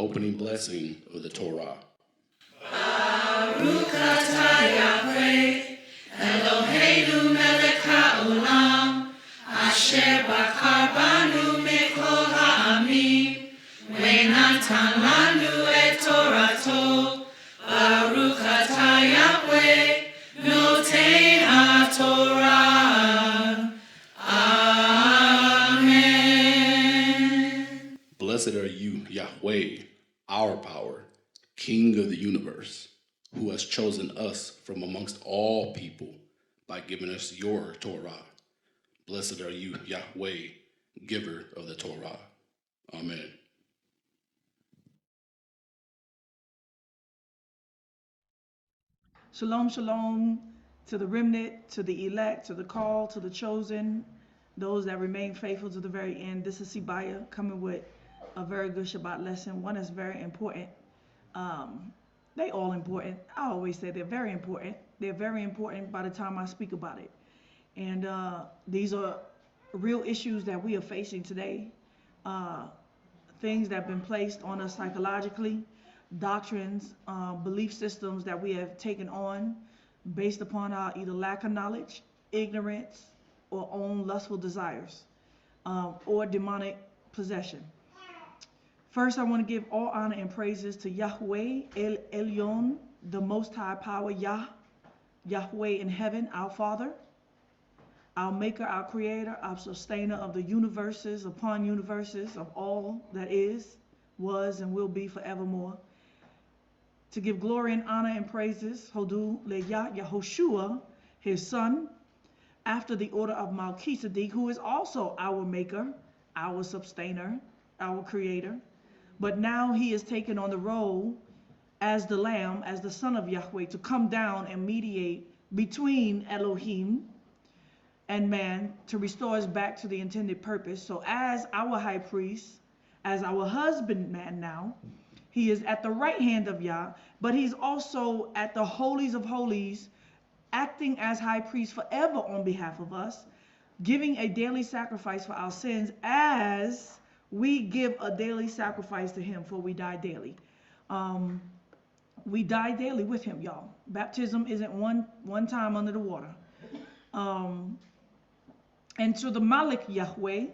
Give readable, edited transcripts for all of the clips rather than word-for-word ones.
opening blessing of the Torah. Baruch atah Yahweh, Eloheinu melech haolam, asher bakar banu mikol ha'amim, ve'natan lanu et Torato. Baruch atah Yahweh, notei haTorah. Amen. Blessed are you, Yahweh, our power, King of the universe, who has chosen us from amongst all people by giving us your Torah. Blessed are you, Yahweh, giver of the Torah. Amen. Shalom, shalom to the remnant, to the elect, to the called, to the chosen, those that remain faithful to the very end. This is Sibaya coming with a very good Shabbat lesson, one that's very important. They all important. I always say they're very important. They're very important by the time I speak about it. And these are real issues that we are facing today. Things that have been placed on us psychologically, doctrines, belief systems that we have taken on based upon our either lack of knowledge, ignorance, or own lustful desires, or demonic possession. First, I want to give all honor and praises to Yahweh El Elyon, the Most High Power, Yahweh in heaven, our Father, our Maker, our Creator, our Sustainer of the universes upon universes, of all that is, was, and will be forevermore. To give glory and honor and praises, Hodu Le'yah Yahoshua, his Son, after the order of Melchizedek, who is also our Maker, our Sustainer, our Creator. But now he is taken on the role as the Lamb, as the Son of Yahweh, to come down and mediate between Elohim and man, to restore us back to the intended purpose. So as our high priest, as our husbandman now, he is at the right hand of Yah, but he's also at the holies of holies, acting as high priest forever on behalf of us, giving a daily sacrifice for our sins as we give a daily sacrifice to him, for we die daily. We die daily with him, y'all. Baptism isn't one time under the water. And to the Malak Yahweh,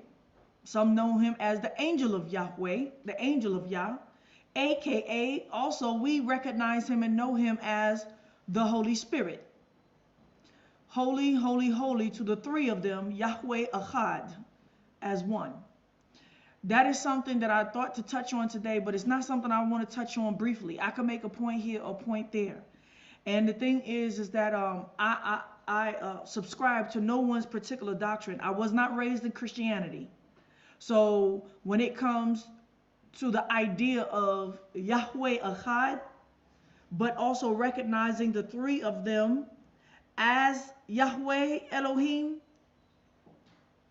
some know him as the angel of Yahweh, the angel of Yah, aka also we recognize him and know him as the Holy Spirit. Holy, holy, holy to the three of them, Yahweh Echad, as one. That is something that I thought to touch on today, but it's not something I want to touch on briefly. I can make a point here or a point there. And the thing is that I subscribe to no one's particular doctrine. I was not raised in Christianity. So when it comes to the idea of Yahweh Echad, but also recognizing the three of them as Yahweh Elohim,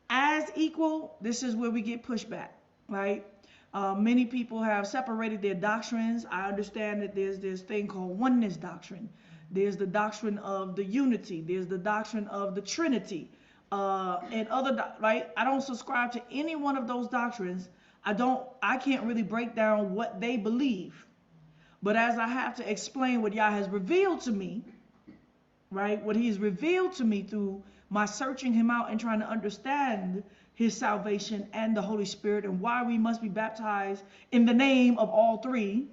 as equal, this is where we get pushback, right? Many people have separated their doctrines. I understand that there's this thing called oneness doctrine. There's the doctrine of the unity. There's the doctrine of the Trinity, and other, right? I don't subscribe to any one of those doctrines. I can't really break down what they believe. But as I have to explain what Yah has revealed to me, right? What he has revealed to me through my searching him out and trying to understand his salvation and the Holy Spirit, and why we must be baptized in the name of all three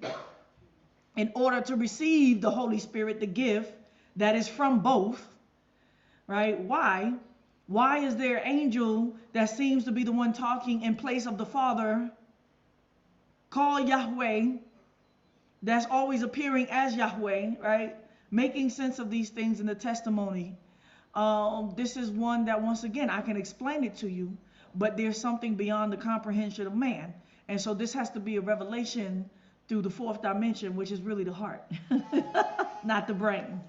in order to receive the Holy Spirit, the gift that is from both, right? Why? Why is there an angel that seems to be the one talking in place of the Father, called Yahweh, that's always appearing as Yahweh, right? Making sense of these things in the testimony. This is one that, once again, I can explain it to you, but there's something beyond the comprehension of man. And so this has to be a revelation through the fourth dimension, which is really the heart, not the brain,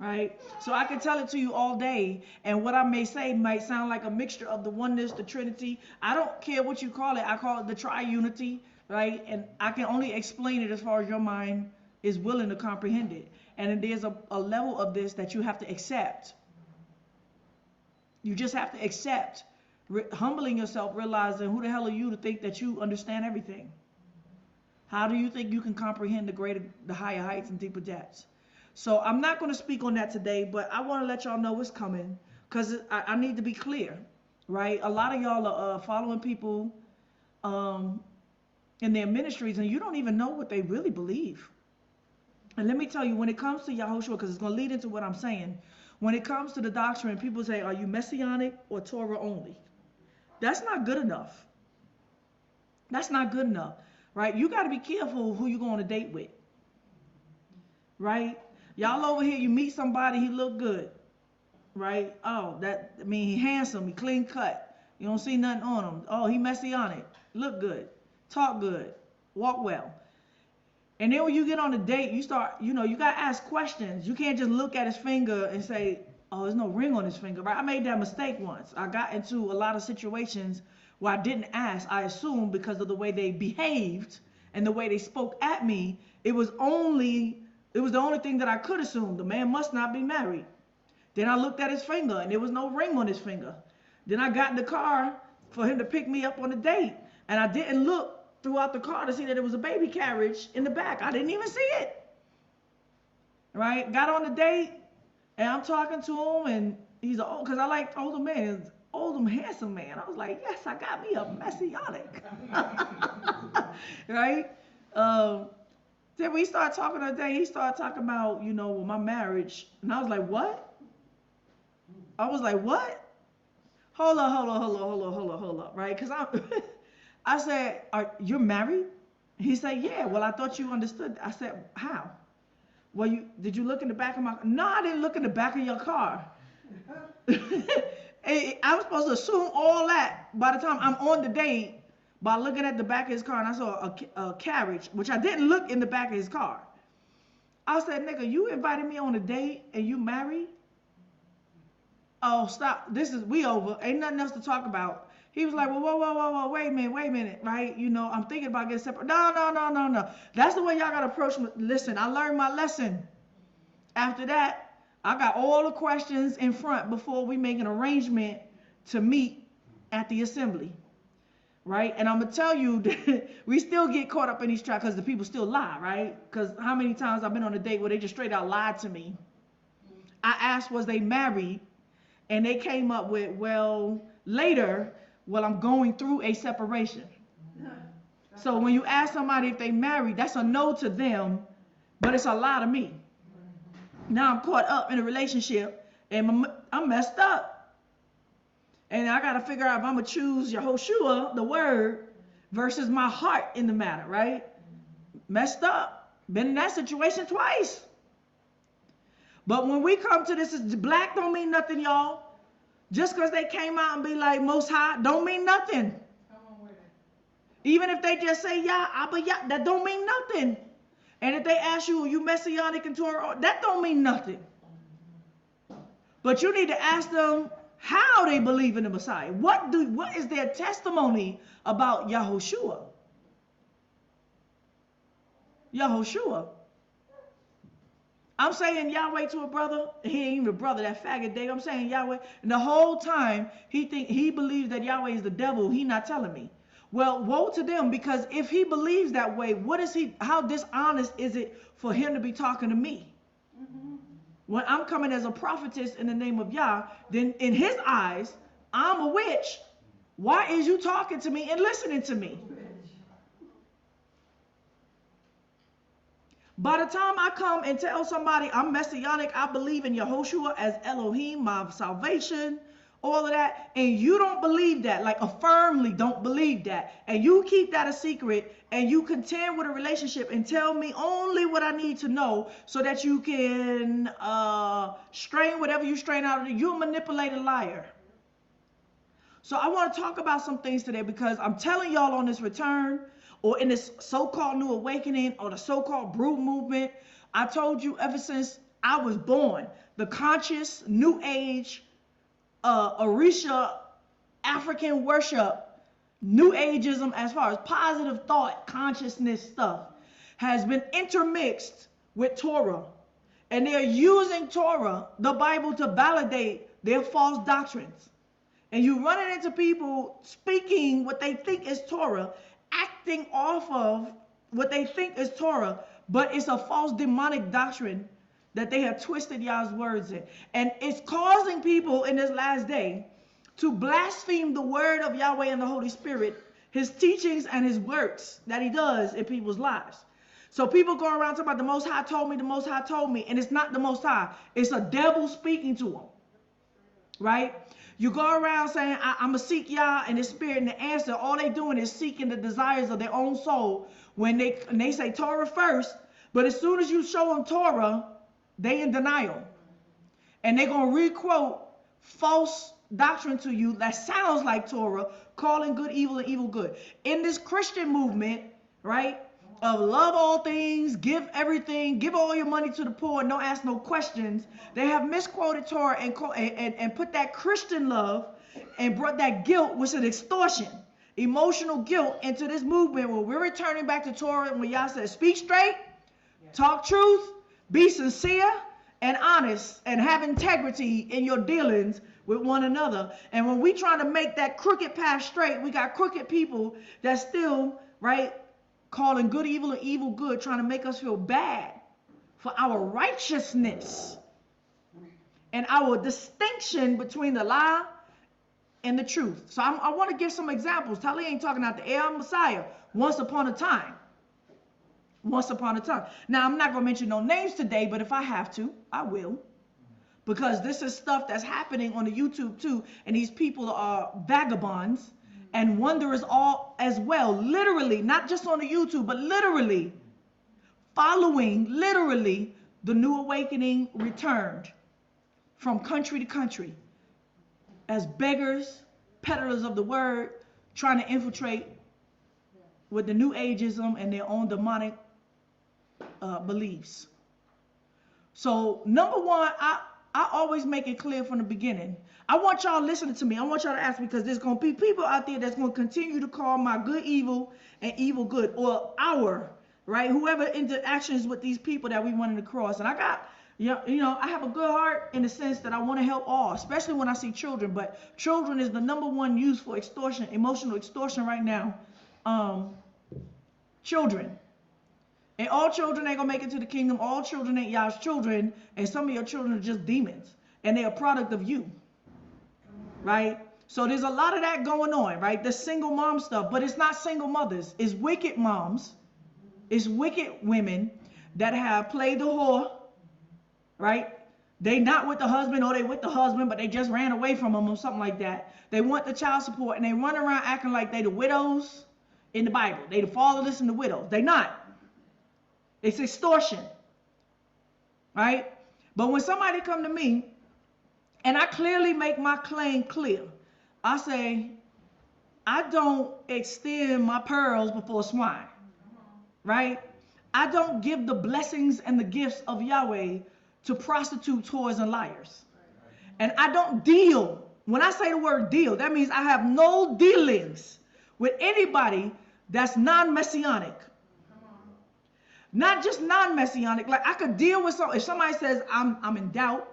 right? So I can tell it to you all day, and what I may say might sound like a mixture of the oneness, the Trinity. I don't care what you call it. I call it the triunity, right? And I can only explain it as far as your mind is willing to comprehend it. And there's a level of this that you have to accept. You just have to accept, humbling yourself, realizing who the hell are you to think that you understand everything, How do you think you can comprehend the higher heights and deeper depths? So I'm not going to speak on that today, but I want to let y'all know what's coming, because I need to be clear, right? A lot of y'all are following people in their ministries, and you don't even know what they really believe. And let me tell you, when it comes to Yahoshua, because it's going to lead into what I'm saying, when it comes to the doctrine, people say, are you Messianic or Torah only? That's not good enough. That's not good enough, right? You got to be careful who you go on a date with, right? Y'all over here, you meet somebody, he look good, right? Oh, he handsome, he clean cut. You don't see nothing on him. Oh, he Messianic, look good, talk good, walk well. And then when you get on a date, you start, you got to ask questions. You can't just look at his finger and say, oh, there's no ring on his finger, right? I made that mistake once. I got into a lot of situations where I didn't ask. I assumed because of the way they behaved and the way they spoke at me, it was the only thing that I could assume. The man must not be married. Then I looked at his finger and there was no ring on his finger. Then I got in the car for him to pick me up on a date, and I didn't look throughout the car to see that there was a baby carriage in the back. I didn't even see it. Right? Got on the date, and I'm talking to him, and he's because I like older men, old handsome man. I was like, yes, I got me a Messianic. Right? Then we started talking on the day. He started talking about, my marriage, and I was like, what? Hold up, right? Because I said, you're married? He said, yeah. Well, I thought you understood. I said, how? Well, did you look in the back of my car? No, I didn't look in the back of your car. I was supposed to assume all that by the time I'm on the date by looking at the back of his car, and I saw a carriage, which I didn't look in the back of his car. I said, nigga, you invited me on a date and you married? Oh, stop. We over. Ain't nothing else to talk about. He was like, well, whoa, wait a minute, right? I'm thinking about getting separate. No. That's the way y'all got to approach me. Listen, I learned my lesson. After that, I got all the questions in front before we make an arrangement to meet at the assembly, right? And I'm going to tell you, we still get caught up in these traps because the people still lie, right? Because how many times I've been on a date where they just straight out lied to me. I asked, was they married? And they came up with, later, I'm going through a separation. So when you ask somebody if they married, that's a no to them, but it's a lie to me. Now I'm caught up in a relationship, and I'm messed up. And I got to figure out if I'm going to choose Yahoshua, the word, versus my heart in the matter, right? Messed up. Been in that situation twice. But when we come to this, black don't mean nothing, y'all. Just because they came out and be like Most High, don't mean nothing. Come on with it. Even if they just say Abba, that don't mean nothing. And if they ask you, are you Messianic and Torah, that don't mean nothing. But you need to ask them how they believe in the Messiah. What is their testimony about Yahoshua? Yahoshua. I'm saying Yahweh to a brother. He ain't even a brother, that faggot day. I'm saying Yahweh. And the whole time, he believes that Yahweh is the devil. He not telling me. Well, woe to them, because if he believes that way, how dishonest is it for him to be talking to me? Mm-hmm. When I'm coming as a prophetess in the name of Yah, then in his eyes, I'm a witch. Why is you talking to me and listening to me? By the time I come and tell somebody I'm Messianic, I believe in Yahoshua as Elohim, my salvation, all of that, and you don't believe that, like firmly don't believe that, and you keep that a secret, and you contend with a relationship and tell me only what I need to know so that you can strain whatever you strain out of it, you're a manipulated liar. So I want to talk about some things today, because I'm telling y'all on this return, or in this so-called new awakening, or the so-called brood movement, I told you ever since I was born, the conscious new age, Orisha, African worship, new ageism, as far as positive thought, consciousness stuff, has been intermixed with Torah. And they're using Torah, the Bible, to validate their false doctrines. And you run it into people speaking what they think is Torah, acting off of what they think is Torah, but it's a false demonic doctrine that they have twisted Yah's words in. And it's causing people in this last day to blaspheme the word of Yahweh and the Holy Spirit, his teachings and his works that he does in people's lives. So people go around talking about the Most High told me, the Most High told me, and it's not the Most High. It's a devil speaking to them, right? You go around saying, I'm going to seek Yah and his spirit, and the answer, all they doing is seeking the desires of their own soul when they say Torah first, but as soon as you show them Torah, they in denial. And they're going to re-quote false doctrine to you that sounds like Torah, calling good evil and evil good. In this Christian movement, right, of love all things, give everything, give all your money to the poor, and don't ask no questions, they have misquoted Torah and put that Christian love and brought that guilt, which is extortion, emotional guilt, into this movement where we're returning back to Torah when Yah says, speak straight, talk truth, be sincere and honest, and have integrity in your dealings with one another. And when we try to make that crooked path straight, we got crooked people that still, right, calling good evil and evil good, trying to make us feel bad for our righteousness and our distinction between the lie and the truth. So I want to give some examples. Tali ain't talking out the air. Messiah, once upon a time. Once upon a time. Now, I'm not going to mention no names today, but if I have to, I will. Because this is stuff that's happening on the YouTube too, and these people are vagabonds and wanderers all as well, literally, not just on the YouTube, but literally following, literally, the new awakening returned from country to country as beggars, peddlers of the word, trying to infiltrate with the new ageism and their own demonic beliefs. So number one, I always make it clear from the beginning. I want y'all listening to me. I want y'all to ask me, because there's going to be people out there that's going to continue to call my good evil and evil good, or our, right? Whoever interactions with these people that we wanted to cross. And I got, you know, I have a good heart in the sense that I want to help all, especially when I see children. But children is the number one use for extortion, emotional extortion right now. Children. And all children ain't gonna make it to the kingdom. All children ain't Yah's children. And some of your children are just demons. And they're a product of you. Right? So there's a lot of that going on, right? The single mom stuff. But it's not single mothers. It's wicked moms. It's wicked women that have played the whore. Right? They not with the husband, or they with the husband, but they just ran away from him or something like that. They want the child support, and they run around acting like they the widows in the Bible. They the fatherless and the widows. They not. It's extortion, right? But when somebody come to me, and I clearly make my claim clear, I say, I don't extend my pearls before swine, right? I don't give the blessings and the gifts of Yahweh to prostitutes, whores, and liars. And I don't deal. When I say the word deal, that means I have no dealings with anybody that's non-Messianic. Not just non-Messianic. Like, I could deal with if somebody says I'm in doubt,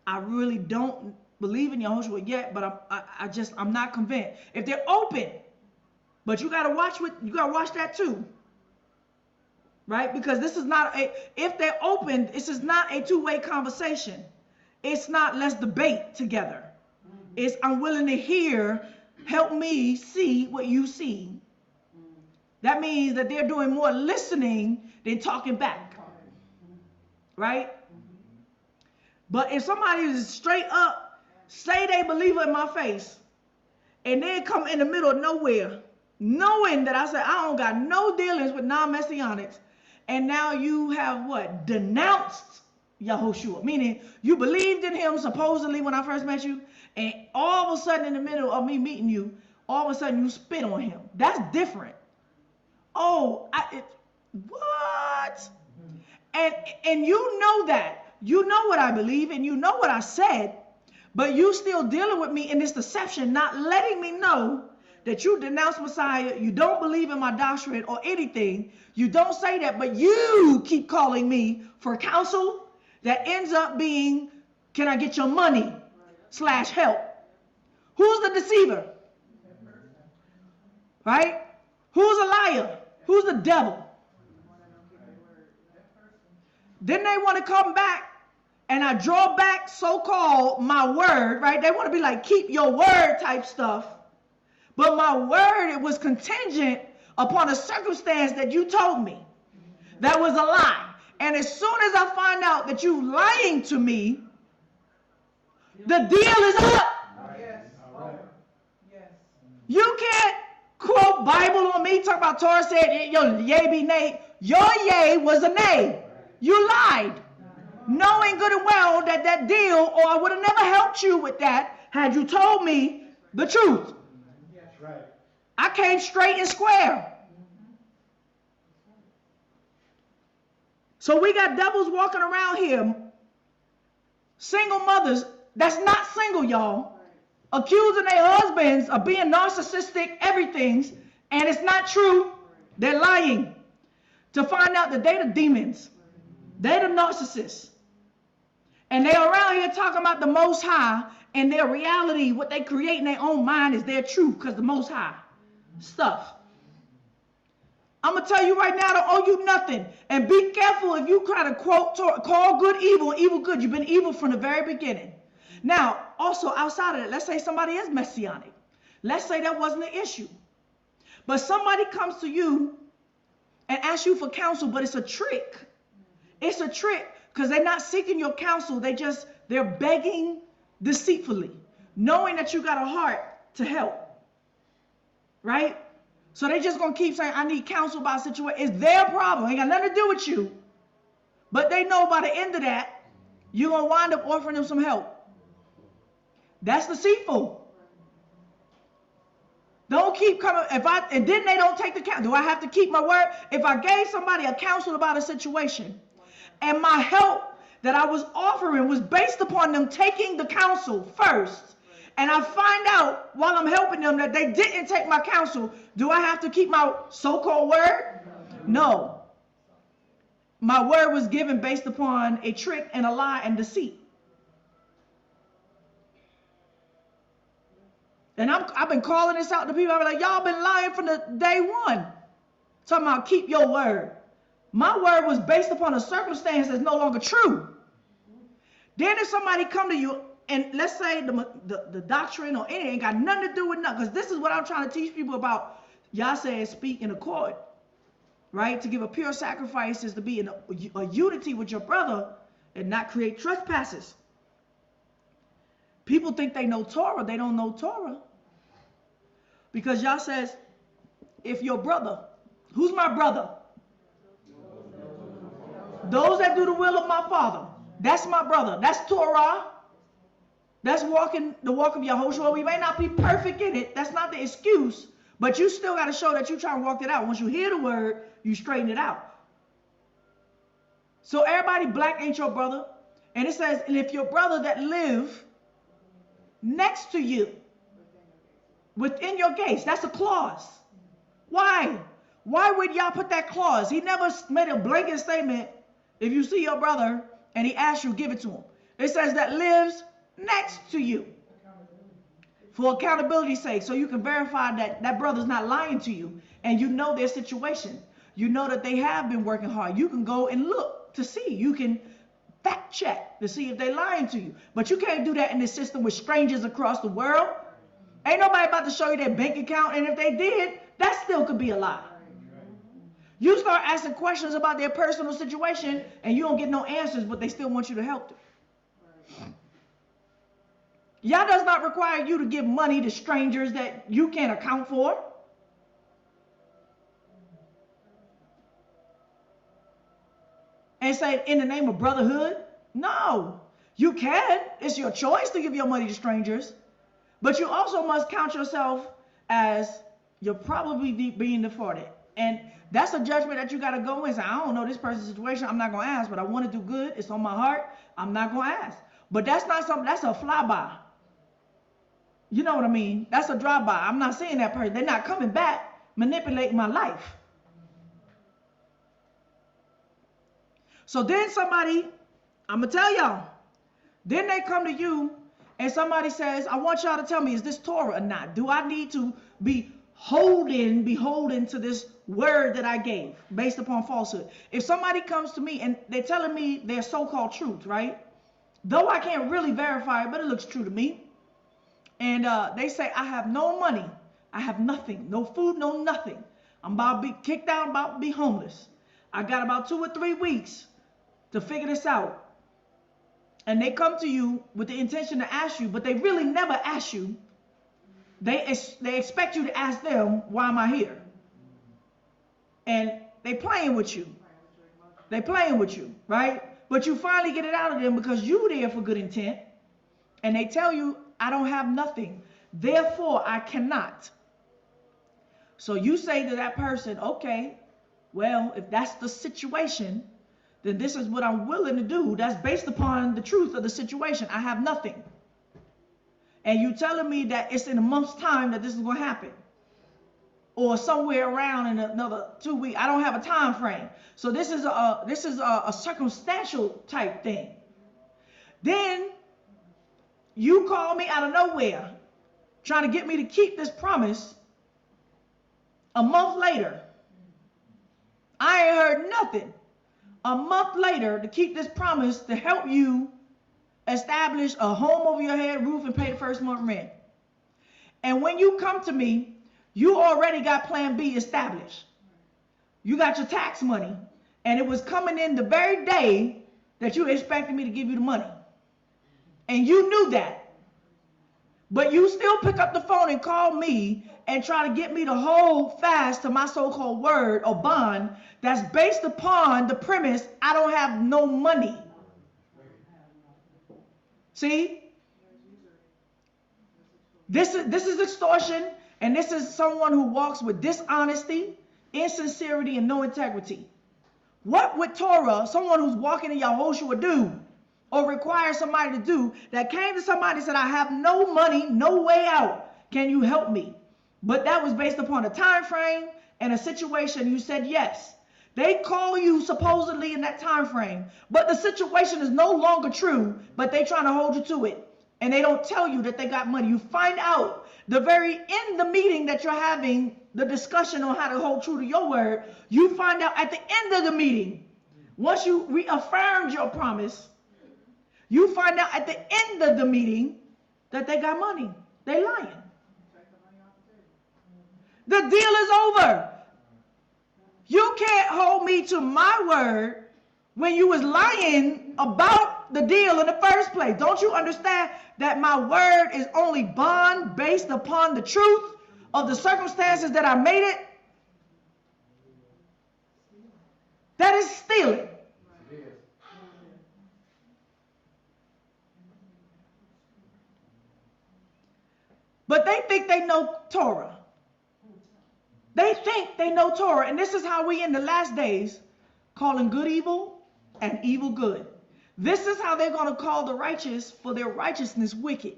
I really don't believe in Yahoshua yet, but I'm not convinced. If they're open, but you gotta watch that too, right? Because this is not if they're open, this is not a two-way conversation. It's not let's debate together. It's I'm willing to hear, help me see what you see. That means that they're doing more listening than talking back, right? But if somebody is straight up, say they believe it in my face, and then come in the middle of nowhere, knowing that I said I don't got no dealings with non-Messianics, and now you have what? Denounced Yahoshua, meaning you believed in him supposedly when I first met you, and all of a sudden in the middle of me meeting you, all of a sudden you spit on him. That's different. Oh, what? And you know that. You know what I believe, and you know what I said, but you still dealing with me in this deception, not letting me know that you denounce Messiah, you don't believe in my doctrine or anything. You don't say that, but you keep calling me for counsel that ends up being, can I get your money / help? Who's the deceiver? Right? Who's a liar? Who's the devil? Then they want to come back and I draw back so-called my word, right? They want to be like, keep your word type stuff. But my word, it was contingent upon a circumstance that you told me. That was a lie. And as soon as I find out that you lying to me, the deal is up. You can't quote Bible on me, talk about Torah said, your yea be nay. Your yea was a nay. You lied. Knowing good and well that that deal, or I would have never helped you with that had you told me the truth. I came straight and square. So we got devils walking around here, single mothers that's not single, y'all, accusing their husbands of being narcissistic, everything, and it's not true. They're lying to find out that they're the demons. They're the narcissists. And they're around here talking about the Most High, and their reality, what they create in their own mind is their truth, because the Most High stuff. I'm going to tell you right now, I don't owe you nothing. And be careful if you try to quote, call good evil, evil good. You've been evil from the very beginning. Now, also outside of that, let's say somebody is Messianic. Let's say that wasn't an issue. But somebody comes to you and asks you for counsel, but it's a trick. It's a trick because they're not seeking your counsel. They're begging deceitfully, knowing that you got a heart to help. Right? So they just going to keep saying, I need counsel about a situation. It's their problem. Ain't got nothing to do with you. But they know by the end of that, you're going to wind up offering them some help. That's deceitful. Don't keep coming. And then they don't take the counsel. Do I have to keep my word? If I gave somebody a counsel about a situation and my help that I was offering was based upon them taking the counsel first, and I find out while I'm helping them that they didn't take my counsel, do I have to keep my so-called word? No. My word was given based upon a trick and a lie and deceit. And I've been calling this out to people. I'm like, y'all been lying from the day one. Talking about keep your word. My word was based upon a circumstance that's no longer true. Then if somebody come to you, and let's say the doctrine or anything ain't got nothing to do with nothing, because this is what I'm trying to teach people about. Y'all say speak in accord, right? To give a pure sacrifice is to be in a unity with your brother and not create trespasses. People think they know Torah. They don't know Torah. Because y'all says, if your brother, who's my brother? Those that do the will of my Father. That's my brother. That's Torah. That's walking the walk of Yahoshua. We may not be perfect in it. That's not the excuse. But you still got to show that you try to walk it out. Once you hear the word, you straighten it out. So everybody black ain't your brother. And it says, and if your brother that live next to you, within your gates, that's a clause. Why? Why would y'all put that clause? He never made a blanket statement. If you see your brother and he asks you, give it to him. It says that lives next to you for accountability's sake, so you can verify that that brother's not lying to you and you know their situation. You know that they have been working hard. You can go and look to see. You can fact check to see if they're lying to you. But you can't do that in this system with strangers across the world. Ain't nobody about to show you their bank account, and if they did, that still could be a lie. You start asking questions about their personal situation and you don't get no answers, but they still want you to help them. Yah does not require you to give money to strangers that you can't account for. And say, in the name of brotherhood? No. You can. It's your choice to give your money to strangers. But you also must count yourself as you're probably being defrauded. And that's a judgment that you got to go in and say, I don't know this person's situation. I'm not going to ask, but I want to do good. It's on my heart. I'm not going to ask. But that's not something, that's a flyby. You know what I mean? That's a drive-by. I'm not seeing that person. They're not coming back, manipulating my life. So then somebody, I'm going to tell y'all, then they come to you and somebody says, I want y'all to tell me, is this Torah or not? Do I need to be beholden to this word that I gave based upon falsehood. If somebody comes to me and they're telling me their so-called truth, right? Though I can't really verify it, but it looks true to me. And they say, I have no money. I have nothing. No food, no nothing. I'm about to be kicked out, about to be homeless. I got about 2 or 3 weeks to figure this out. And they come to you with the intention to ask you, but they really never ask you. They expect you to ask them, why am I here? And they playing with you. They playing with you, right? But you finally get it out of them because you there for good intent. And they tell you, I don't have nothing. Therefore, I cannot. So you say to that person, okay, well, if that's the situation, then this is what I'm willing to do. That's based upon the truth of the situation. I have nothing. And you telling me that it's in a month's time that this is going to happen. Or somewhere around in another 2 weeks. I don't have a time frame. So this is a circumstantial type thing. Then you call me out of nowhere trying to get me to keep this promise. A month later, I ain't heard nothing. A month later, to keep this promise to help you establish a home over your head, roof, and pay the first month rent. And when you come to me, you already got plan B established. You got your tax money, and it was coming in the very day that you expected me to give you the money. And you knew that. But you still pick up the phone and call me and try to get me to hold fast to my so-called word or bond that's based upon the premise I don't have no money. See? This is extortion, and this is someone who walks with dishonesty, insincerity, and no integrity. What would Torah, someone who's walking in Yahoshua, do or require somebody to do that came to somebody and said, I have no money, no way out. Can you help me? But that was based upon a time frame and a situation. You said yes. They call you supposedly in that time frame, but the situation is no longer true, but they trying to hold you to it. And they don't tell you that they got money. You find out the very end of the meeting that you're having, the discussion on how to hold true to your word, you find out at the end of the meeting, once you reaffirmed your promise, you find out at the end of the meeting that they got money. They lying. The deal is over. You can't hold me to my word when you was lying about the deal in the first place. Don't you understand that my word is only bond based upon the truth of the circumstances that I made it? That is stealing. But they think they know Torah. They think they know Torah. And this is how we in the last days calling good evil and evil good. This is how they're going to call the righteous for their righteousness wicked.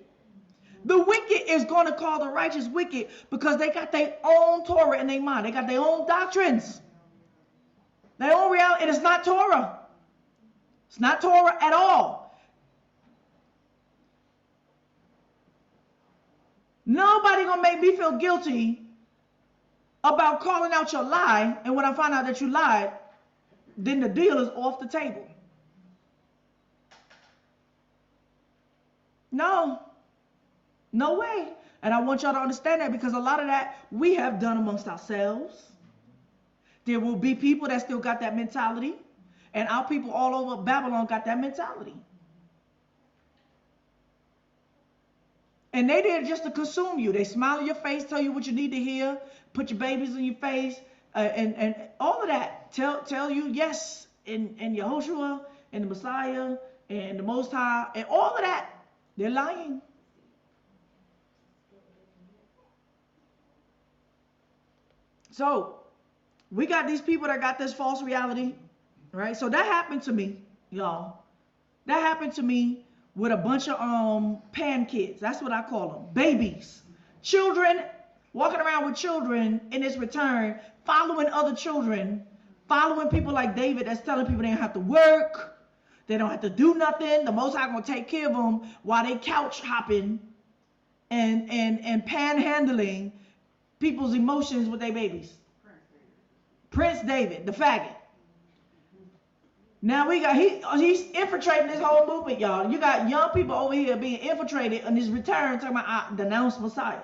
The wicked is going to call the righteous wicked because they got their own Torah in their mind. They got their own doctrines. Their own reality. And it's not Torah. It's not Torah at all. Nobody gonna make me feel guilty about calling out your lie, and when I find out that you lied, then the deal is off the table. No way. And I want y'all to understand that, because a lot of that we have done amongst ourselves. There will be people that still got that mentality, and our people all over Babylon got that mentality. And they did it just to consume you. They smile in your face, tell you what you need to hear, put your babies in your face, and all of that. Tell you yes in Yahoshua and the Messiah and the Most High and all of that. They're lying. So we got these people that got this false reality, right? So that happened to me, y'all. That happened to me with a bunch of pan kids. That's what I call them. Babies. Children, walking around with children in this return, following other children, following people like David that's telling people they don't have to work, they don't have to do nothing, the Most High gonna take care of them while they couch hopping and panhandling people's emotions with their babies? Prince David, the faggot. Now he's infiltrating this whole movement, y'all. You got young people over here being infiltrated on his return talking about I denounce Messiah.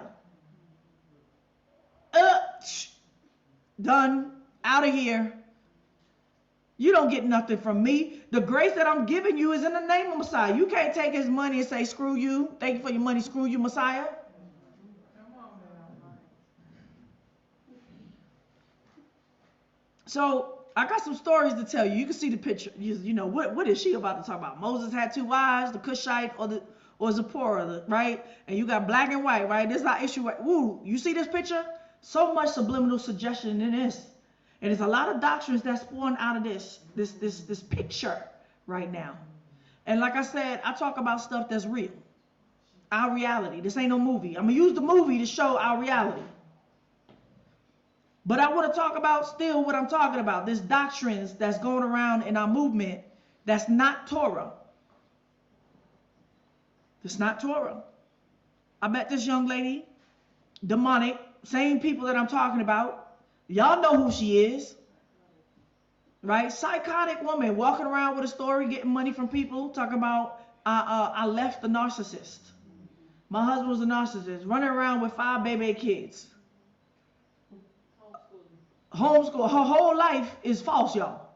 Done. Out of here. You don't get nothing from me. The grace that I'm giving you is in the name of Messiah. You can't take his money and say, screw you. Thank you for your money. Screw you, Messiah. So I got some stories to tell you. You can see the picture. You know, what is she about to talk about? Moses had 2 wives, the Cushite or Zipporah, right? And you got black and white, right? This is our issue. Woo, you see this picture? So much subliminal suggestion in this. And there's a lot of doctrines that's born out of this picture right now. And like I said, I talk about stuff that's real. Our reality. This ain't no movie. I'm going to use the movie to show our reality. But I want to talk about still what I'm talking about. This doctrines that's going around in our movement that's not Torah. It's not Torah. I met this young lady, demonic, same people that I'm talking about. Y'all know who she is, right? Psychotic woman walking around with a story, getting money from people, talking about, I left the narcissist. My husband was a narcissist, running around with 5 baby kids. Homeschool. Her whole life is false, y'all.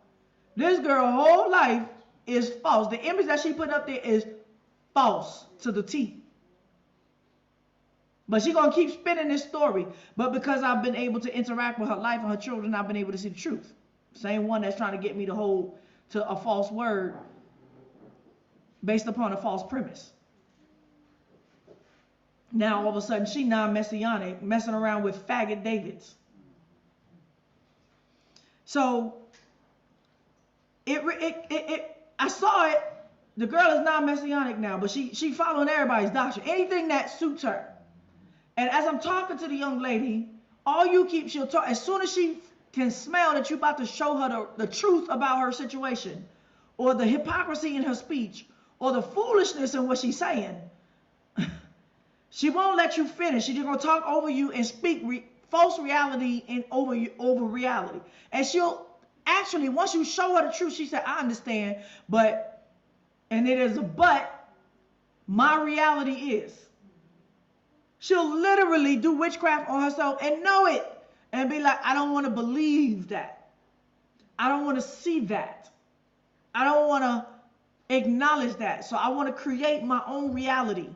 This girl whole life is false. The image that she put up there is false to the T. But she's going to keep spinning this story. But because I've been able to interact with her life and her children, I've been able to see the truth. Same one that's trying to get me to hold to a false word based upon a false premise. Now, all of a sudden, she non-Messianic, messing around with faggot Davids. So, I saw it. The girl is non-Messianic now, but she following everybody's doctrine. Anything that suits her. And as I'm talking to the young lady, she'll talk, as soon as she can smell that you're about to show her the truth about her situation, or the hypocrisy in her speech, or the foolishness in what she's saying, she won't let you finish. She's just going to talk over you and speak false reality and over reality. And she'll actually, once you show her the truth, she said, I understand, but, and it is a but, my reality is. She'll literally do witchcraft on herself and know it and be like, I don't want to believe that. I don't want to see that. I don't want to acknowledge that. So I want to create my own reality.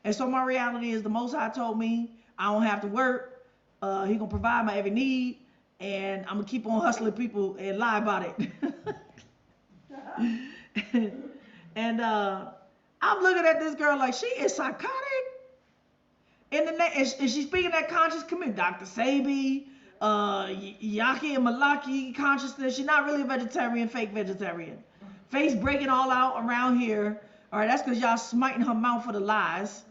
And so my reality is the Most High told me I don't have to work. He going to provide my every need. And I'm going to keep on hustling people and lie about it. And I'm looking at this girl like she is psychotic. And she's speaking that conscious community. Dr. Sabi, Yaki and Malaki consciousness. She's not really a vegetarian, fake vegetarian. Face breaking all out around here. All right, that's because y'all smiting her mouth for the lies.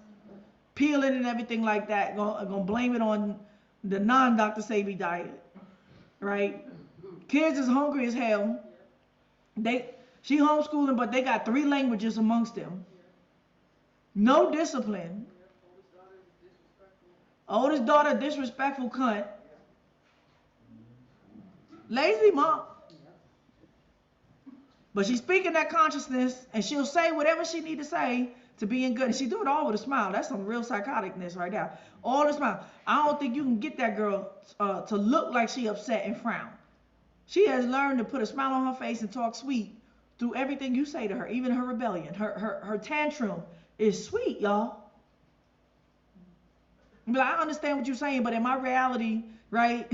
Peeling and everything like that. Gonna blame it on the non-Dr. Sabi diet. Right? Kids is hungry as hell. She homeschooling, but they got 3 languages amongst them. No discipline. Oldest daughter, disrespectful cunt. Lazy mom. But she's speaking that consciousness, and she'll say whatever she need to say to be in good. And she do it all with a smile. That's some real psychoticness right there. All the smile. I don't think you can get that girl to look like she upset and frown. She has learned to put a smile on her face and talk sweet through everything you say to her, even her rebellion. Her tantrum is sweet, y'all. But I understand what you're saying, but in my reality, right?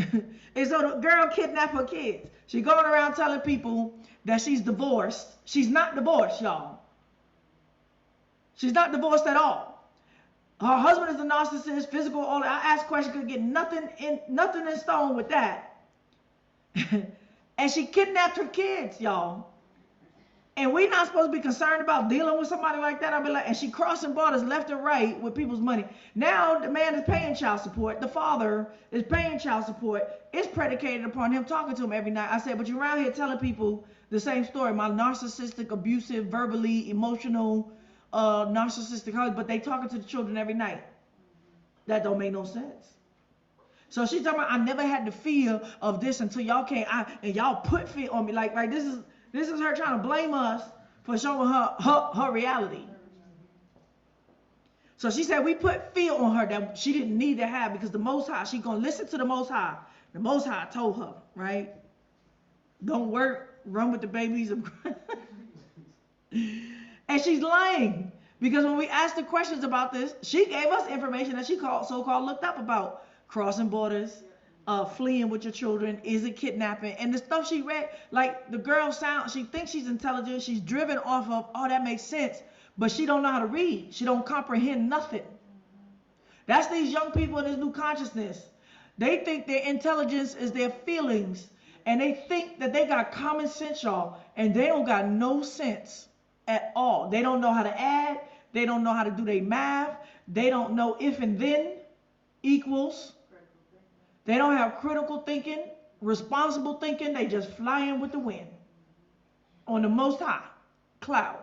And so the girl kidnapped her kids. She's going around telling people that she's divorced. She's not divorced, y'all. She's not divorced at all. Her husband is a narcissist, physical, all that. I asked questions, could get nothing in stone with that. And she kidnapped her kids, y'all. And we're not supposed to be concerned about dealing with somebody like that. I'll be like, and she crossing borders left and right with people's money. Now the man is paying child support. The father is paying child support. It's predicated upon him talking to him every night. I said, but you're around here telling people the same story. My narcissistic, abusive, verbally, emotional, narcissistic husband, but they talking to the children every night. That don't make no sense. So she's talking about, I never had the fear of this until y'all came and y'all put fear on me. Like this is her trying to blame us for showing her reality. So she said we put fear on her that she didn't need to have, because the Most High, she gonna listen to the Most High. The Most High told her, right? Don't work, run with the babies. And she's lying, because when we asked her questions about this, she gave us information that she so-called looked up about crossing borders, fleeing with your children, is it kidnapping, and the stuff she read. Like the girl she thinks she's intelligent, she's driven off of, oh, that makes sense, but she don't know how to read. She don't comprehend nothing. That's these young people in this new consciousness. They think their intelligence is their feelings, and they think that they got common sense, y'all, and they don't got no sense at all. They don't know how to add. They don't know how to do their math. They don't know if and then equals. They don't have critical thinking, responsible thinking. They just flying with the wind on the Most High cloud.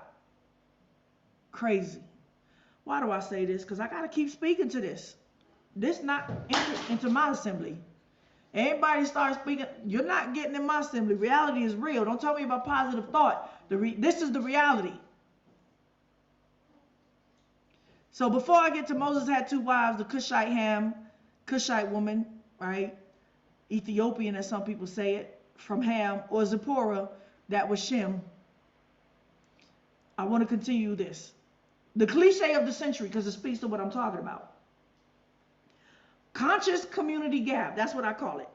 Crazy. Why do I say this? Because I got to keep speaking to this. This not into my assembly. Anybody start speaking, you're not getting in my assembly. Reality is real. Don't tell me about positive thought. This is the reality. So before I get to Moses had two wives, the Cushite woman, right? Ethiopian, as some people say it, from Ham, or Zipporah, that was Shem. I want to continue this. The cliche of the century, because it speaks to what I'm talking about. Conscious community gap, that's what I call it.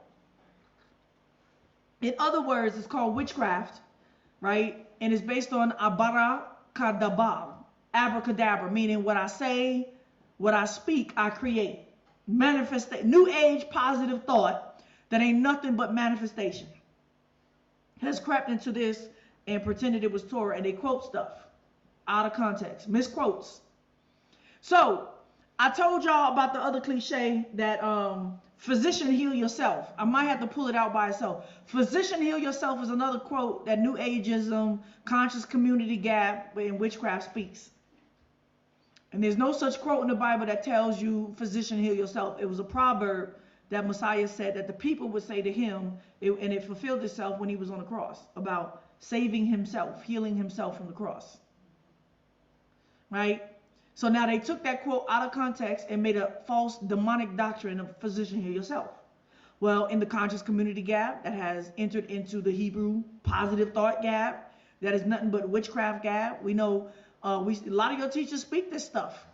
In other words, it's called witchcraft, right? And it's based on abracadabra, abracadabra, meaning what I say, what I speak, I create. Manifest, new age positive thought that ain't nothing but manifestation has crept into this and pretended it was Torah, and they quote stuff out of context, misquotes. So I told y'all about the other cliche that physician heal yourself. I might have to pull it out by itself. Physician heal yourself is another quote that New Ageism, conscious community gap, in witchcraft speaks. And there's no such quote in the Bible that tells you physician heal yourself. It was a proverb that Messiah said that the people would say to him, and it fulfilled itself when he was on the cross, about saving himself, healing himself from the cross. Right? So now they took that quote out of context and made a false demonic doctrine of physician heal yourself. Well, in the conscious community gap that has entered into the Hebrew positive thought gap, that is nothing but witchcraft gap. We know a lot of your teachers speak this stuff.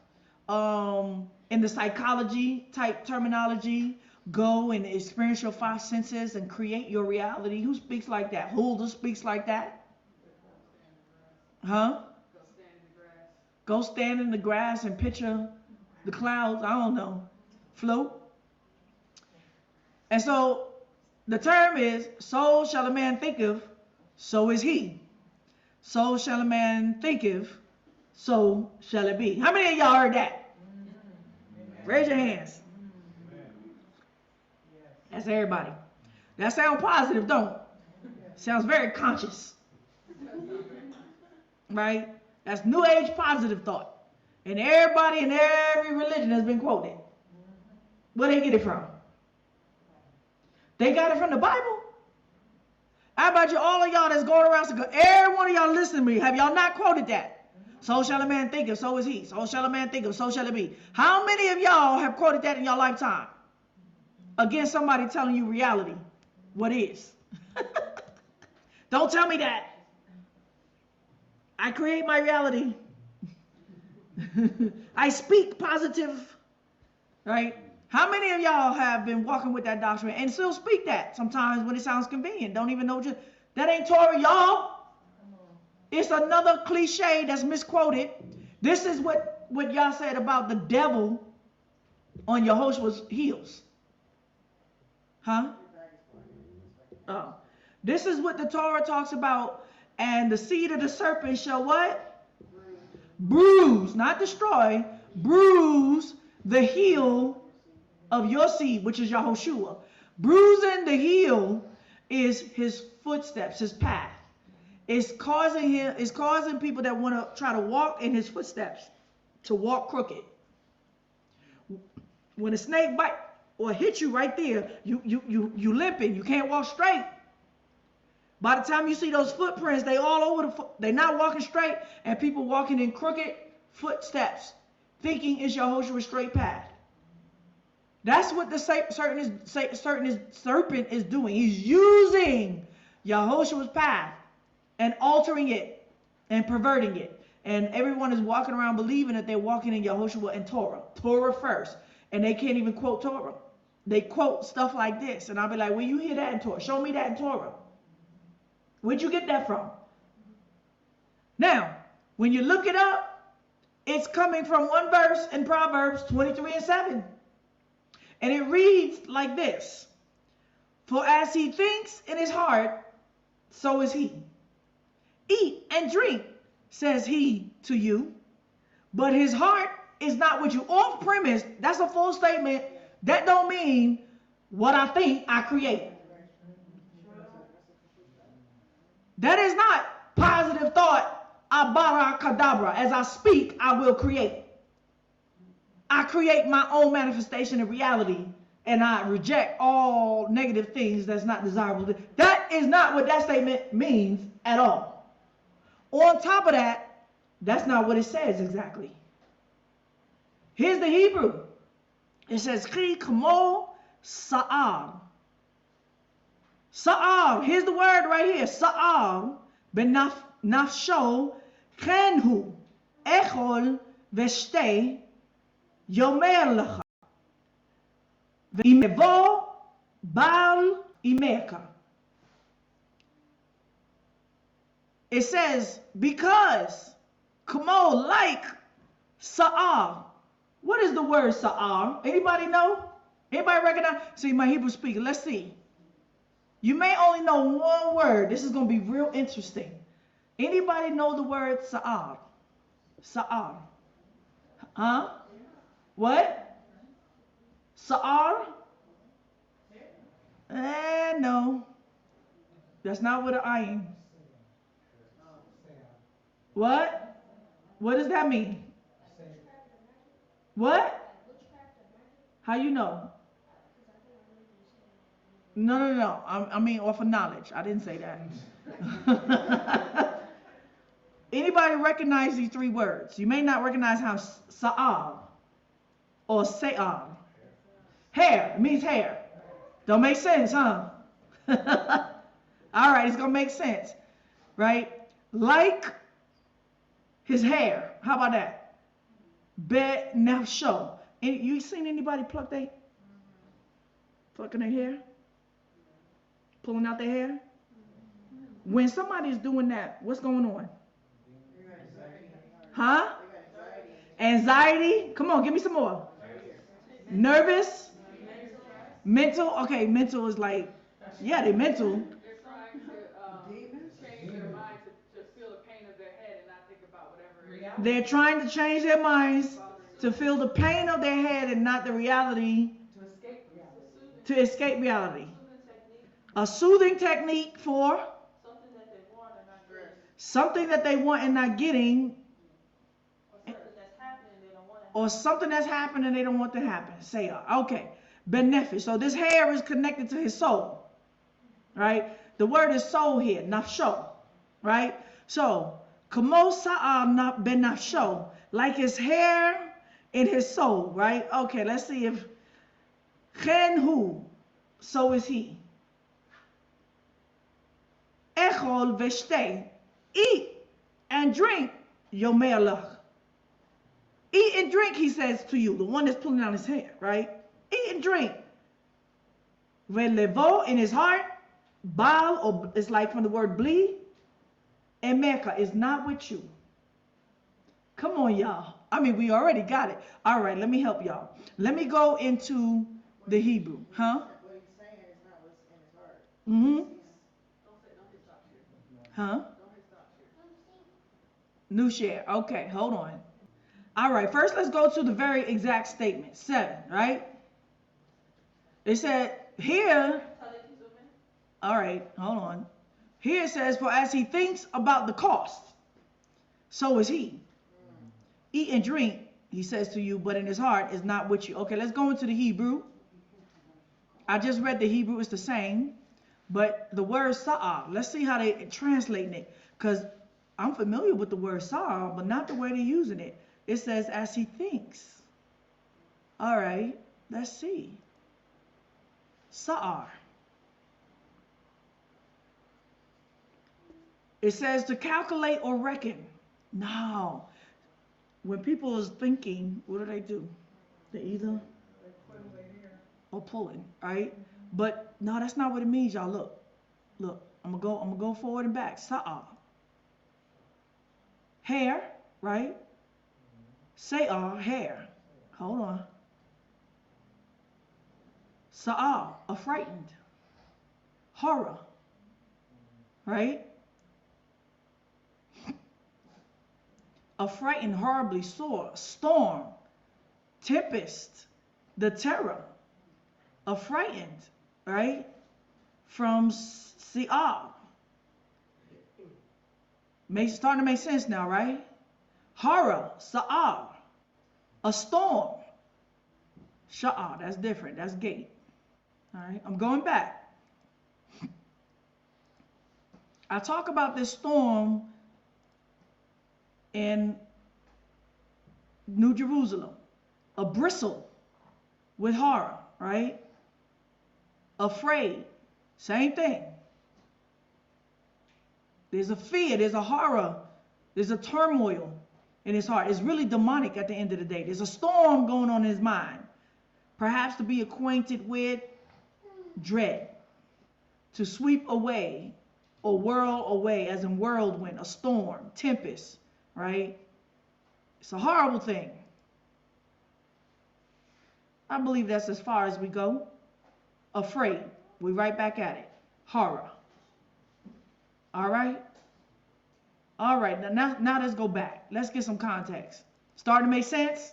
In the psychology type terminology, go and experience your five senses and create your reality. Who speaks like that? Hulda speaks like that. Huh? Go stand in the grass and picture the clouds. I don't know. Float. And so the term is, so shall a man thinketh, so is he. So shall a man thinketh, so shall it be. How many of y'all heard that? Raise your hands. That's everybody. That sounds positive, don't it? Sounds very conscious. Right? That's New Age positive thought. And everybody in every religion has been quoted. Where they get it from? They got it from the Bible. How about you, all of y'all that's going around, so every one of y'all listening to me, have y'all not quoted that? So shall a man think of, so is he. So shall a man think of, so shall it be. How many of y'all have quoted that in your lifetime? Against somebody telling you reality, what is. Don't tell me that. I create my reality. I speak positive, right? How many of y'all have been walking with that doctrine and still speak that sometimes when it sounds convenient? Don't even know that ain't Torah, y'all. It's another cliche that's misquoted. This is what y'all said about the devil on Yahoshua's heels. Huh? Oh. This is what the Torah talks about. And the seed of the serpent shall what? Bruise, not destroy, bruise the heel of your seed, which is Yahoshua. Bruising the heel is his footsteps, his path. It's causing people that want to try to walk in his footsteps to walk crooked. When a snake bites, or hit you right there, you limping, you can't walk straight. By the time you see those footprints, they all over they're not walking straight, and people walking in crooked footsteps, thinking it's Yahoshua's straight path. That's what the serpent is doing. He's using Yahoshua's path and altering it and perverting it. And everyone is walking around believing that they're walking in Yahoshua and Torah. Torah first. And they can't even quote Torah. They quote stuff like this. And I'll be like, where you hear that in Torah? Show me that in Torah. Where'd you get that from? Now, when you look it up, it's coming from one verse in Proverbs 23:7. And it reads like this. For as he thinks in his heart, so is he. Eat and drink, says he to you, but his heart is not with you. Off premise, that's a full statement. That don't mean what I think I create. That is not positive thought, abracadabra. As I speak, I will create. I create my own manifestation of reality, and I reject all negative things that's not desirable. That is not what that statement means at all. On top of that, that's not what it says exactly. Here's the Hebrew. It says, Chi kamo sa'ar. Sa'ar. Here's the word right here. Sa'ar benafsho kenhu echol veshte yomer lecha v'imevo bal imeka. It says, because, kamo, like, sa'ar. What is the word sa'ar? Anybody know? Anybody recognize? See, my Hebrew speaker, let's see. You may only know one word. This is going to be real interesting. Anybody know the word sa'ar? Sa'ar. Huh? What? Sa'ar? No. That's not what I am. What? What does that mean? What? How you know? No. I mean off of knowledge. I didn't say that. Anybody recognize these three words? You may not recognize how sa'ar or se'ar. Hair. It means hair. Don't make sense, huh? All right, it's going to make sense. Right? Like his hair. How about that? Benafsho. You seen anybody plucking their hair? Pulling out their hair? When somebody's doing that, what's going on? Huh? Anxiety? Come on, give me some more. Nervous? Mental? Okay, mental is like, yeah, they mental. They're trying to change their mind to feel the pain of their head and not think about whatever. They're trying to change their minds to feel the pain of their head and not the reality. To escape reality. A soothing technique for something that they want and not getting. Or something that's happening and they don't want to happen. Say, okay. Benefic. So this hair is connected to his soul. Right? The word is soul here. Nafsho. Right? So, kamo sa'ar benafsho. Like his hair in his soul. Right? Okay, let's see if Chen so is he. Echol veshte. Eat and drink yomer lech. Eat and drink, he says to you, the one that's pulling out his hair, right? Eat and drink. Velevo, in his heart. Baal, or it's like from the word bli. Emeka is not with you. Come on, y'all. I mean, we already got it. All right, let me help y'all. Let me go into the Hebrew. Huh? What he's saying is not what's in his heart. Mm-hmm. Huh? New share. Okay, hold on. All right, first let's go to the very exact statement. 7, right? It said here. All right, hold on. Here it says, for as he thinks about the cost, so is he. Eat and drink, he says to you, but in his heart is not with you. Okay, let's go into the Hebrew. I just read the Hebrew, it's the same. But the word sa'ah, let's see how they translating it. Because I'm familiar with the word sa'ah, but not the way they're using it. It says, as he thinks. All right, let's see. Sa'ar. It says to calculate or reckon. No. When people is thinking, what do? They either or pulling, right? But no, that's not what it means, y'all. Look. I'm gonna go forward and back. Sa'ar. Hair, right? Sa'ar, hair. Hold on. Sa'ar, affrighted. Horror. Right? Affrighted, horribly sore. Storm. Tempest. The terror. Affrighted. Right? From Sa'ar. Starting to make sense now, right? Horror. Sa'ar. A storm. Sha'ar. That's different. That's gate. All right, I'm going back. I talk about this storm in New Jerusalem. A bristle with horror, right? Afraid. Same thing. There's a fear, there's a horror, there's a turmoil in his heart. It's really demonic at the end of the day. There's a storm going on in his mind. Perhaps to be acquainted with dread, to sweep away or whirl away, as in whirlwind, a storm, tempest, right? It's a horrible thing. I believe that's as far as we go. Afraid, we right back at it. Horror. All right? All right, now let's go back. Let's get some context. Starting to make sense?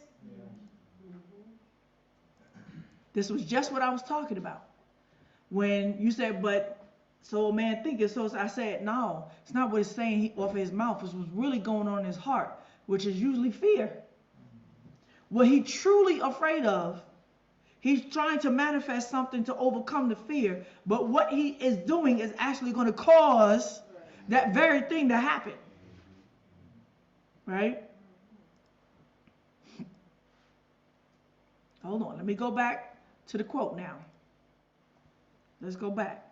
This was just what I was talking about. When you said, but so a man thinketh, so I said, no, it's not what it's saying off of his mouth. It's what's really going on in his heart, which is usually fear. What he's truly afraid of, he's trying to manifest something to overcome the fear, but what he is doing is actually going to cause that very thing to happen. Right? Hold on, let me go back to the quote now. Let's go back.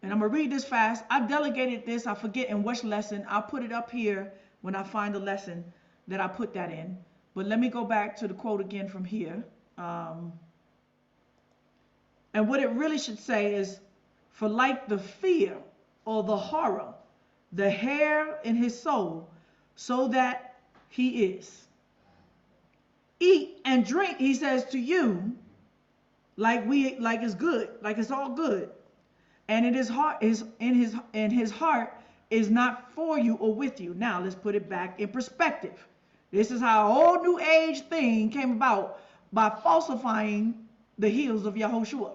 And I'm going to read this fast. I delegated this. I forget in which lesson. I'll put it up here when I find the lesson that I put that in. But let me go back to the quote again from here. And what it really should say is, for like the fear or the horror, the hair in his soul, so that he is. Eat and drink, he says to you, like it's good, like it's all good. And in his heart is not for you or with you. Now let's put it back in perspective. This is how a whole new age thing came about, by falsifying the heels of Yahoshua.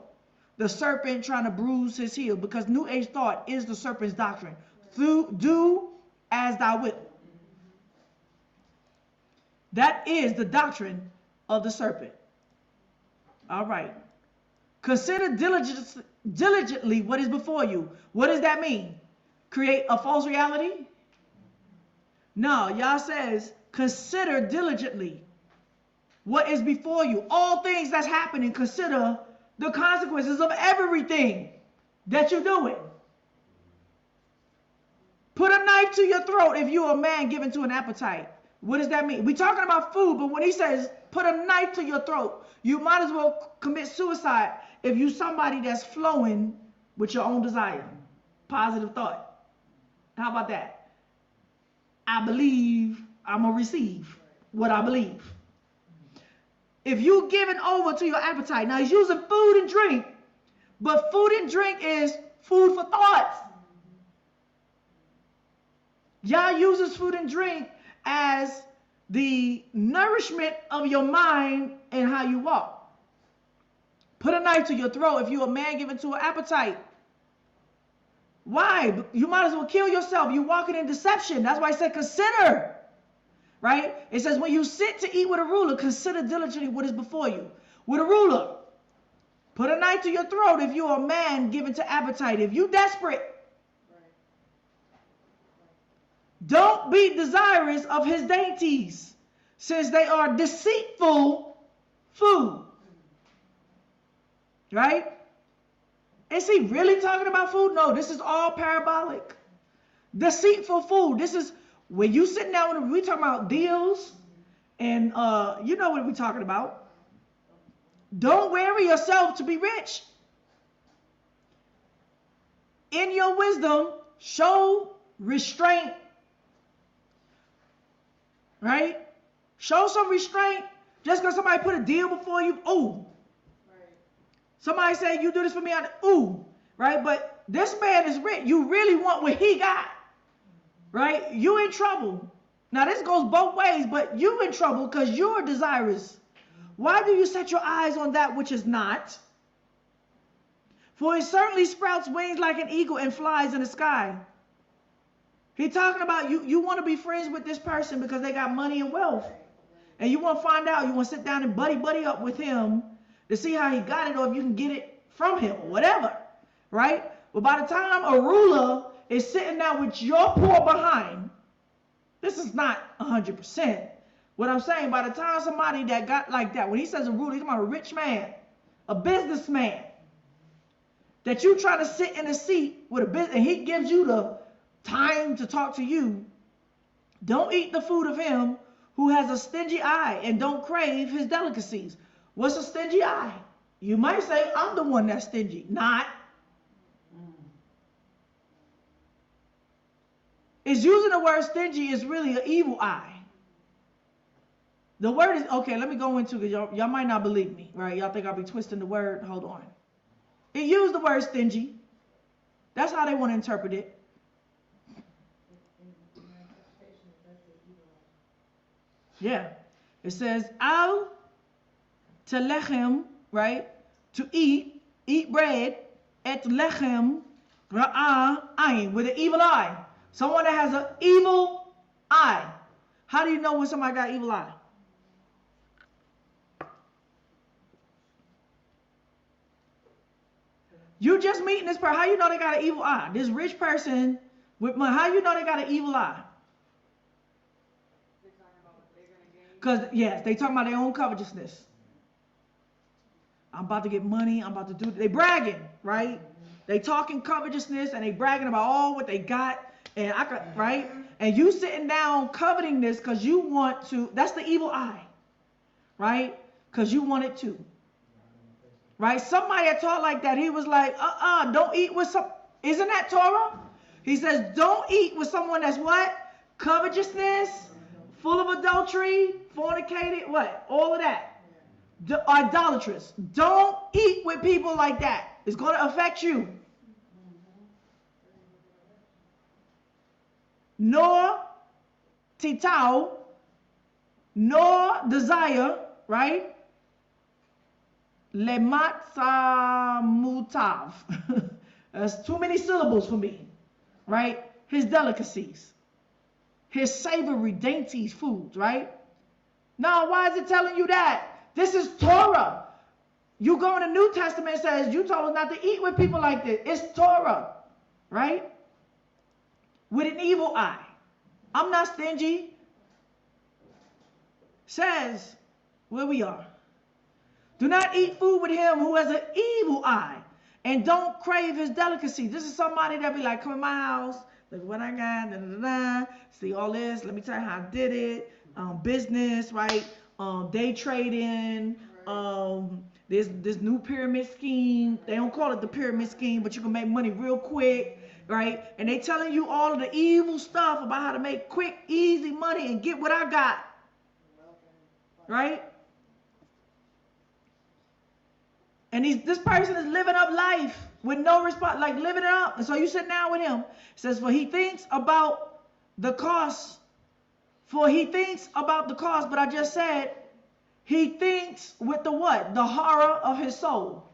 The serpent trying to bruise his heel, because new age thought is the serpent's doctrine. Do as thou wilt. That is the doctrine of the serpent. All right. Consider diligently what is before you. What does that mean? Create a false reality? No, Yah says, consider diligently what is before you. All things that's happening, consider the consequences of everything that you're doing. Put a knife to your throat if you're a man given to an appetite. What does that mean? We're talking about food, but when he says put a knife to your throat, you might as well commit suicide if you're somebody that's flowing with your own desire. Positive thought. How about that? I believe I'm going to receive what I believe. If you're giving over to your appetite, now he's using food and drink, but food and drink is food for thoughts. Yah uses food and drink as the nourishment of your mind and how you walk. Put a knife to your throat if you're a man given to an appetite. Why? You might as well kill yourself. You're walking in deception. That's why I said consider. Right? It says when you sit to eat with a ruler, consider diligently what is before you. With a ruler. Put a knife to your throat if you're a man given to appetite. If you desperate, don't be desirous of his dainties, since they are deceitful food. Right? Is he really talking about food? No, this is all parabolic. Deceitful food. This is when you sitting down when we talking about deals, and you know what we're talking about. Don't weary yourself to be rich. In your wisdom, show restraint. Right? Show some restraint. Just because somebody put a deal before you, ooh. Right. Somebody say, you do this for me, ooh. Right? But this man is rich. You really want what he got. Right? You in trouble. Now this goes both ways, but you in trouble because you're desirous. Why do you set your eyes on that which is not? For it certainly sprouts wings like an eagle and flies in the sky. He's talking about you want to be friends with this person because they got money and wealth. And you want to find out, you want to sit down and buddy up with him to see how he got it or if you can get it from him or whatever. Right? But by the time a ruler is sitting down with your poor behind, this is not 100%. What I'm saying, by the time somebody that got like that, when he says a ruler, he's talking about a rich man, a businessman, that you try to sit in a seat with a business, and he gives you the time to talk to you. Don't eat the food of him who has a stingy eye, and don't crave his delicacies. What's a stingy eye? You might say, I'm the one that's stingy. Not. It's using the word stingy is really an evil eye. The word is, okay, let me go into it. Y'all might not believe me, right? Y'all think I'll be twisting the word? Hold on. It used the word stingy. That's how they want to interpret it. Yeah. It says, al telechem, right? To eat bread, et lechem ra'ah ayin, with an evil eye. Someone that has an evil eye. How do you know when somebody got an evil eye? You just meeting this person. How you know they got an evil eye? This rich person with money. How you know they got an evil eye? Because, yes, they talking about their own covetousness. I'm about to get money. I'm about to do. They bragging, right? They talking covetousness and they bragging about all what they got. And I got, right? And you sitting down coveting this because you want to. That's the evil eye, right? Because you want it too. Right? Somebody that taught like that, he was like, don't eat with some, isn't that Torah? He says, don't eat with someone that's what? Covetousness, full of adultery, fornicated, what? All of that. Idolatrous. Don't eat with people like that. It's going to affect you. Nor titau, nor desire, right? Lematsamutav. That's too many syllables for me, right? His delicacies, his savory, dainty foods, right? Now, why is it telling you that? This is Torah. You go in the New Testament, it says, you told us not to eat with people like this. It's Torah, right? With an evil eye. I'm not stingy. Says, where we are. Do not eat food with him who has an evil eye, and don't crave his delicacy. This is somebody that be like, come in my house, look what I got, see all this, let me tell you how I did it, business, right, day trading, this new pyramid scheme. They don't call it the pyramid scheme, but you can make money real quick, right? And they telling you all of the evil stuff about how to make quick, easy money and get what I got, right? And this person is living up life with no response, like living it up. And so you sit down with him. It says, for he thinks about the cost. For he thinks about the cost. But I just said, he thinks with the what? The horror of his soul.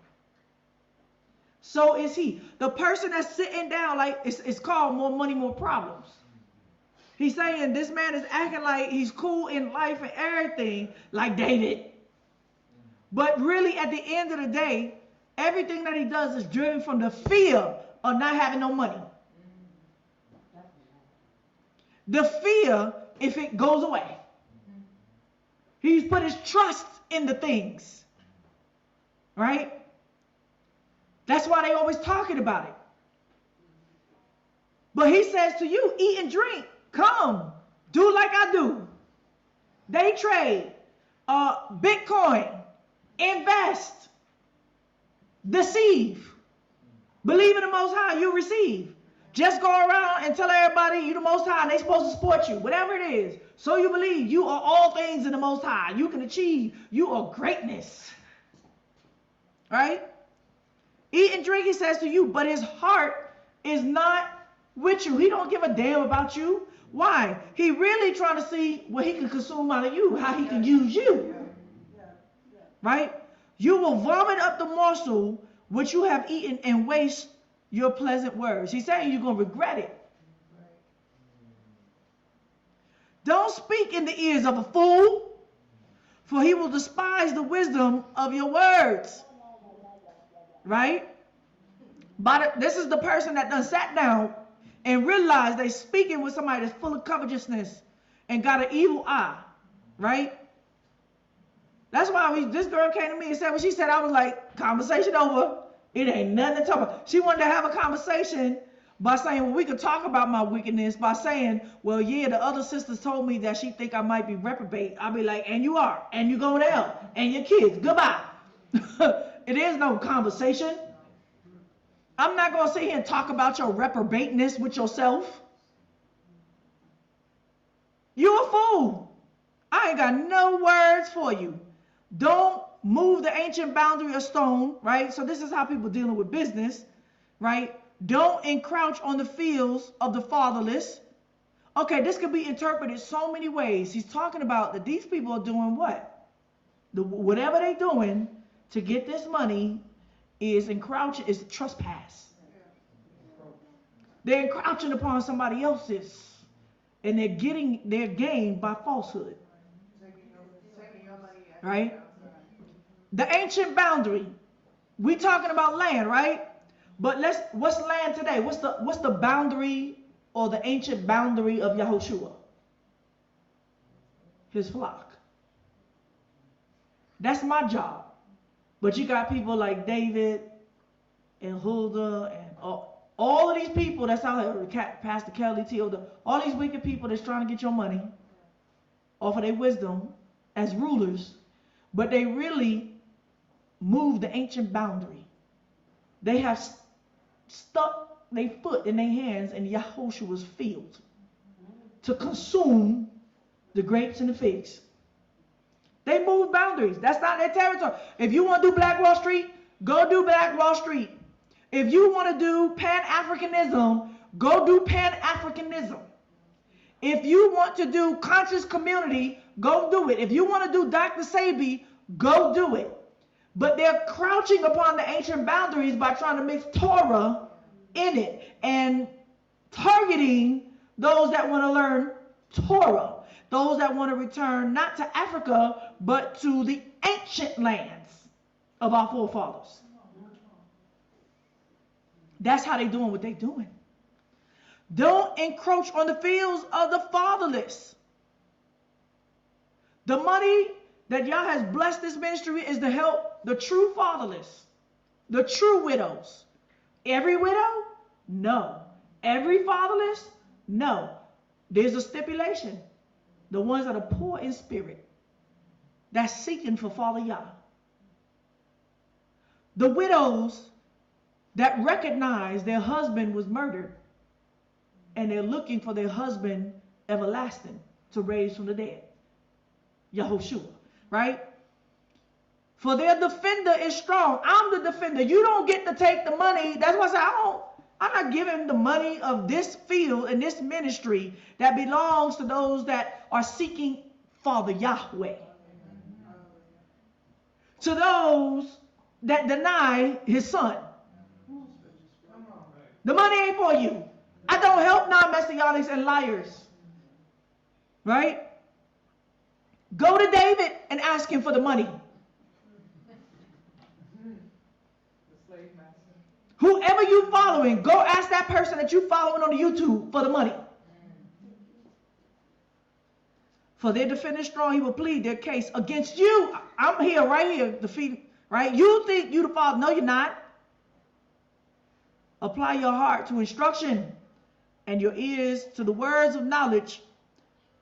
So is he. The person that's sitting down, like, it's called more money, more problems. He's saying this man is acting like he's cool in life and everything, like David. But really, at the end of the day, Everything that he does is driven from the fear of not having no money. The fear if it goes away. He's put his trust in the things. Right? That's why they always talking about it. But he says to you, eat and drink. Come. Do like I do. Day trade. Bitcoin. Invest. Deceive. Believe in the Most High, you receive. Just go around and tell everybody you the Most High and they supposed to support you. Whatever it is. So you believe you are all things in the Most High. You can achieve. You are greatness. Right? Eat and drink, he says to you, but his heart is not with you. He don't give a damn about you. Why? He really trying to see what he can consume out of you, how he can use you. Right? You will vomit up the morsel which you have eaten and waste your pleasant words. He's saying you're going to regret it. Don't speak in the ears of a fool, for he will despise the wisdom of your words. Right? But this is the person that done sat down and realized they speaking with somebody that's full of covetousness and got an evil eye. Right? That's why this girl came to me and said what she said. I was like, conversation over. It ain't nothing to talk about. She wanted to have a conversation by saying, well, we could talk about my wickedness by saying, well, yeah, the other sisters told me that she think I might be reprobate. I'll be like, and you are, and you going to hell, and your kids, goodbye. It is no conversation. I'm not going to sit here and talk about your reprobateness with yourself. You're a fool. I ain't got no words for you. Don't move the ancient boundary of stone, right? So this is how people dealing with business, right? Don't encroach on the fields of the fatherless. Okay, this could be interpreted so many ways. He's talking about that these people are doing what? Whatever they're doing to get this money is encroaching, is trespass. They're encroaching upon somebody else's, and they're getting their gain by falsehood. Right? The ancient boundary. We talking about land, right? But what's land today? What's the boundary or the ancient boundary of Yahoshua? His flock. That's my job. But you got people like David and Huldah and all of these people that's out here, Pastor Kelly, Tilda, all these wicked people that's trying to get your money off of their wisdom as rulers, but they really move the ancient boundary. They have stuck their foot in their hands in Yahoshua's field to consume the grapes and the figs. They move boundaries. That's not their territory. If you want to do Black Wall Street, go do Black Wall Street. If you want to do Pan-Africanism, go do Pan-Africanism. If you want to do conscious community, go do it. If you want to do Dr. Sabi, go do it. But they're crouching upon the ancient boundaries by trying to mix Torah in it and targeting those that want to learn Torah, those that want to return not to Africa, but to the ancient lands of our forefathers. That's how they're doing what they're doing. Don't encroach on the fields of the fatherless. The money that Yah has blessed this ministry is to help the true fatherless, the true widows. Every widow? No. Every fatherless? No. There's a stipulation. The ones that are poor in spirit, that's seeking for Father Yah. The widows that recognize their husband was murdered and they're looking for their husband everlasting to raise from the dead. Yahoshua, right? For their defender is strong. I'm the defender. You don't get to take the money. That's why I say I'm not giving the money of this field and this ministry that belongs to those that are seeking Father Yahweh. To those that deny his son. The money ain't for you. I don't help non-Messianics and liars. Right? Go to David and ask him for the money. Whoever you following, go ask that person that you following on the YouTube for the money. For their defendant strong, he will plead their case against you. I'm here, right here, defeating, right? You think you the father. No, you're not. Apply your heart to instruction and your ears to the words of knowledge.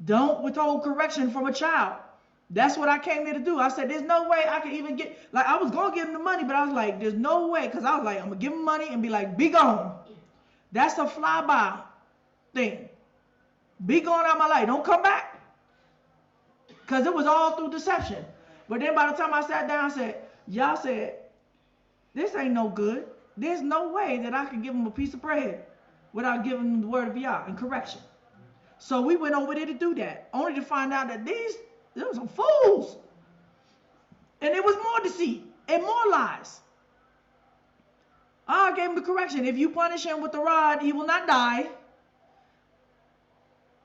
Don't withhold correction from a child. That's what I came here to do. I said, there's no way I can even get, like, I was going to give him the money, but I was like, there's no way, because I was like, I'm going to give him money and be like, be gone. That's a flyby thing. Be gone out of my life. Don't come back. Because it was all through deception. But then by the time I sat down, I said, y'all said, this ain't no good. There's no way that I can give him a piece of bread without giving him the word of Yah and correction. So we went over there to do that, only to find out that there were some fools. And there was more deceit and more lies. I gave him the correction. If you punish him with the rod, he will not die.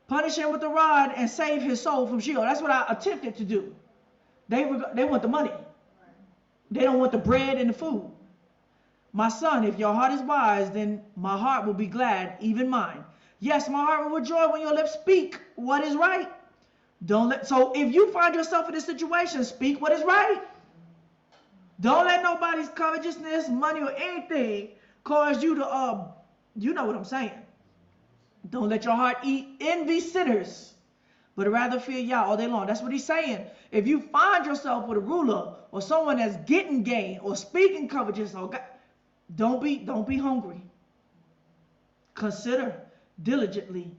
Punish him with the rod and save his soul from Sheol. That's what I attempted to do. They want the money. They don't want the bread and the food. My son, if your heart is wise, then my heart will be glad, even mine. Yes, my heart will rejoice when your lips speak what is right. So if you find yourself in this situation, speak what is right. Don't let nobody's covetousness, money, or anything cause you to, you know what I'm saying. Don't let your heart envy sinners, but rather fear Yah all day long. That's what he's saying. If you find yourself with a ruler or someone that's getting gain or speaking covetous, don't be hungry. Consider diligently.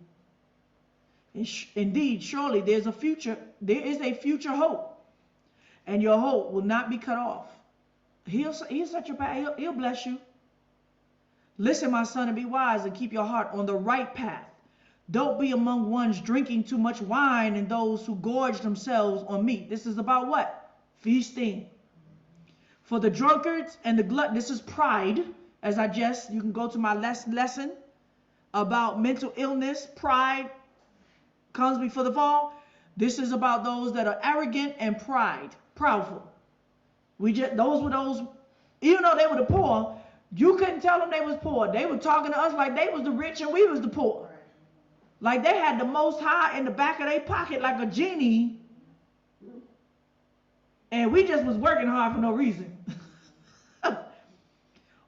Indeed, surely there is a future hope, and your hope will not be cut off. He'll set your path. He'll bless you. Listen, my son, and be wise and keep your heart on the right path. Don't be among ones drinking too much wine and those who gorge themselves on meat. This is about what? Feasting. For the drunkards and the glutton, this is pride. You can go to my lesson about mental illness. Pride comes before the fall. This is about those that are arrogant and proudful. Those were those, even though they were the poor, you couldn't tell them they was poor. They were talking to us like they was the rich and we was the poor. Like they had the most high in the back of their pocket like a genie. And we just was working hard for no reason.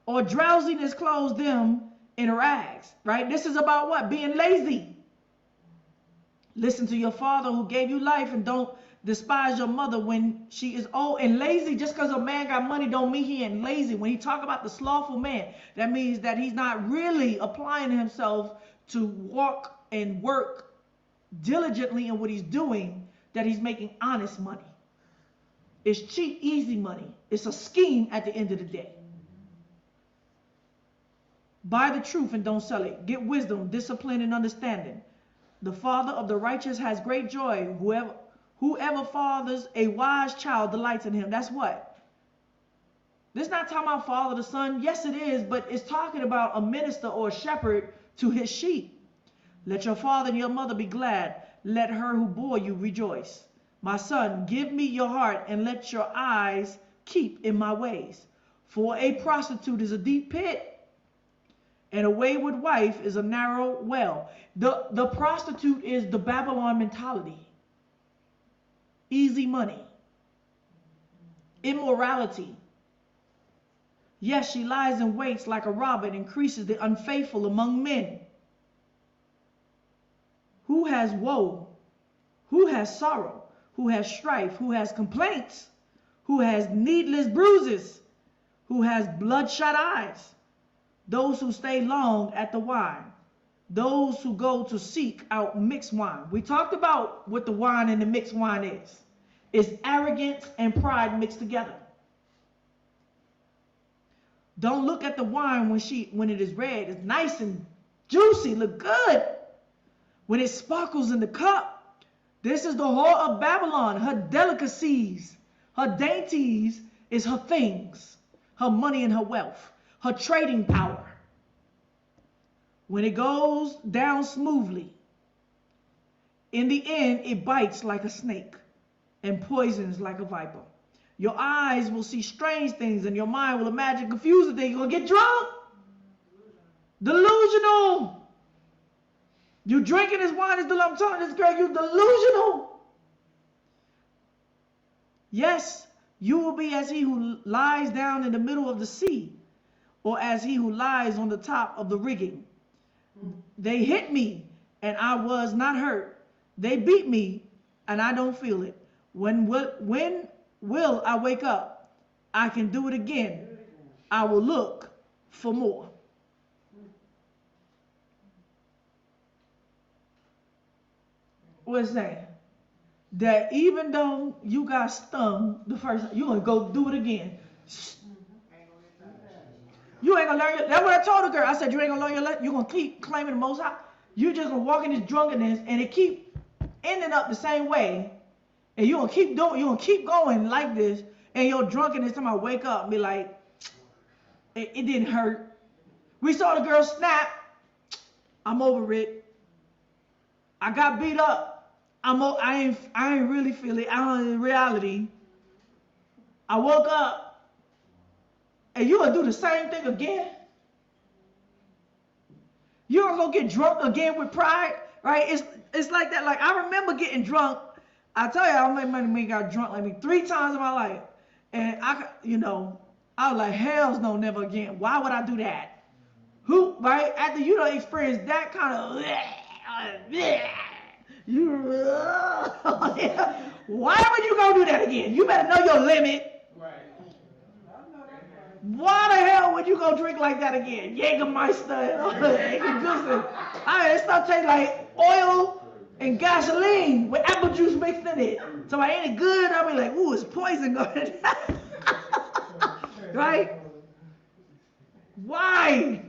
Or drowsiness clothes them in rags, right? This is about what? Being lazy. Listen to your father who gave you life, and don't despise your mother when she is old and lazy. Just because a man got money don't mean he ain't lazy. When he talk about the slothful man, that means that he's not really applying himself to walk and work diligently in what he's doing, that he's making honest money. It's cheap, easy money. It's a scheme at the end of the day. Buy the truth and don't sell it. Get wisdom, discipline, and understanding. The father of the righteous has great joy. Whoever fathers a wise child delights in him. That's what? This is not talking about father the son. Yes, it is, but it's talking about a minister or a shepherd to his sheep. Let your father and your mother be glad. Let her who bore you rejoice. My son, give me your heart and let your eyes keep in my ways. For a prostitute is a deep pit, and a wayward wife is a narrow well. The prostitute is the Babylon mentality. Easy money. Immorality. Yes, she lies in waits like a robber and increases the unfaithful among men. Who has woe? Who has sorrow? Who has strife? Who has complaints? Who has needless bruises? Who has bloodshot eyes? Those who stay long at the wine. Those who go to seek out mixed wine. We talked about what the wine and the mixed wine is. It's arrogance and pride mixed together. Don't look at the wine when it is red. It's nice and juicy, look good. When it sparkles in the cup, this is the whore of Babylon. Her delicacies, her dainties is her things, her money and her wealth, her trading power. When it goes down smoothly, in the end, it bites like a snake and poisons like a viper. Your eyes will see strange things and your mind will imagine confusing things. You're going to get drunk. Delusional. You drinking this wine, I'm telling this girl, you delusional. Yes, you will be as he who lies down in the middle of the sea, or as he who lies on the top of the rigging. They hit me, and I was not hurt. They beat me, and I don't feel it. When will I wake up? I can do it again. I will look for more. What's that? That even though you got stung the first time, you're going to go do it again. You ain't going to learn your, that's what I told the girl. I said, you ain't going to learn your lesson. You're going to keep claiming the Most High. You're just going to walk in this drunkenness, and it keep ending up the same way. And you're going to keep doing, you're going to keep going like this, and your drunkenness, time I wake up and be like, it didn't hurt. We saw the girl snap. I'm over it. I got beat up. I ain't really feel it. I don't in reality. I woke up, and you gonna do the same thing again? You gonna go get drunk again with pride, right? It's like that. Like, I remember getting drunk. I tell you, I got drunk like me 3 times in my life, and I was like, hell's no, never again. Why would I do that? Who, right? After you don't experience that kind of, why would you go do that again? You better know your limit. Right. Why the hell would you go drink like that again? Jägermeister, it starts tasting like oil and gasoline with apple juice mixed in it. So ain't it good? I'll be like, ooh, it's poison going. Right? Why?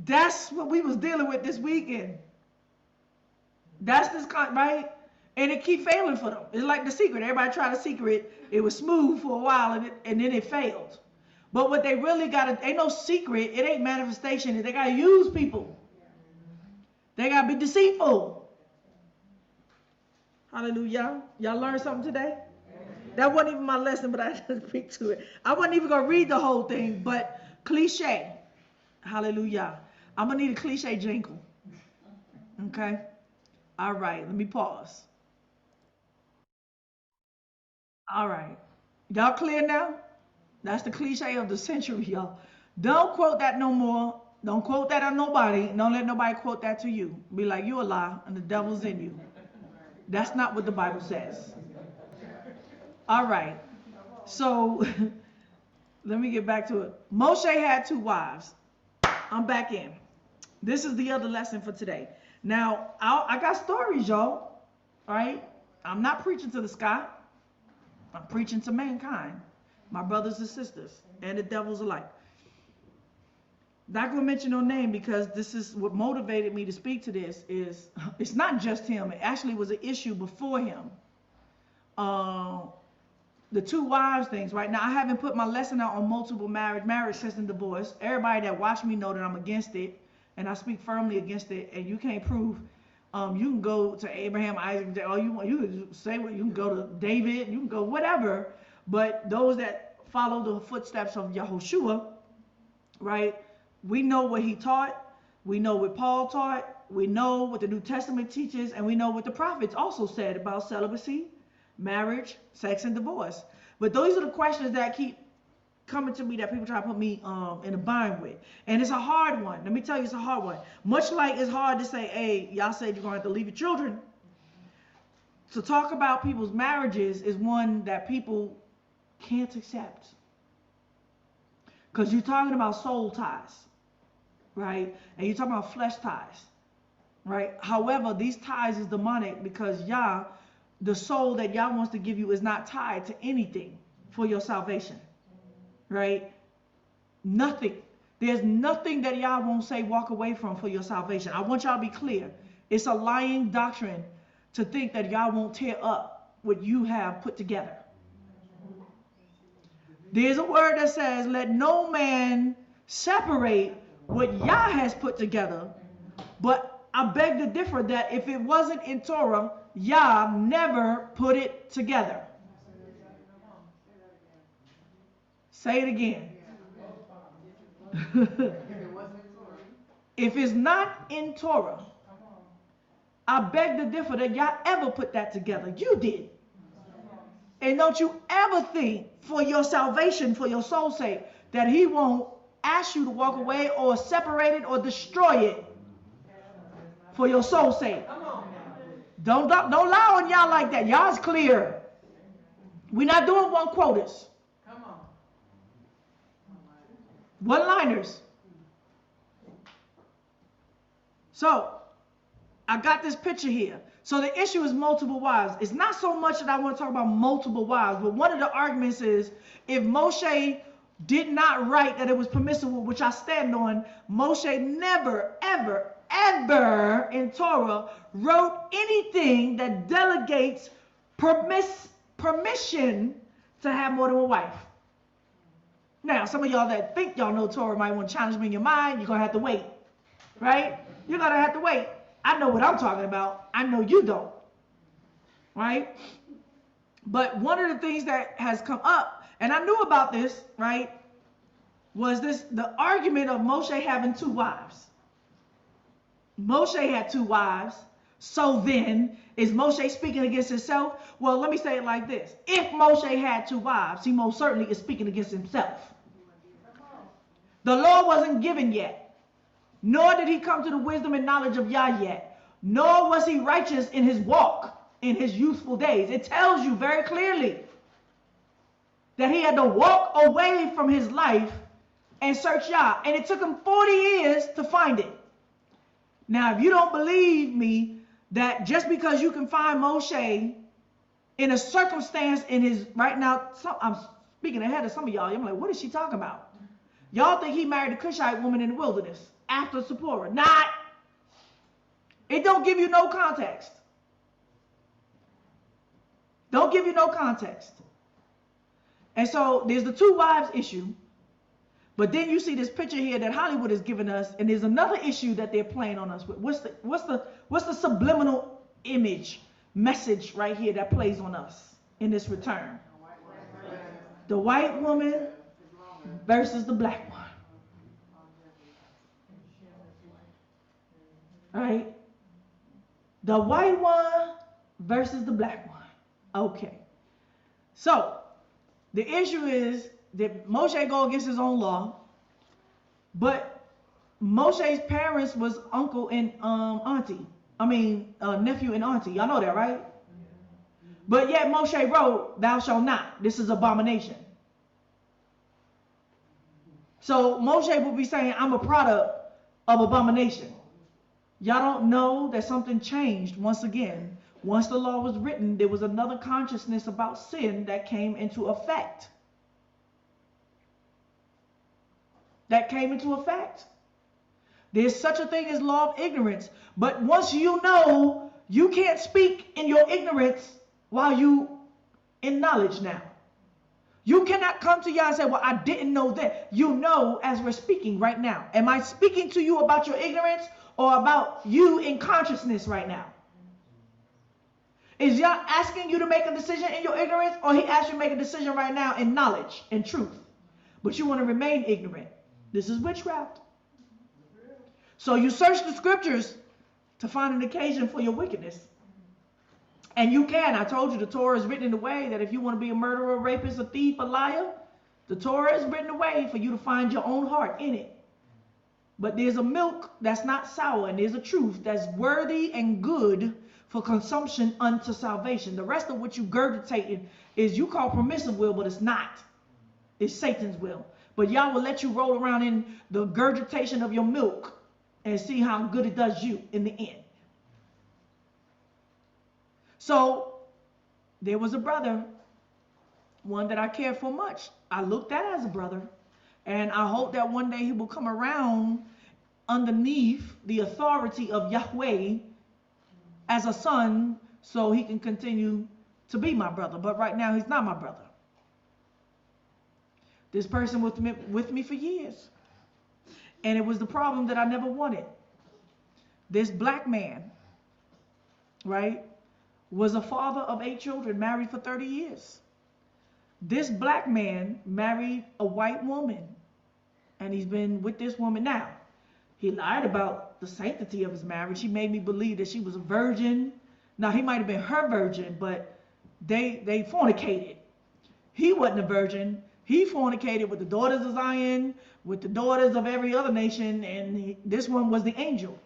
That's what we was dealing with this weekend. That's this kind, right? And it keep failing for them. It's like The Secret. Everybody tried The Secret. It was smooth for a while, and then it failed. But what they really got, ain't no secret. It ain't manifestation. They got to use people. They got to be deceitful. Hallelujah. Y'all learned something today? That wasn't even my lesson, but I just speak to it. I wasn't even going to read the whole thing, but cliche. Hallelujah. I'm going to need a cliche jingle. Okay? All right. Let me pause. All right. Y'all clear now? That's the cliche of the century, y'all. Don't quote that no more. Don't quote that on nobody. Don't let nobody quote that to you. Be like, you a lie, and the devil's in you. That's not what the Bible says. All right. So, let me get back to it. Moshe had 2 wives. I'm back in. This is the other lesson for today. Now, I got stories, y'all. Right? I'm not preaching to the sky. I'm preaching to mankind. My brothers and sisters. And the devils alike. Not going to mention no name, because this is what motivated me to speak to this. Is it's not just him. It actually was an issue before him. The 2 wives things, right? Now, I haven't put my lesson out on multiple marriage, sex, and divorce. Everybody that watched me know that I'm against it, and I speak firmly against it, and you can't prove. You can go to Abraham, Isaac, all you want. You can say what you can go to David, you can go whatever, but those that follow the footsteps of Yahoshua, right? We know what he taught, we know what Paul taught, we know what the New Testament teaches, and we know what the prophets also said about celibacy, marriage, sex, and divorce. But those are the questions that keep coming to me, that people try to put me in a bind with. And it's a hard one. Let me tell you, it's a hard one. Much like it's hard to say, hey, y'all said you're going to have to leave your children. To talk about people's marriages is one that people can't accept. Because you're talking about soul ties, right? And you're talking about flesh ties, right? However, these ties is demonic, because Yah, the soul that Yah wants to give you, is not tied to anything for your salvation, right? Nothing. There's nothing that Yah won't say walk away from for your salvation. I want y'all to be clear. It's a lying doctrine to think that Yah won't tear up what you have put together. There's a word that says, let no man separate what Yah has put together. But I beg to differ, that if it wasn't in Torah, Yah never put it together. Say it again. If it's not in Torah, I beg to differ that y'all ever put that together. You did. And don't you ever think for your salvation, for your soul's sake, that he won't ask you to walk away or separate it or destroy it for your soul's sake. Don't lie on y'all like that. Y'all's clear. We're not doing one quotas. One-liners. So, I got this picture here. So the issue is multiple wives. It's not so much that I want to talk about multiple wives, but one of the arguments is if Moshe did not write that it was permissible, which I stand on, Moshe never, ever, ever in Torah wrote anything that delegates permission to have more than one wife. Now, some of y'all that think y'all know Torah might want to challenge me in your mind. You're going to have to wait, right? You're going to have to wait. I know what I'm talking about. I know you don't, right? But one of the things that has come up, and I knew about this, right, was the argument of Moshe having two wives. Moshe had two wives. So then, is Moshe speaking against himself? Well, let me say it like this. If Moshe had two wives, he most certainly is speaking against himself. The law wasn't given yet. Nor did he come to the wisdom and knowledge of Yah yet. Nor was he righteous in his walk in his youthful days. It tells you very clearly that he had to walk away from his life and search Yah. And it took him 40 years to find it. Now, if you don't believe me, that just because you can find Moshe in a circumstance in his, right now, I'm speaking ahead of some of y'all. I'm like, what is she talking about? Y'all think he married a Cushite woman in the wilderness after Zipporah. Not. It don't give you no context. Don't give you no context. And so there's the two wives issue. But then you see this picture here that Hollywood has given us, and there's another issue that they're playing on us with. What's the subliminal image message right here that plays on us in this return? The white woman versus the black one. Right? The white one versus the black one. Okay. So, the issue is that Moshe go against his own law, but Moshe's parents was uncle and nephew and auntie. Y'all know that, right? But yet Moshe wrote, thou shalt not. This is abomination. So Moshe will be saying, I'm a product of abomination. Y'all don't know that something changed once again. Once the law was written, there was another consciousness about sin that came into effect. There's such a thing as law of ignorance. But once you know, you can't speak in your ignorance while you in knowledge now. You cannot come to y'all and say, well, I didn't know that. You know as we're speaking right now. Am I speaking to you about your ignorance or about you in consciousness right now? Is Yah asking you to make a decision in your ignorance, or he asks you to make a decision right now in knowledge and truth? But you want to remain ignorant. This is witchcraft. So you search the scriptures to find an occasion for your wickedness. And you can. I told you the Torah is written in a way that if you want to be a murderer, a rapist, a thief, a liar, the Torah is written a way for you to find your own heart in it. But there's a milk that's not sour, and there's a truth that's worthy and good for consumption unto salvation. The rest of what you gurgitating is you call permissive will, but it's not. It's Satan's will. But Yah will let you roll around in the gurgitation of your milk and see how good it does you in the end. So there was a brother, one that I cared for much. I looked at as a brother, and I hope that one day he will come around underneath the authority of Yahweh as a son so he can continue to be my brother. But right now he's not my brother. This person was with me for years. And it was the problem that I never wanted. This black man, right, was a father of 8 children, married for 30 years. This black man married a white woman, and he's been with this woman now. He lied about the sanctity of his marriage. He made me believe that she was a virgin. Now, he might have been her virgin, but they fornicated. He wasn't a virgin. He fornicated with the daughters of Zion, with the daughters of every other nation, and this one was the angel.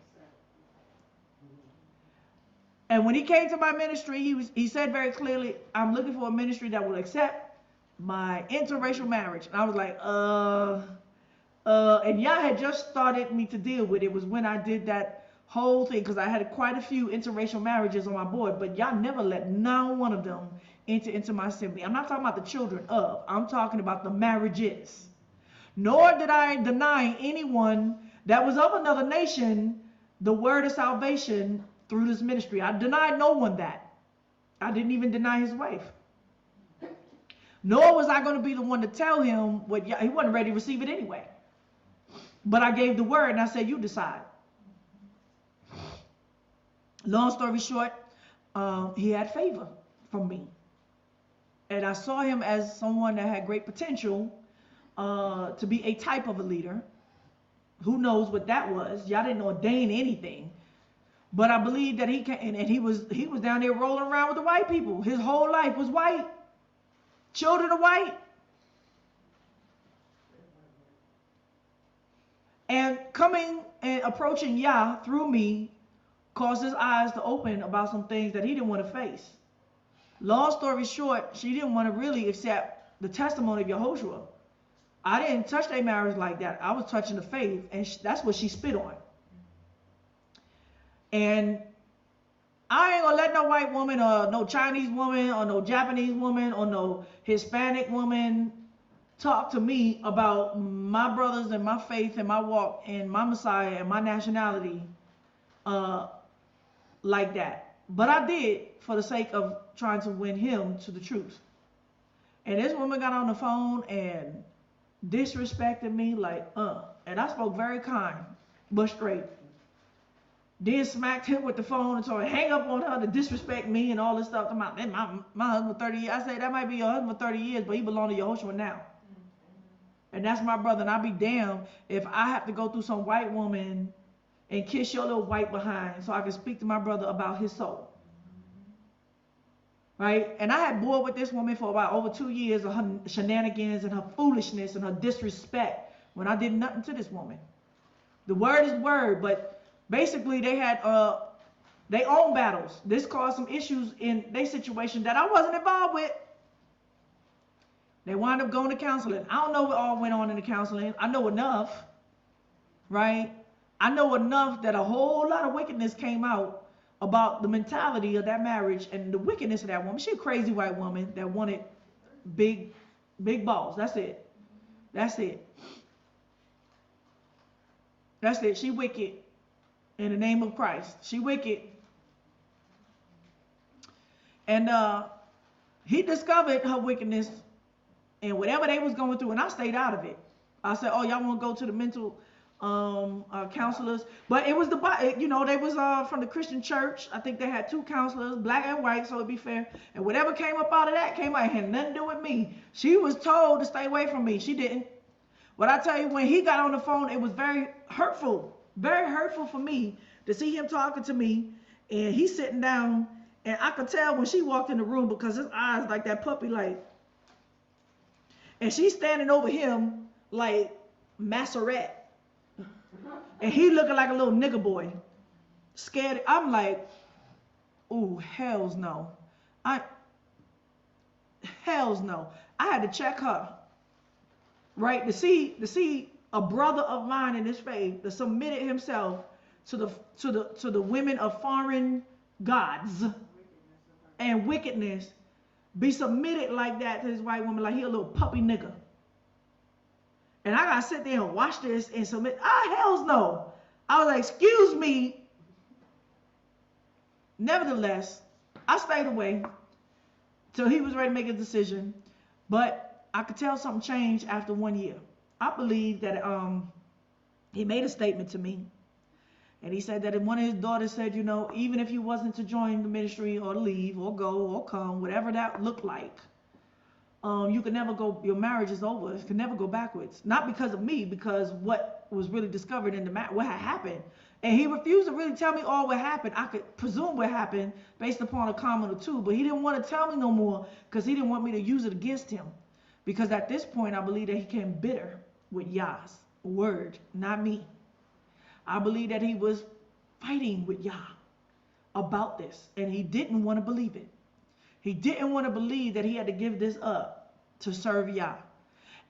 And when he came to my ministry, he said very clearly, I'm looking for a ministry that will accept my interracial marriage. And I was like, and y'all had just started me to deal with it. It was when I did that whole thing, because I had quite a few interracial marriages on my board, but y'all never let not one of them enter into my assembly. I'm not talking about the children of, I'm talking about the marriages. Nor did I deny anyone that was of another nation the word of salvation through this ministry. I denied no one that. I didn't even deny his wife. Nor was I going to be the one to tell him what he wasn't ready to receive it anyway. But I gave the word and I said, you decide. Long story short, he had favor from me. And I saw him as someone that had great potential to be a type of a leader. Who knows what that was? Y'all didn't ordain anything. But I believe that he can, and he was down there rolling around with the white people. His whole life was white. Children are white. And coming and approaching Yah through me caused his eyes to open about some things that he didn't want to face. Long story short, she didn't want to really accept the testimony of Yahoshua. I didn't touch their marriage like that. I was touching the faith, and that's what she spit on. And I ain't gonna let no white woman or no Chinese woman or no Japanese woman or no Hispanic woman talk to me about my brothers and my faith and my walk and my Messiah and my nationality like that. But I did for the sake of trying to win him to the truth. And this woman got on the phone and disrespected me like, and I spoke very kind, but straight. Then smacked him with the phone and told her hang up on her to disrespect me and all this stuff. My husband 30 years. I say that might be your husband 30 years, but he belongs to Yahoshua now. And that's my brother. And I'll be damned if I have to go through some white woman and kiss your little white behind so I can speak to my brother about his soul. Right? And I had bored with this woman for about over 2 years of her shenanigans and her foolishness and her disrespect when I did nothing to this woman. The word is word, but basically, they had their own battles. This caused some issues in their situation that I wasn't involved with. They wound up going to counseling. I don't know what all went on in the counseling. I know enough, right? I know enough that a whole lot of wickedness came out about the mentality of that marriage and the wickedness of that woman. She's a crazy white woman that wanted big balls. That's it. That's it. That's it. She wicked. In the name of Christ. She wicked. And he discovered her wickedness and whatever they was going through, and I stayed out of it. I said, oh, y'all want to go to the mental counselors? But it was they was from the Christian church. I think they had 2 counselors, black and white, so it'd be fair. And whatever came up out of that came out. It had nothing to do with me. She was told to stay away from me. She didn't. But I tell you, when he got on the phone, it was very hurtful for me to see him talking to me, and he's sitting down, and I could tell when she walked in the room because his eyes like that puppy like, and she's standing over him like Maseret, and he looking like a little nigger boy, scared. I'm like, ooh, hells no. Hells no. I had to check her, right, to see a brother of mine in this faith that submitted himself to the women of foreign gods and wickedness be submitted like that to this white woman like he a little puppy nigga. And I gotta sit there and watch this and submit. Hells no. I was like, excuse me. Nevertheless, I stayed away till he was ready to make a decision. But I could tell something changed after 1 year. I believe that he made a statement to me. And he said that one of his daughters said, even if you wasn't to join the ministry or leave or go or come, whatever that looked like, you can never go, your marriage is over. It can never go backwards. Not because of me, because what was really discovered in the what had happened. And he refused to really tell me all what happened. I could presume what happened based upon a comment or two, but he didn't want to tell me no more because he didn't want me to use it against him. Because at this point, I believe that he came bitter with Yah's word, not me. I believe that he was fighting with Yah about this, and he didn't want to believe it. He didn't want to believe that he had to give this up to serve Yah.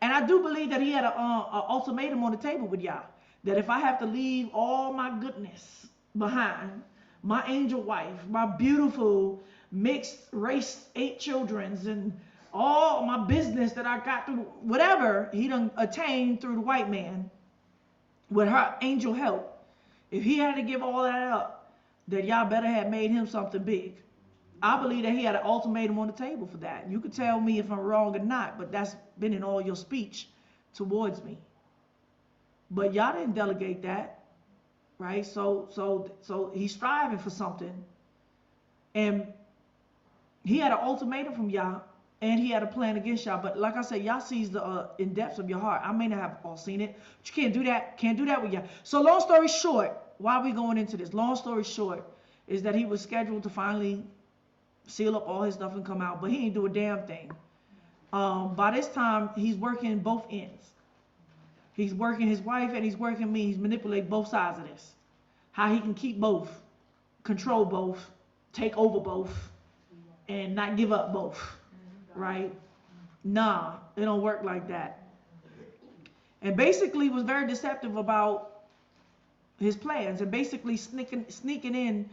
And I do believe that he had an ultimatum on the table with Yah, that if I have to leave all my goodness behind, my angel wife, my beautiful mixed race 8 children's, and all my business that I got through, whatever he done attained through the white man with her angel help, if he had to give all that up, that Yah better have made him something big. I believe that he had an ultimatum on the table for that. You could tell me if I'm wrong or not, but that's been in all your speech towards me. But Yah didn't delegate that, right? So he's striving for something, and he had an ultimatum from Yah, and he had a plan against Yah. But like I said, Yah sees the in depths of your heart. I may not have all seen it, but you can't do that. Can't do that with Yah. So long story short, why are we going into this? Long story short is that he was scheduled to finally seal up all his stuff and come out, but he didn't do a damn thing. By this time, he's working both ends. He's working his wife and he's working me. He's manipulating both sides of this. How he can keep both, control both, take over both, and not give up both, right? Nah, it don't work like that. And basically was very deceptive about his plans, and basically sneaking in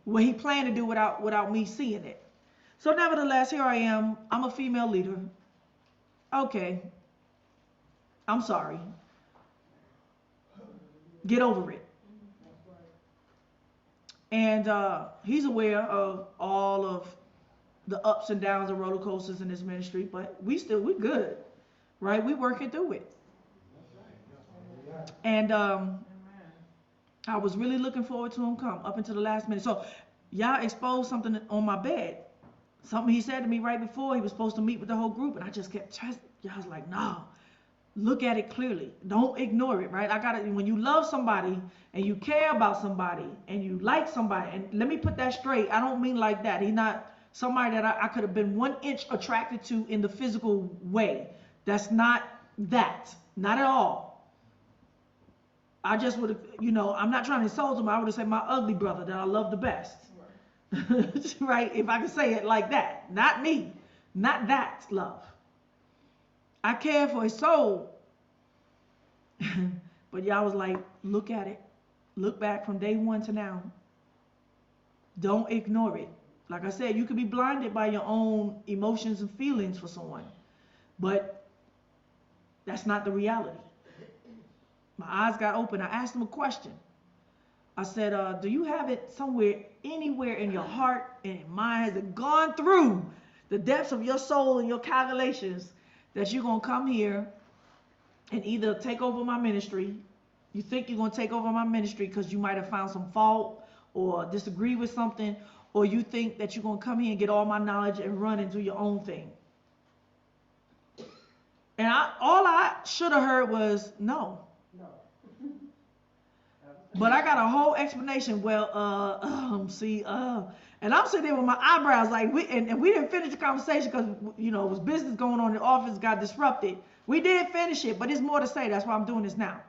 what he planned to do without me seeing it. So nevertheless, here I am. I'm a female leader. Okay. I'm sorry. Get over it. And he's aware of all of the ups and downs and roller coasters in this ministry, but we good, right? We working through it. And I was really looking forward to him come up until the last minute. So y'all exposed something on my bed. Something he said to me right before he was supposed to meet with the whole group, and I just kept y'all was like, no, look at it clearly. Don't ignore it, right? When you love somebody and you care about somebody and you like somebody, and let me put that straight, I don't mean like that. He's not somebody that I could have been 1 inch attracted to in the physical way. That's not that. Not at all. I just would have, I'm not trying to insult him. I would have said my ugly brother that I love the best. Right? If I could say it like that. Not me. Not that love. I care for his soul. But y'all was like, look at it. Look back from day 1 to now. Don't ignore it. Like I said, you could be blinded by your own emotions and feelings for someone. But that's not the reality. My eyes got open. I asked him a question. I said, do you have it somewhere, anywhere in your heart and in mind? Has it gone through the depths of your soul and your calculations that you're going to come here and either take over my ministry? You think you're going to take over my ministry because you might have found some fault or disagree with something, or you think that you're going to come here and get all my knowledge and run and do your own thing? And all I should have heard was no. But I got a whole explanation. Well, and I'm sitting there with my eyebrows like, we didn't finish the conversation because, it was business going on in the office, got disrupted. We did finish it, but there's more to say. That's why I'm doing this now.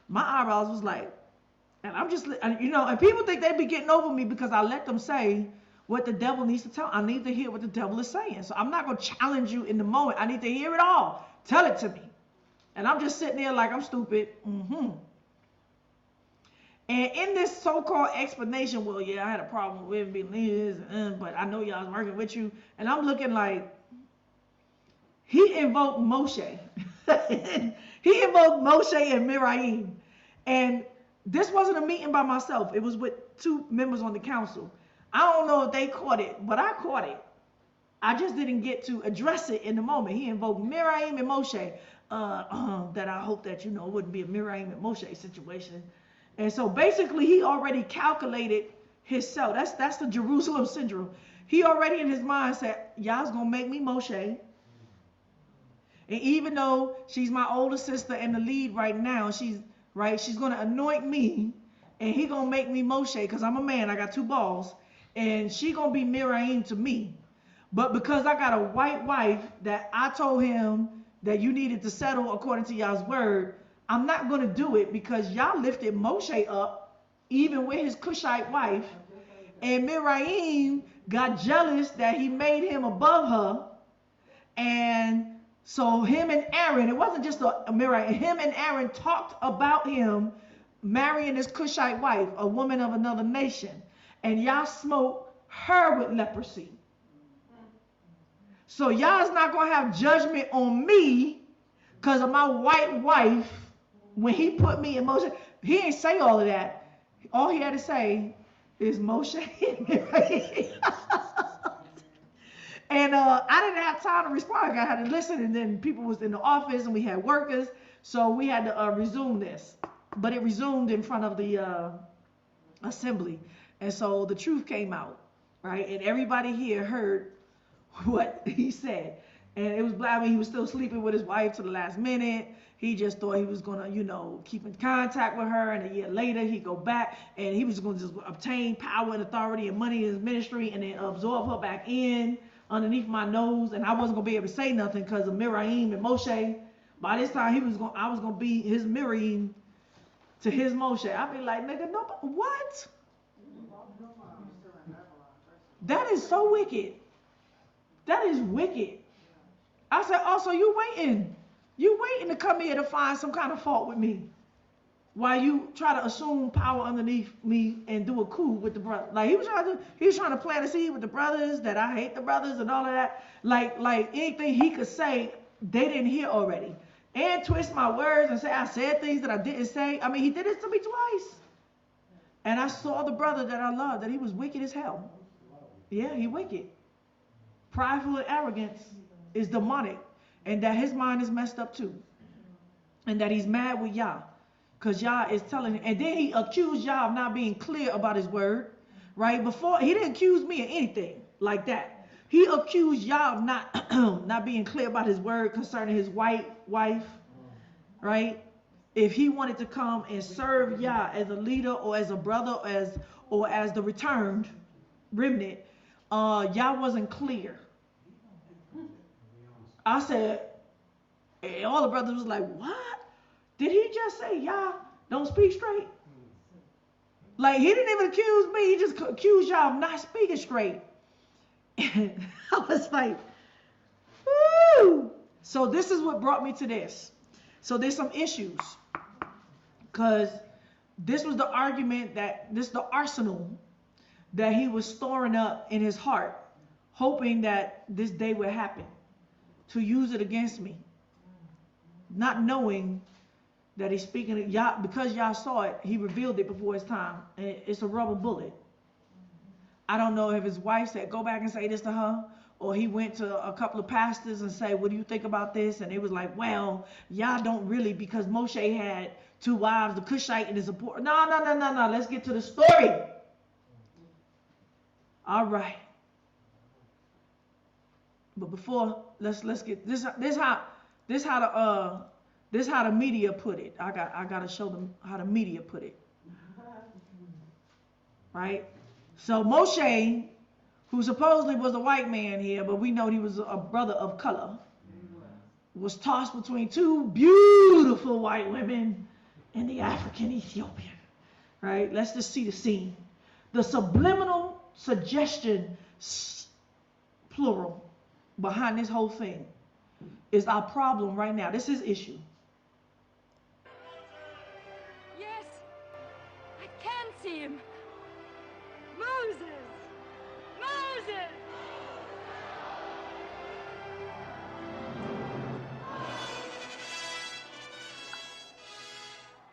My eyebrows was like, and I'm just, and people think they be getting over me because I let them say what the devil needs to tell. I need to hear what the devil is saying. So I'm not going to challenge you in the moment. I need to hear it all. Tell it to me. And I'm just sitting there like I'm stupid. And in this so-called explanation, well, yeah, I had a problem with being this, but I know y'all was working with you. And I'm looking like, he invoked Moshe. He invoked Moshe and Miriam. And this wasn't a meeting by myself. It was with 2 members on the council. I don't know if they caught it, but I caught it. I just didn't get to address it in the moment. He invoked Miriam and Moshe. That I hope that, it wouldn't be a Miriam and Moshe situation. And so basically he already calculated himself. That's the Jerusalem syndrome. He already in his mind said, y'all's going to make me Moshe. And even though she's my older sister and the lead right now, she's going to anoint me, and he going to make me Moshe, because I'm a man, I got 2 balls, and she going to be Miriam to me. But because I got a white wife that I told him that you needed to settle according to y'all's word, I'm not going to do it, because y'all lifted Moshe up, even with his Cushite wife, and Miriam got jealous that he made him above her, and so him and Aaron, it wasn't just a Miriam, him and Aaron talked about him marrying his Cushite wife, a woman of another nation, and y'all smote her with leprosy. So y'all's not going to have judgment on me because of my white wife when he put me in motion. He ain't say all of that. All he had to say is Moshe and Miriam. And I didn't have time to respond. I had to listen, and then people was in the office, and we had workers, so we had to resume this. But it resumed in front of the assembly, and so the truth came out, right? And everybody here heard what he said, and it was black. I mean, he was still sleeping with his wife to the last minute. He just thought he was gonna, keep in contact with her, and a year later he'd go back, and he was gonna just obtain power and authority and money in his ministry, and then absorb her back in underneath my nose, and I wasn't gonna be able to say nothing because of Miriam and Moshe. By this time, I was gonna be his Miriam to his Moshe. I'd be like, nigga, no, what? That is so wicked. That is wicked. I said, also, you waiting to come here to find some kind of fault with me, while you try to assume power underneath me and do a coup with the brother. Like he was trying to plant a seed with the brothers that I hate the brothers and all of that. Like anything he could say, they didn't hear already. And twist my words and say I said things that I didn't say. I mean, he did it to me twice. And I saw the brother that I loved, that he was wicked as hell. Yeah, he wicked. Prideful and arrogance is demonic, and that his mind is messed up too. And that he's mad with Yah. Because Yah is telling him, and then he accused Yah of not being clear about his word, right? Before, he didn't accuse me of anything like that. He accused Yah of not being clear about his word concerning his white wife, right? If he wanted to come and serve Yah as a leader or as a brother or as the returned remnant, Yah wasn't clear. I said, and all the brothers was like, what? Did he just say Yah don't speak straight? Like, he didn't even accuse me. He just accused y'all of not speaking straight. And I was like, woo! So this is what brought me to this. So there's some issues. Because this was the argument the arsenal that he was storing up in his heart, hoping that this day would happen, to use it against me. Not knowing that he's speaking of Yah, because y'all saw it, he revealed it before his time. And it's a rubber bullet. I don't know if his wife said, go back and say this to her, or he went to a couple of pastors and say, what do you think about this? And it was like, well, y'all don't really, because Moshe had 2 wives, the Cushite and his support. No. Let's get to the story. All right. But before, let's get this how the media put it. I gotta show them how the media put it. Right? So Moshe, who supposedly was a white man here, but we know he was a brother of color, was tossed between 2 beautiful white women and the African Ethiopian. Right? Let's just see the scene. The subliminal suggestion, plural, behind this whole thing is our problem right now. This is issue. Yes, I can see him. Moses! Moses!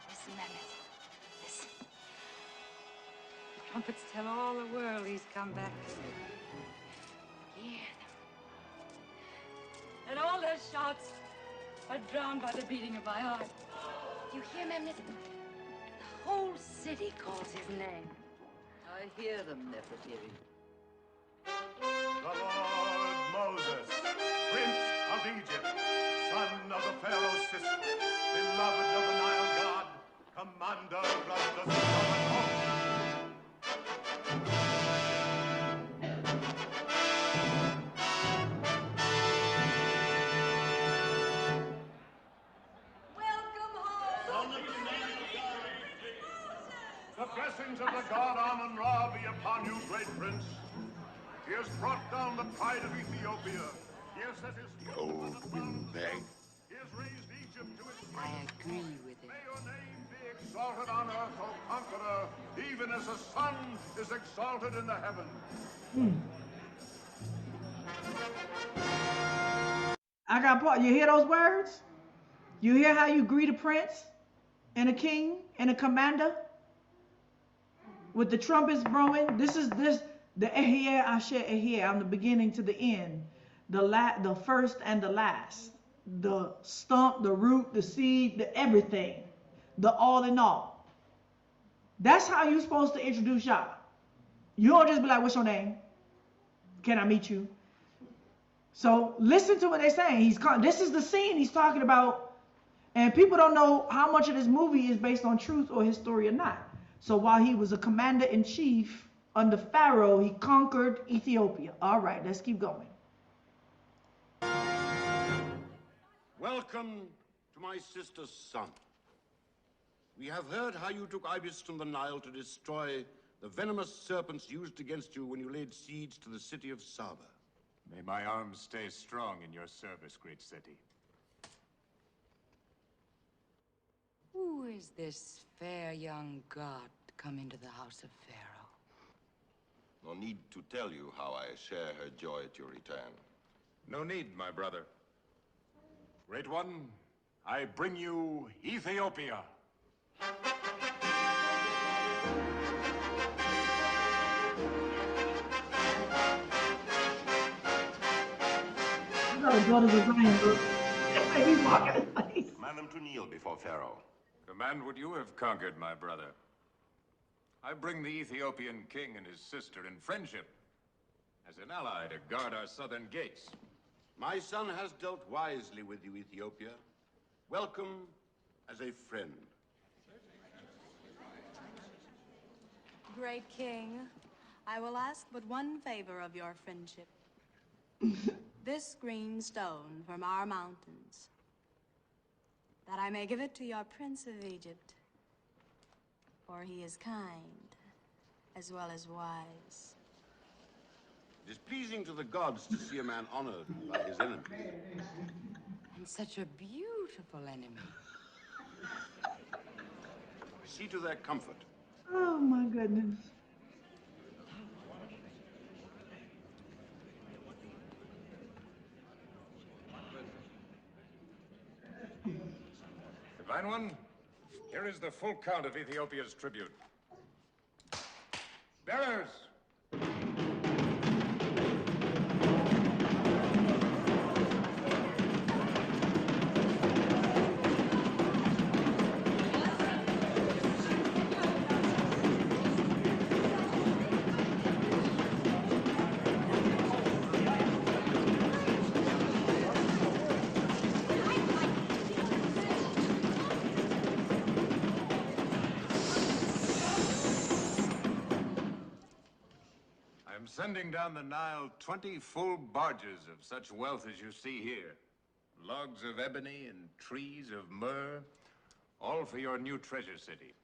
Listen, Mehmet. Listen. The trumpets tell all the world he's come back. Hear them. And all their shouts are drowned by the beating of my heart. You hear, Mehmet? The whole city calls his name. I hear them, Nefertiri. The Lord Moses, Prince of Egypt, son blessings of the god Amun-Ra be upon you, great prince. He has brought down the pride of Ethiopia. He has set his The old windbag. He has raised Egypt to its I agree with it. May your name be exalted on earth, O conqueror, even as the sun is exalted in the heavens. I got part. You hear those words? You hear how you greet a prince and a king and a commander with the trumpets blowing? This is the Ehyeh Asher Ehyeh, on the beginning to the end, the first and the last, the stump, the root, the seed, the everything, the all in all. That's how you're supposed to introduce Yah. You don't just be like, "What's your name? Can I meet you?" So listen to what they're saying. This is the scene he's talking about, and people don't know how much of this movie is based on truth or history or not. So while he was a commander-in-chief under Pharaoh, he conquered Ethiopia. All right, let's keep going. Welcome to my sister's son. We have heard how you took Ibis from the Nile to destroy the venomous serpents used against you when you laid siege to the city of Saba. May my arms stay strong in your service, great city. Who is this fair young god come into the house of Pharaoh? No need to tell you how I share her joy at your return. No need, my brother. Great one, I bring you Ethiopia. Command them to kneel before Pharaoh. Command what you have conquered, my brother. I bring the Ethiopian king and his sister in friendship, as an ally to guard our southern gates. My son has dealt wisely with you, Ethiopia. Welcome as a friend. Great king, I will ask but one favor of your friendship. This green stone from our mountains, that I may give it to your prince of Egypt, for he is kind as well as wise. It is pleasing to the gods to see a man honored by his enemies. And such a beautiful enemy. See to their comfort. Oh my goodness. Divine one, here is the full count of Ethiopia's tribute. Bearers! Sending down the Nile 20 full barges of such wealth as you see here. Logs of ebony and trees of myrrh, all for your new treasure city.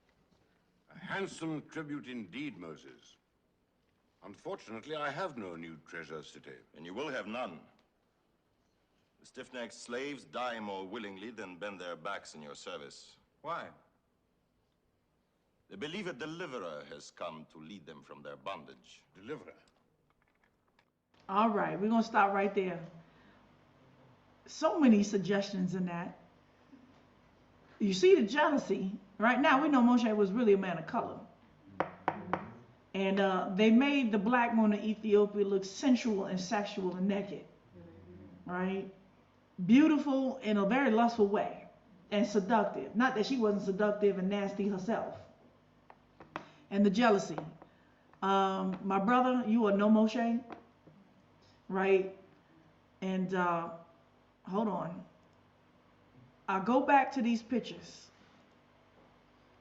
A handsome tribute indeed, Moses. Unfortunately, I have no new treasure city. And you will have none. The stiff-necked slaves die more willingly than bend their backs in your service. Why? They believe a deliverer has come to lead them from their bondage. Deliverer? All right, we're going to stop right there. So many suggestions in that. You see the jealousy. Right now, we know Moshe was really a man of color. And they made the black woman of Ethiopia look sensual and sexual and naked. Right? Beautiful in a very lustful way. And seductive. Not that she wasn't seductive and nasty herself. And the jealousy. My brother, you are no Moshe. Right? And hold on. I'll go back to these pictures.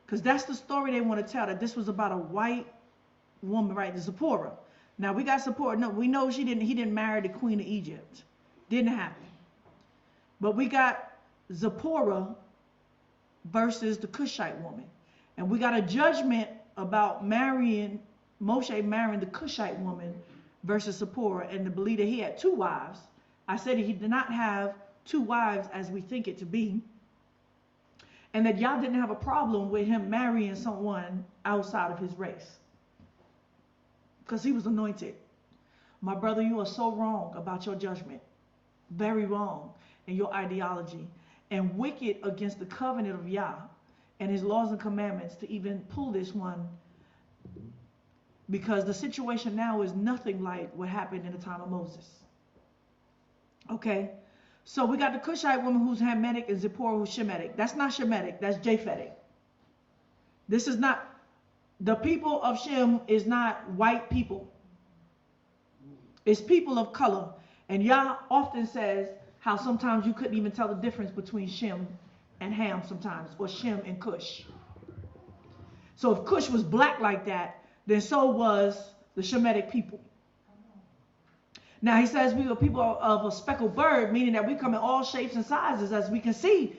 Because that's the story they want to tell, that this was about a white woman, right? The Zipporah. Now we got Zipporah. No, we know he didn't marry the queen of Egypt. Didn't happen. But we got Zipporah versus the Cushite woman. And we got a judgment about Moshe marrying the Cushite woman versus Zipporah, and to believe that he had 2 wives. I said he did not have 2 wives as we think it to be, and that y'all didn't have a problem with him marrying someone outside of his race because he was anointed. My brother, you are so wrong about your judgment. Very wrong in your ideology, and wicked against the covenant of Yah and his laws and commandments to even pull this one, because the situation now is nothing like what happened in the time of Moses. Okay, so we got the Cushite woman who's Hamitic and Zipporah who's Shemitic. That's not Shemitic, that's Japhetic. This is not, the people of Shem is not white people. It's people of color. And Yah often says how sometimes you couldn't even tell the difference between Shem and Ham sometimes, or Shem and Cush. So if Cush was black like that, then so was the Shemitic people. Now he says we were people of a speckled bird, meaning that we come in all shapes and sizes as we can see.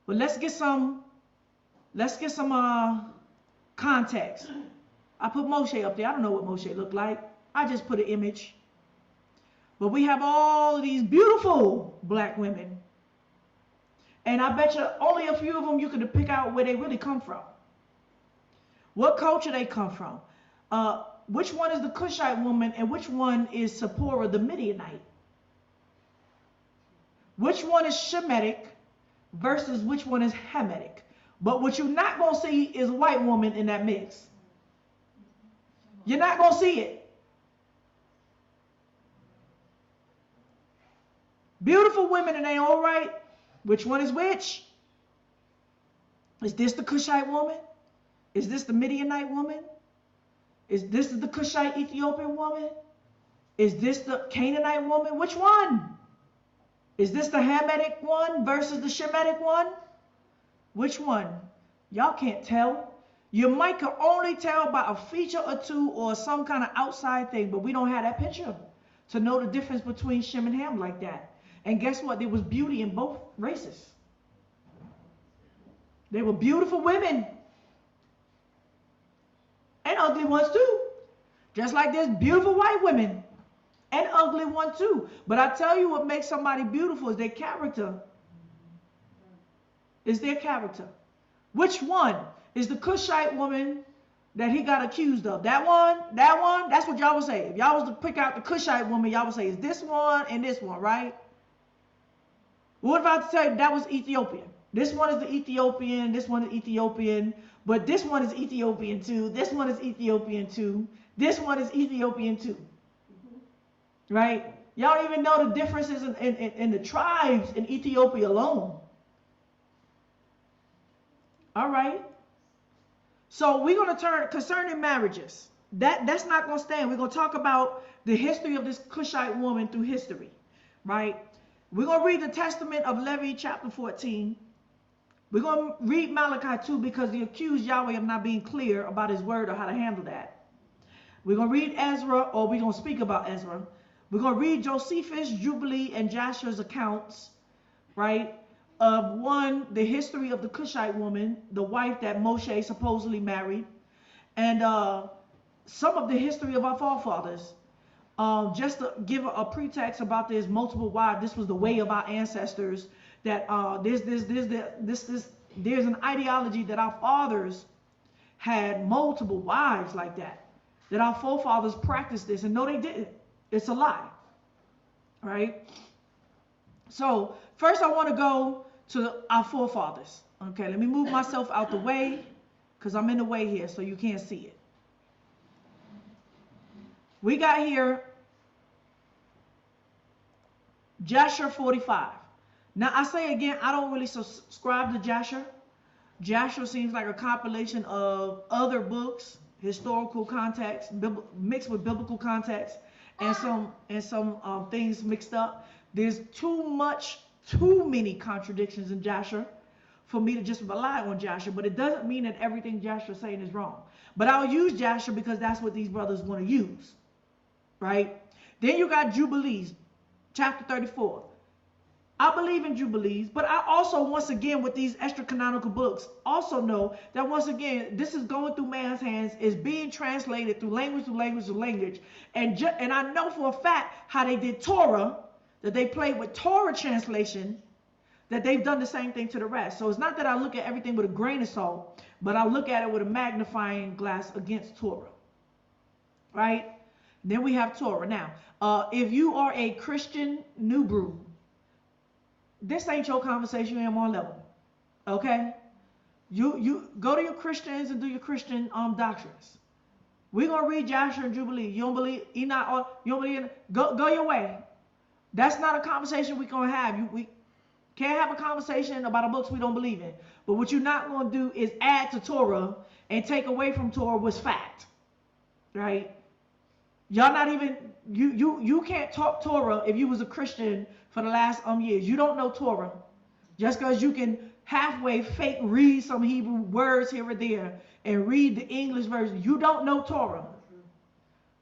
But let's get some context. I put Moshe up there. I don't know what Moshe looked like. I just put an image. But we have all of these beautiful black women. And I bet you only a few of them you could pick out where they really come from. What culture they come from. Which one is the Cushite woman and which one is Zipporah the Midianite? Which one is Shemitic versus which one is Hamitic? But what you're not going to see is a white woman in that mix. You're not going to see it. Beautiful women and they all right. Which one is which? Is this the Cushite woman? Is this the Midianite woman? Is this the Cushite Ethiopian woman? Is this the Canaanite woman? Which one? Is this the Hamitic one versus the Shemitic one? Which one? Y'all can't tell. You might can only tell by a feature or two or some kind of outside thing, but we don't have that picture to know the difference between Shem and Ham like that. And guess what? There was beauty in both races. They were beautiful women. And ugly ones too. Just like there's beautiful white women. And ugly ones too. But I tell you what makes somebody beautiful is their character. Is their character. Which one is the Cushite woman that he got accused of? That one? That one? That's what y'all would say. If y'all was to pick out the Cushite woman, y'all would say, is this one and this one, right? What if I tell you that was Ethiopian? This one is the Ethiopian, this one is Ethiopian, but this one is Ethiopian too, this one is Ethiopian too, this one is Ethiopian too. Right? Y'all don't even know the differences in the tribes in Ethiopia alone. All right. So we're going to turn concerning marriages. That's not going to stand. We're going to talk about the history of this Cushite woman through history. Right? We're going to read the testament of Levi chapter 14. We're going to read Malaki 2 because he accused Yahweh of not being clear about his word or how to handle that. We're going to read Ezra, or we're going to speak about Ezra. We're going to read Josephus, Jubilee, and Jasher's accounts, right, of one, the history of the Cushite woman, the wife that Moshe supposedly married, and some of the history of our forefathers. Just to give a pretext about this multiple wives, this was the way of our ancestors, that there's an ideology that our fathers had multiple wives like that our forefathers practiced this, and no, they didn't. It's a lie, right? So first I want to go to our forefathers. Okay, let me move myself out the way because I'm in the way here so you can't see it. We got here Jasher 45. Now I say again, I don't really subscribe to Jasher. Jasher seems like a compilation of other books, historical context, mixed with biblical context, and some things mixed up. There's too many contradictions in Jasher for me to just rely on Jasher, but it doesn't mean that everything Jasher is saying is wrong. But I'll use Jasher because that's what these brothers want to use, right? Then you got Jubilees, chapter 34. I believe in Jubilees, but I also, once again, with these extra canonical books, also know that once again, this is going through man's hands, is being translated through language to language to language. And I know for a fact how they did Torah, that they played with Torah translation, that they've done the same thing to the rest. So it's not that I look at everything with a grain of salt, but I look at it with a magnifying glass against Torah. Right? Then we have Torah. Now, if you are a Christian new brew, this ain't your conversation. You ain't on level. Okay? You go to your Christians and do your Christian doctrines. We're gonna read Jasher and Jubilee. You don't believe Enoch? You don't believe? Go your way. That's not a conversation we're gonna have. We can't have a conversation about the books we don't believe in. But what you're not gonna do is add to Torah and take away from Torah what's fact. Right? Y'all not even, you can't talk Torah if you was a Christian for the last years. You don't know Torah. Just because you can halfway fake read some Hebrew words here or there and read the English version, you don't know Torah.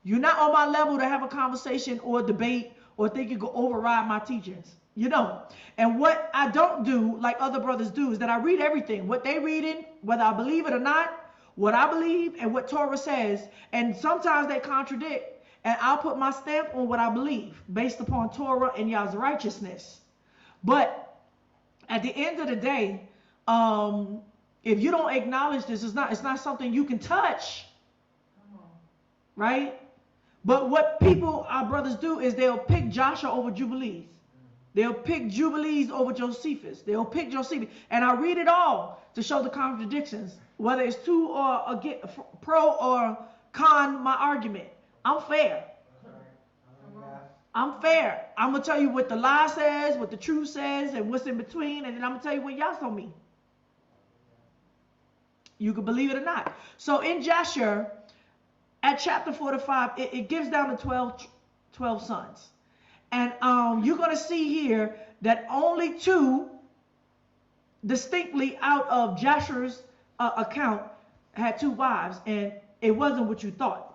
You're not on my level to have a conversation or debate or think you can override my teachings. You don't. And what I don't do, like other brothers do, is that I read everything. What they reading, whether I believe it or not, what I believe and what Torah says, and sometimes they contradict. And I'll put my stamp on what I believe based upon Torah and Yah's righteousness. But at the end of the day, if you don't acknowledge this, it's not something you can touch. Right? But what people, our brothers, do is they'll pick Jasher over Jubilees. They'll pick Jubilees over Josephus. They'll pick Josephus. And I read it all to show the contradictions, whether it's to or against, pro or con my argument. I'm fair. I'm fair. I'm going to tell you what the lie says, what the truth says, and what's in between, and then I'm going to tell you what Yah told me. You can believe it or not. So in Jasher, at chapter 45, it gives down to 12 sons. And you're going to see here that only 2 distinctly out of Jasher's account had 2 wives, and it wasn't what you thought.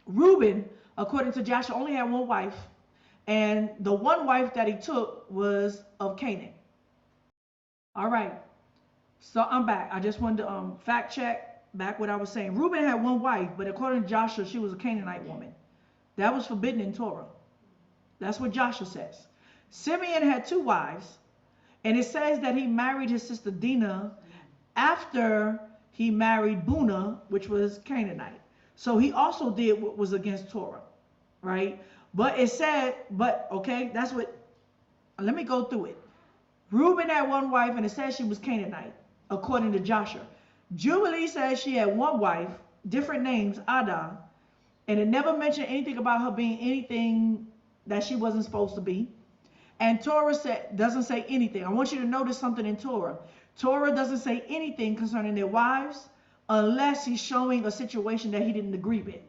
Reuben, according to Jasher, only had 1 wife, and the 1 wife that he took was of Canaan. All right, so I'm back. I just wanted to fact check back what I was saying. Reuben had 1 wife, but according to Jasher, she was a Canaanite woman. That was forbidden in Torah. That's what Jasher says. Simeon had 2 wives, and it says that he married his sister Dinah after he married Bunah, which was Canaanite. So he also did what was against Torah, right? But it said, okay, that's what, let me go through it. Reuben had 1 wife, and it says she was Canaanite, according to Jasher. Jubilee says she had 1 wife, different names, Ada, and it never mentioned anything about her being anything that she wasn't supposed to be. And Torah doesn't say anything. I want you to notice something in Torah. Torah doesn't say anything concerning their wives, unless he's showing a situation that he didn't agree with.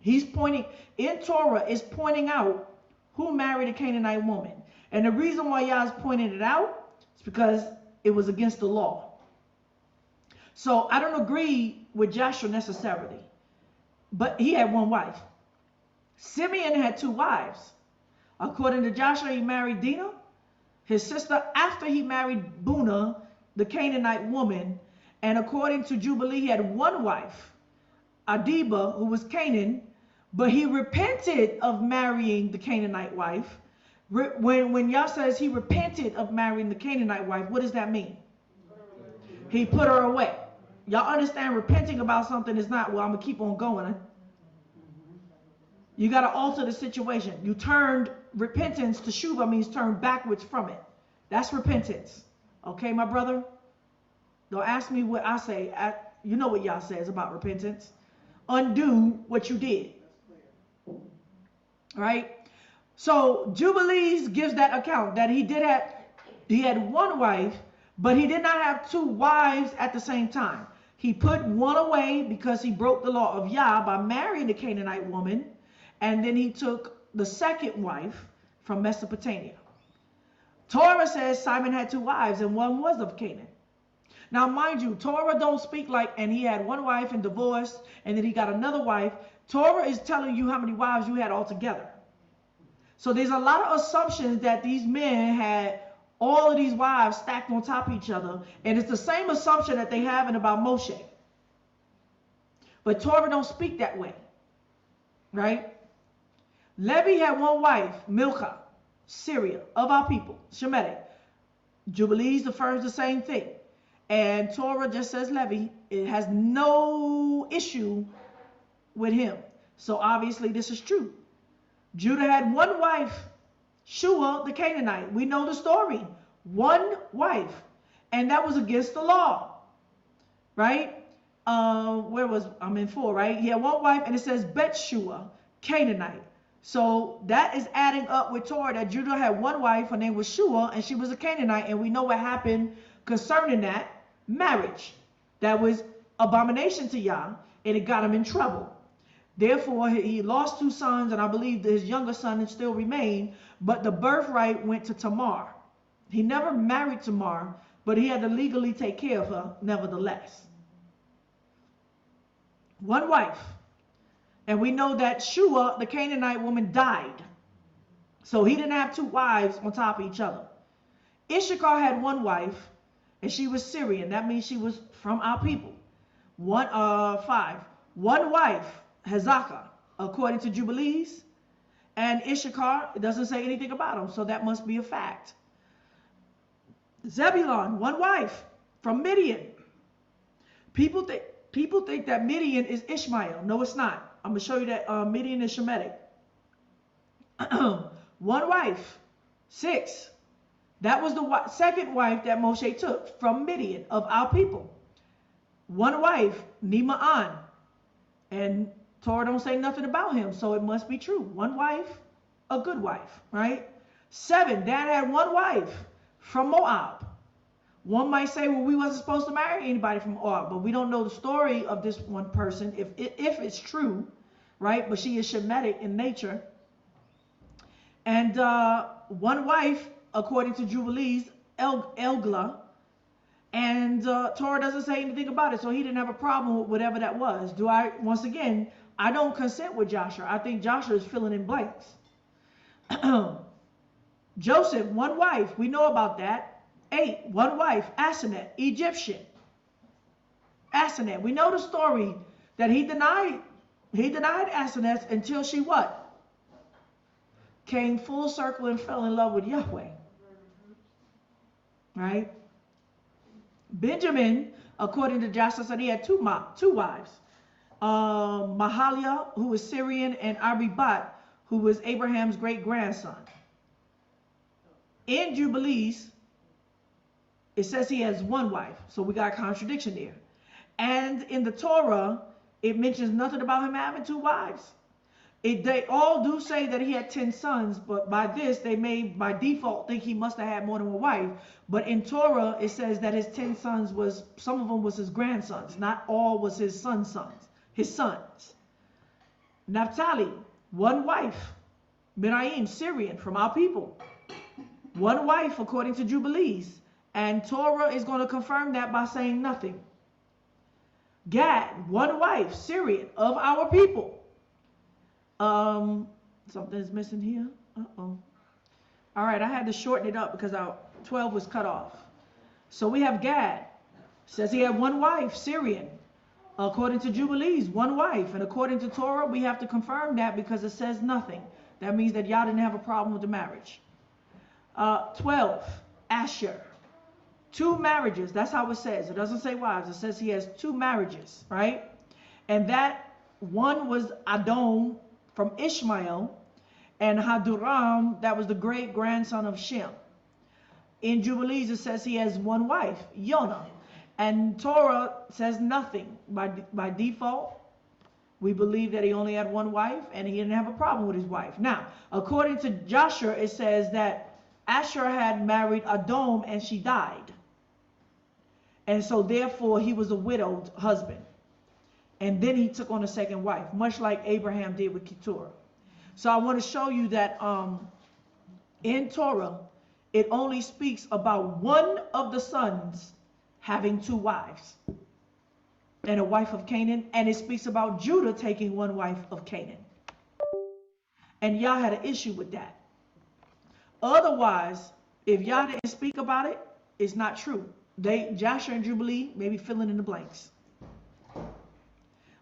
He's pointing, in Torah, is pointing out who married a Canaanite woman. And the reason why Yah's pointing it out is because it was against the law. So I don't agree with Jasher necessarily, but he had 1 wife. Simeon had 2 wives. According to Jasher, he married Dinah, his sister, after he married Bunah, the Canaanite woman. And according to Jubilee, he had 1 wife, Adiba, who was Canaan, but he repented of marrying the Canaanite wife. When Yah says he repented of marrying the Canaanite wife, what does that mean? He put her away. Y'all understand, repenting about something is not, well, I'm going to keep on going. You got to alter the situation. You turned repentance to Shuva means turn backwards from it. That's repentance. Okay, my brother? Don't ask me what I say. You know what Yah says about repentance. Undo what you did. Right? So Jubilees gives that account that he had 1 wife, but he did not have 2 wives at the same time. He put 1 away because he broke the law of Yah by marrying the Canaanite woman, and then he took the 2nd wife from Mesopotamia. Torah says Simon had 2 wives, and 1 was of Canaan. Now, mind you, Torah don't speak like, and he had 1 wife and divorced, and then he got another wife. Torah is telling you how many wives you had altogether. So there's a lot of assumptions that these men had all of these wives stacked on top of each other. And it's the same assumption that they have in about Moshe. But Torah don't speak that way. Right? Levi had one wife, Milcah, Syria, of our people, Shemitic. Jubilees affirms the same thing. And Torah just says Levi. It has no issue with him. So obviously this is true. Judah had one wife, Shua the Canaanite. We know the story. One wife. And that was against the law. Right? I'm in 4, right? He had one wife, and it says Bet-Shua, Canaanite. So that is adding up with Torah that Judah had one wife, her name was Shua, and she was a Canaanite, and we know what happened concerning that marriage. That was abomination to Yah, and it got him in trouble. Therefore, he lost 2 sons, and I believe his younger son still remained, but the birthright went to Tamar. He never married Tamar, but he had to legally take care of her nevertheless. One wife. And we know that Shua, the Canaanite woman, died. So he didn't have 2 wives on top of each other. Issachar had one wife, and she was Syrian. That means she was from our people. 5. One wife, Hezekiah, according to Jubilees. And Issachar, it doesn't say anything about him, so that must be a fact. Zebulon, one wife, from Midian. People think that Midian is Ishmael. No, it's not. I'm going to show you that Midian is Shemitic. One wife, 6. That was the second wife that Moshe took from Midian of our people. One wife, Nima'an. And Torah don't say nothing about him, so it must be true. One wife, a good wife, right? 7, Dan had one wife from Moab. One might say, well, we wasn't supposed to marry anybody from Moab, but we don't know the story of this one person, if it's true, right? But she is Shemitic in nature. And one wife, according to Jubilees, Elgla, and Torah doesn't say anything about it, so he didn't have a problem with whatever that was. Once again, I don't consent with Jasher. I think Jasher is filling in blanks. Joseph, one wife, we know about that. 8, one wife, Asenath, Egyptian. Asenath, we know the story that he denied Asenath until she what? Came full circle and fell in love with Yahweh. Right? Benjamin, according to Jasher, said he had two wives. Mahaliah, who was Syrian, and Abibat, who was Abraham's great-grandson. In Jubilees, it says he has one wife, so we got a contradiction there. And in the Torah, it mentions nothing about him having 2 wives. They all do say that he had 10 sons, but by this, they may, by default, think he must have had more than one wife. But in Torah, it says that his 10 sons some of them was his grandsons, not all was his sons. Naphtali, one wife. Miriam, Syrian, from our people. One wife, according to Jubilees. And Torah is going to confirm that by saying nothing. Gad, one wife, Syrian, of our people. Something's missing here. All right, I had to shorten it up because our 12 was cut off. So we have Gad. Says he had one wife, Syrian. According to Jubilees, one wife. And according to Torah, we have to confirm that because it says nothing. That means that y'all didn't have a problem with the marriage. 12, Asher. 2 marriages. That's how it says. It doesn't say wives. It says he has 2 marriages, right? And that one was Adon from Ishmael, and Haduram, that was the great-grandson of Shem. In Jubilees, it says he has one wife, Yonah. And Torah says nothing. By default, we believe that he only had one wife, and he didn't have a problem with his wife. Now, according to Jasher, it says that Asher had married Adon, and she died. And so therefore he was a widowed husband. And then he took on a second wife, much like Abraham did with Keturah. So I want to show you that in Torah, it only speaks about one of the sons having 2 wives and a wife of Canaan. And it speaks about Judah taking one wife of Canaan. And Yah had an issue with that. Otherwise, if y'all didn't speak about it, it's not true. Jasher and Jubilee may be filling in the blanks.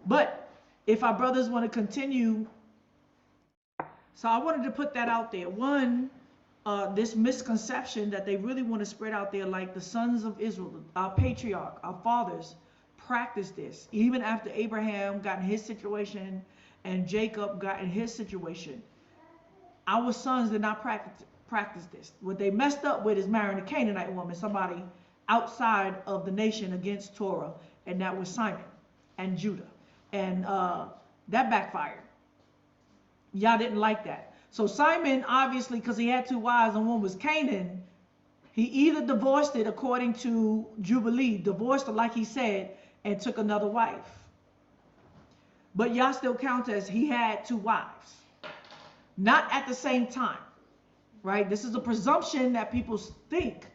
But if our brothers want to continue, so I wanted to put that out there. One, this misconception that they really want to spread out there, like the sons of Israel, our patriarch, our fathers, practice this. Even after Abraham got in his situation and Jacob got in his situation, our sons did not practice this. What they messed up with is marrying a Canaanite woman, somebody outside of the nation against Torah, and that was Simon and Judah. And that backfired. Y'all didn't like that. So Simon, obviously, because he had 2 wives and one was Canaan, he either divorced it according to Jubilee, divorced it like he said, and took another wife. But y'all still count as he had 2 wives. Not at the same time, right? This is a presumption that people think,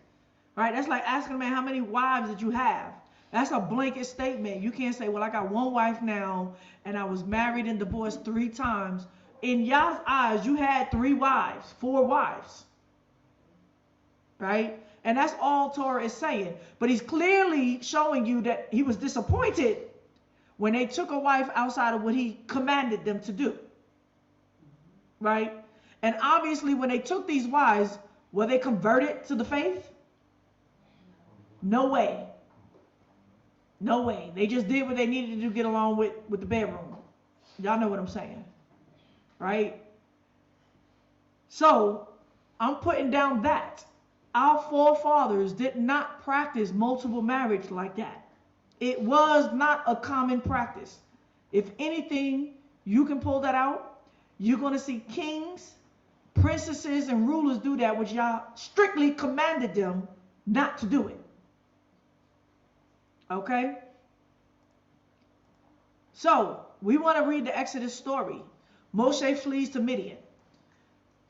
right? That's like asking a man, how many wives did you have? That's a blanket statement. You can't say, well, I got 1 wife now, and I was married and divorced 3 times. In y'all's eyes, you had 3 wives, 4 wives, right? And that's all Torah is saying. But he's clearly showing you that he was disappointed when they took a wife outside of what he commanded them to do, right? And obviously when they took these wives, were they converted to the faith? No way. No way. They just did what they needed to do to get along with the bedroom. Y'all know what I'm saying, right? So I'm putting down that our forefathers did not practice multiple marriage like that. It was not a common practice. If anything, you can pull that out. You're going to see kings, princesses, and rulers do that, which y'all strictly commanded them not to do it. Okay? So, we want to read the Exodus story. Moshe flees to Midian.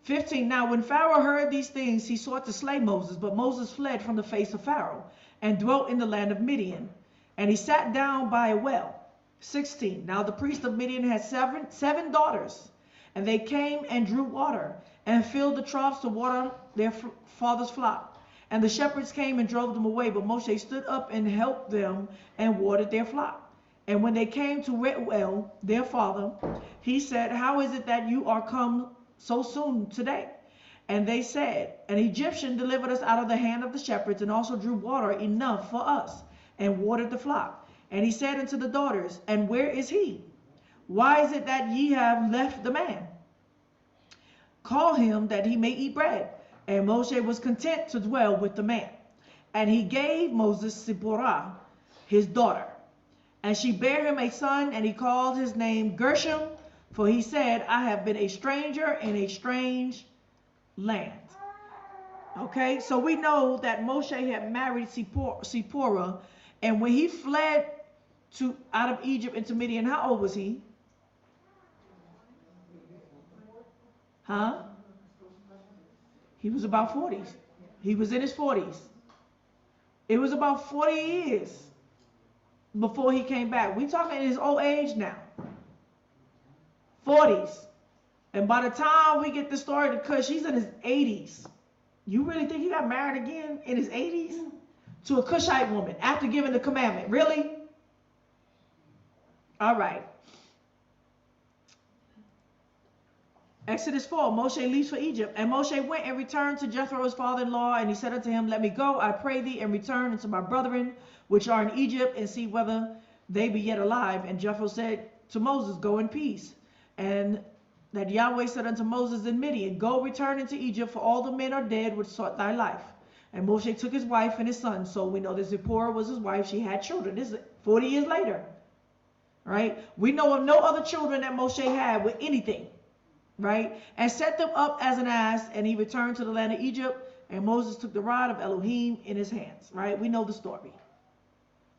15, now when Pharaoh heard these things, he sought to slay Moses, but Moses fled from the face of Pharaoh and dwelt in the land of Midian. And he sat down by a well. 16, now the priest of Midian had seven daughters, and they came and drew water and filled the troughs to water their father's flock. And the shepherds came and drove them away, but Moshe stood up and helped them and watered their flock. And when they came to Reuel, their father, he said, how is it that you are come so soon today? And they said, an Egyptian delivered us out of the hand of the shepherds, and also drew water enough for us, and watered the flock. And he said unto the daughters, and where is he? Why is it that ye have left the man? Call him that he may eat bread. And Moshe was content to dwell with the man. And he gave Moses Zipporah, his daughter. And she bare him a son, and he called his name Gershom, for he said, I have been a stranger in a strange land. Okay, so we know that Moshe had married Zipporah, and when he fled out of Egypt into Midian, how old was he? Huh? He was about 40s. He was in his 40s. It was about 40 years before he came back. We talking in his old age now. 40s. And by the time we get the story to Cush, he's in his 80s. You really think he got married again in his 80s? To a Cushite woman after giving the commandment? Really? All right. Exodus 4, Moshe leaves for Egypt. And Moshe went and returned to Jethro, his father-in-law, and he said unto him, let me go, I pray thee, and return unto my brethren, which are in Egypt, and see whether they be yet alive. And Jethro said to Moses, go in peace. And that Yahweh said unto Moses in Midian, go return into Egypt, for all the men are dead which sought thy life. And Moshe took his wife and his son. So we know that Zipporah was his wife. She had children. This is 40 years later. Right? We know of no other children that Moshe had with anything. Right? And set them up as an ass, and he returned to the land of Egypt, and Moses took the rod of Elohim in his hands. Right? We know the story.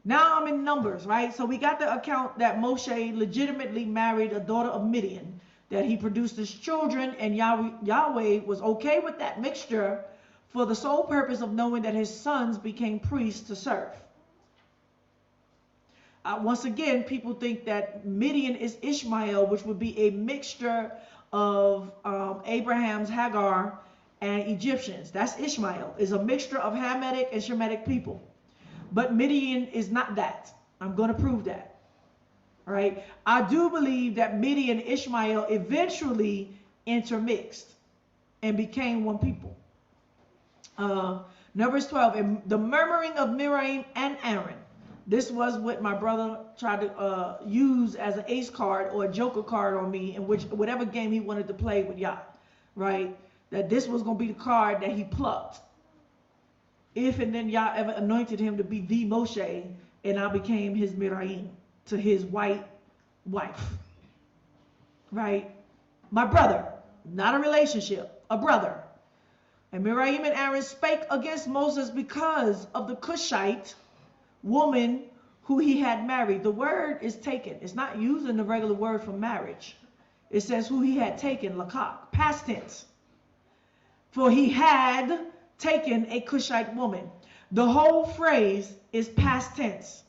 Now I'm in Numbers, right? So we got the account that Moshe legitimately married a daughter of Midian, that he produced his children, and Yahweh was okay with that mixture for the sole purpose of knowing that his sons became priests to serve. Once again, people think that Midian is Ishmael, which would be a mixture of Abraham's Hagar and Egyptians. That's Ishmael. Is a mixture of Hamitic and Shemitic people. But Midian is not that. I'm going to prove that. All right. I do believe that Midian and Ishmael eventually intermixed and became one people. Numbers 12, and the murmuring of Miriam and Aaron. This was what my brother tried to use as an ace card or a joker card on me in which whatever game he wanted to play with Yah, right? That this was going to be the card that he plucked. If and then Yah ever anointed him to be the Moshe, and I became his Miriam to his white wife, right? My brother, not a relationship, a brother. And Miriam and Aaron spake against Moses because of the Cushite woman who he had married. The word is taken. It's not using the regular word for marriage. It says who he had taken, lakak, past tense. For he had taken a Cushite woman. The whole phrase is past tense.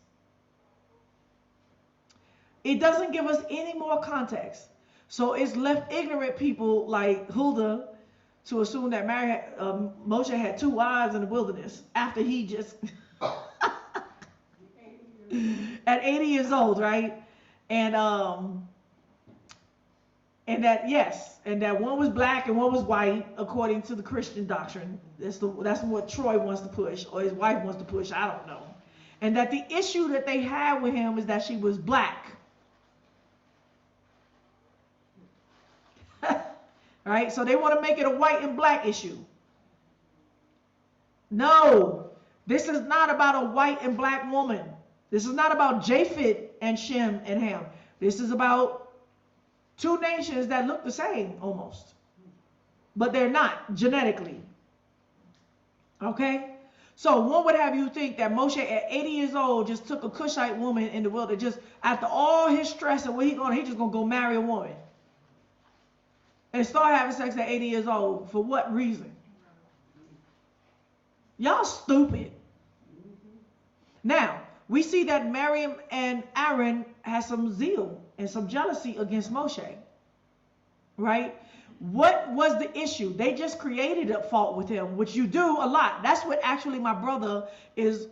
It doesn't give us any more context. So it's left ignorant people like Huldah to assume that Moshe had 2 wives in the wilderness after he just at 80 years old, right? And that yes, and that one was black and one was white according to the Christian doctrine. That's what Troy wants to push, or his wife wants to push. I don't know. And that the issue that they had with him is that she was black. Right? So they want to make it a white and black issue. No, this is not about a white and black woman. This is not about Japheth and Shem and Ham. This is about 2 nations that look the same almost. But they're not genetically. Okay? So one would have you think that Moshe at 80 years old just took a Cushite woman in the wilderness. Just after all his stress and where he just going to go marry a woman. And start having sex at 80 years old. For what reason? Y'all stupid. Now, we see that Miriam and Aaron had some zeal and some jealousy against Moshe. Right? What was the issue? They just created a fault with him, which you do a lot. That's what actually my brother is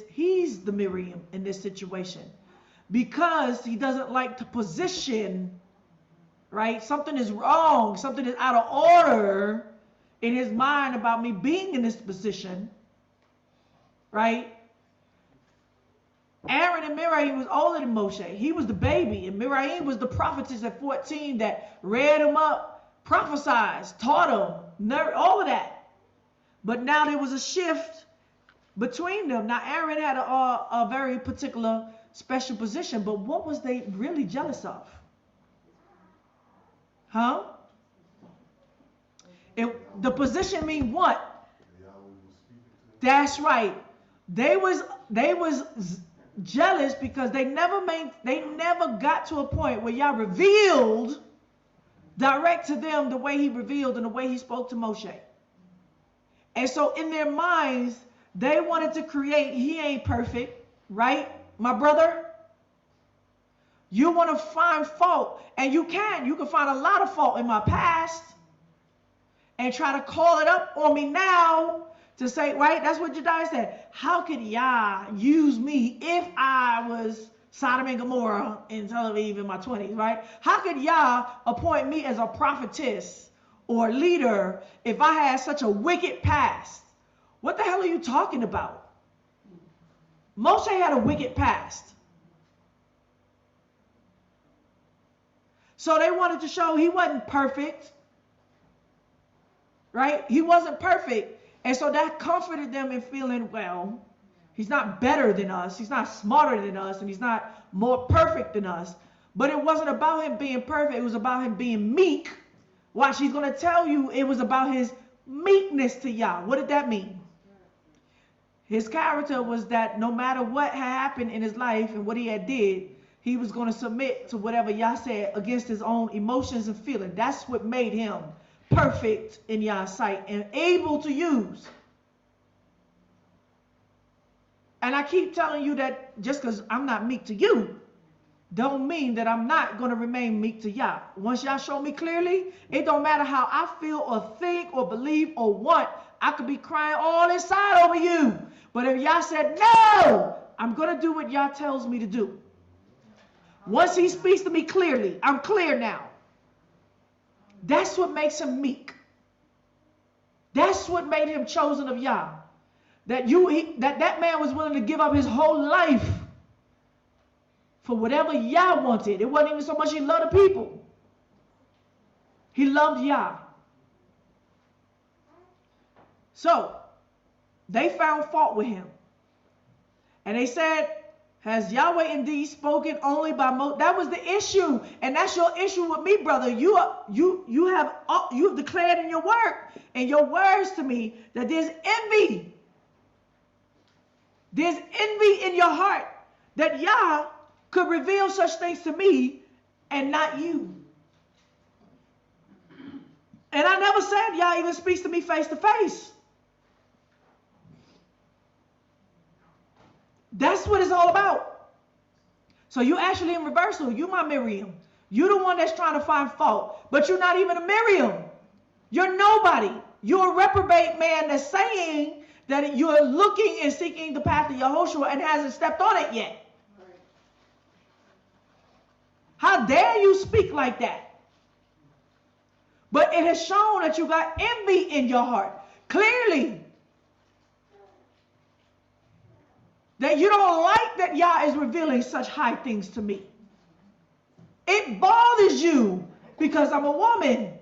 he's the Miriam in this situation. Because he doesn't like to position, right? Something is wrong. Something is out of order in his mind about me being in this position, right? Aaron and Miriam was older than Moshe. He was the baby, and Miriam was the prophetess at 14 that read him up, prophesied, taught him, all of that. But now there was a shift between them. Now Aaron had a very particular special position, but what was they really jealous of? Huh? The position mean what? That's right. They was jealous because they never got to a point where Yah revealed direct to them the way he revealed and the way he spoke to Moshe. And so in their minds, they wanted to create, he ain't perfect, right? My brother? You want to find fault, and you can find a lot of fault in my past and try to call it up on me now to say, right? That's what Jediah said. How could Yah use me if I was Sodom and Gomorrah in Tel Aviv in my 20s, right? How could Yah appoint me as a prophetess or leader if I had such a wicked past? What the hell are you talking about? Moshe had a wicked past. So they wanted to show he wasn't perfect, right? He wasn't perfect. And so that comforted them in feeling, well, he's not better than us. He's not smarter than us. And he's not more perfect than us. But it wasn't about him being perfect. It was about him being meek. Watch, he's going to tell you it was about his meekness to Yah. What did that mean? His character was that no matter what had happened in his life and what he had did, he was going to submit to whatever Yah said against his own emotions and feelings. That's what made him perfect in Yah's sight and able to use. And I keep telling you that just because I'm not meek to you, don't mean that I'm not going to remain meek to Yah. Once Yah show me clearly, it don't matter how I feel or think or believe or want. I could be crying all inside over you. But if Yah said, no, I'm going to do what Yah tells me to do. Once he speaks to me clearly, I'm clear now. That's what makes him meek. That's what made him chosen of Yah. That man was willing to give up his whole life for whatever Yah wanted. It wasn't even so much he loved the people. He loved Yah. So, they found fault with him. And they said, has Yahweh indeed spoken only by Moses? That was the issue. And that's your issue with me, brother. You have declared in your word, and your words to me, that there's envy. There's envy in your heart that Yah could reveal such things to me and not you. And I never said Yah even speaks to me face to face. That's what it's all about. So you actually in reversal. You my Miriam. You're the one that's trying to find fault. But you're not even a Miriam. You're nobody. You're a reprobate man that's saying that you're looking and seeking the path of Yahoshua and hasn't stepped on it yet. How dare you speak like that? But it has shown that you got envy in your heart. Clearly. That you don't like that Yah is revealing such high things to me. It bothers you because I'm a woman.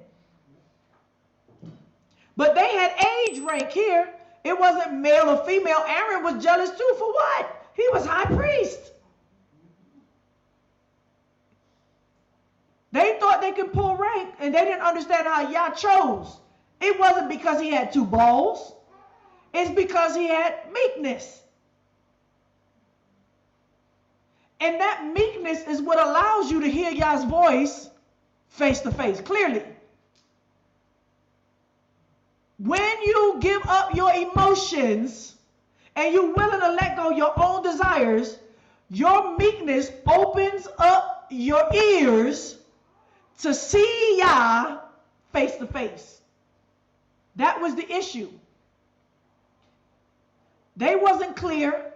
But they had age rank here. It wasn't male or female. Aaron was jealous too. For what? He was high priest. They thought they could pull rank, and they didn't understand how Yah chose. It wasn't because he had two balls. It's because he had meekness. And that meekness is what allows you to hear Yah's voice face to face, clearly. When you give up your emotions and you're willing to let go your own desires, your meekness opens up your ears to see Yah face to face. That was the issue. They wasn't clear,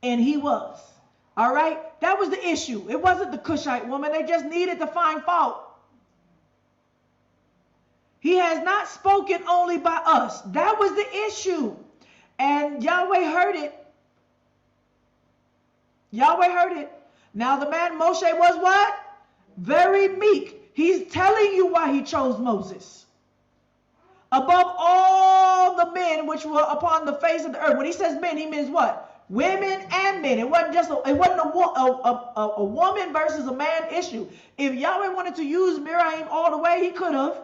and he was. All right? That was the issue. It wasn't the Cushite woman. They just needed to find fault. He has not spoken only by us. That was the issue. And Yahweh heard it. Yahweh heard it. Now the man Moshe was what? Very meek. He's telling you why he chose Moses. Above all the men which were upon the face of the earth. When he says men, he means what? Women and men. It wasn't just a woman versus a man issue. If Yahweh wanted to use Miriam all the way, he could have.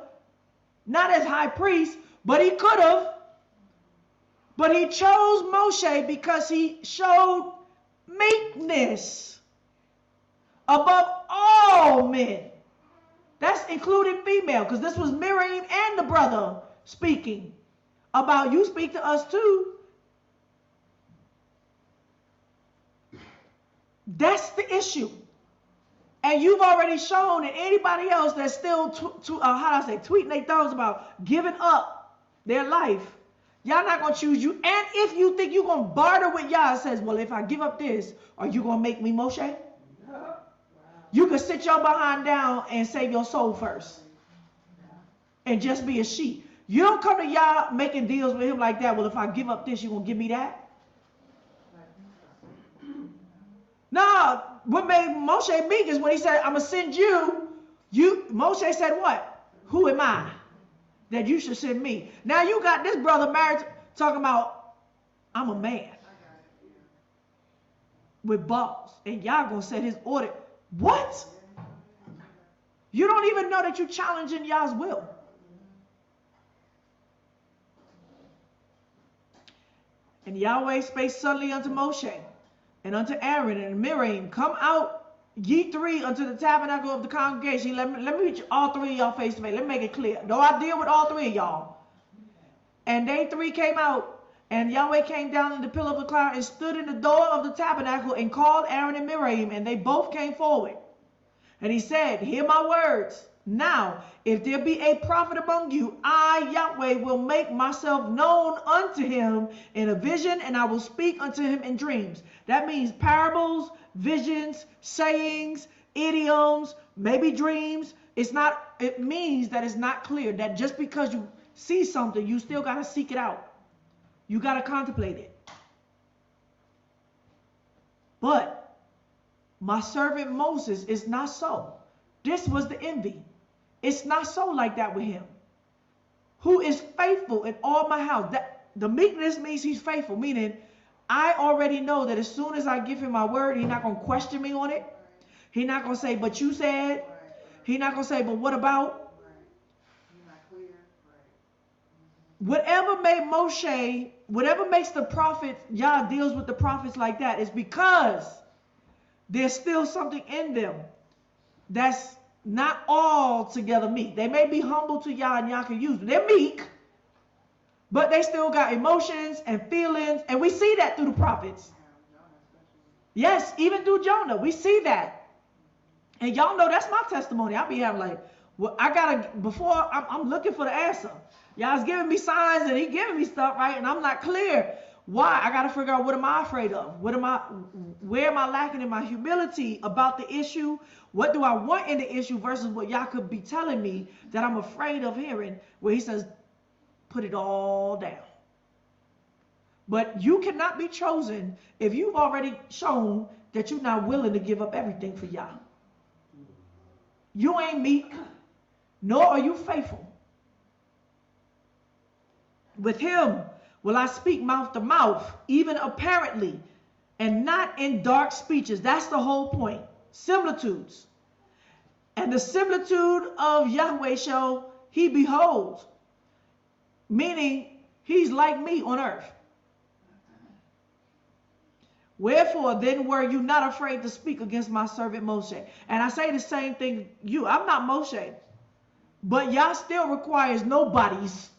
Not as high priest, but he could have. But he chose Moshe because he showed meekness above all men. That's including female, because this was Miriam and the brother speaking about you speak to us too. That's the issue. And you've already shown, and anybody else that's still tweeting their thumbs about giving up their life, Y'all not going to choose you. And if you think you're going to barter with Yah, says, well, if I give up this, are you going to make me Moshe? You can sit your behind down and save your soul first. And just be a sheep. You don't come to Yah making deals with him like that. Well, if I give up this, you going to give me that? No, what made Moshe meek is when he said, I'm going to send you. Moshe said what? Who am I that you should send me? Now you got this brother married talking about, I'm a man with balls. And Yah going to set his order. What? You don't even know that you're challenging Yah's will. And Yahweh spake suddenly unto Moshe and unto Aaron and Miriam, come out ye three unto the tabernacle of the congregation. Let me reach all three of y'all face to face. Let me make it clear. Though I deal with all three of y'all. And they three came out, and Yahweh came down in the pillar of the cloud and stood in the door of the tabernacle and called Aaron and Miriam, and they both came forward. And he said, hear my words. Now, if there be a prophet among you, I, Yahweh, will make myself known unto him in a vision, and I will speak unto him in dreams. That means parables, visions, sayings, idioms, maybe dreams. It means that it's not clear, that just because you see something, you still got to seek it out. You got to contemplate it. But my servant Moses is not so. This was the envy. It's not so like that with him. Who is faithful in all my house. That the meekness means he's faithful, meaning I already know that as soon as I give him my word, he's not going to question me on it. He's not going to say, but you said. He's not going to say, but what about? Whatever made Moshe, whatever makes the prophets, Yah deals with the prophets like that, is because there's still something in them that's not altogether meek. They may be humble to Yah and Yah can use them. They're meek, but they still got emotions and feelings, and we see that through the prophets. Yes, even through Jonah, we see that. And y'all know that's my testimony. I'll be having like, well, before I'm looking for the answer. Y'all's giving me signs and he giving me stuff, right? And I'm not clear. Why? I got to figure out, what am I afraid of? Where am I lacking in my humility about the issue? What do I want in the issue versus what y'all could be telling me that I'm afraid of hearing, where he says, put it all down. But you cannot be chosen if you've already shown that you're not willing to give up everything for Yah. You ain't meek, nor are you faithful. With him will I speak mouth to mouth, even apparently, and not in dark speeches. That's the whole point. Similitudes. And the similitude of Yahweh shall he behold, meaning he's like me on earth. Wherefore then were you not afraid to speak against my servant Moshe? And I say the same thing you. I'm not Moshe, but Yah still requires nobodies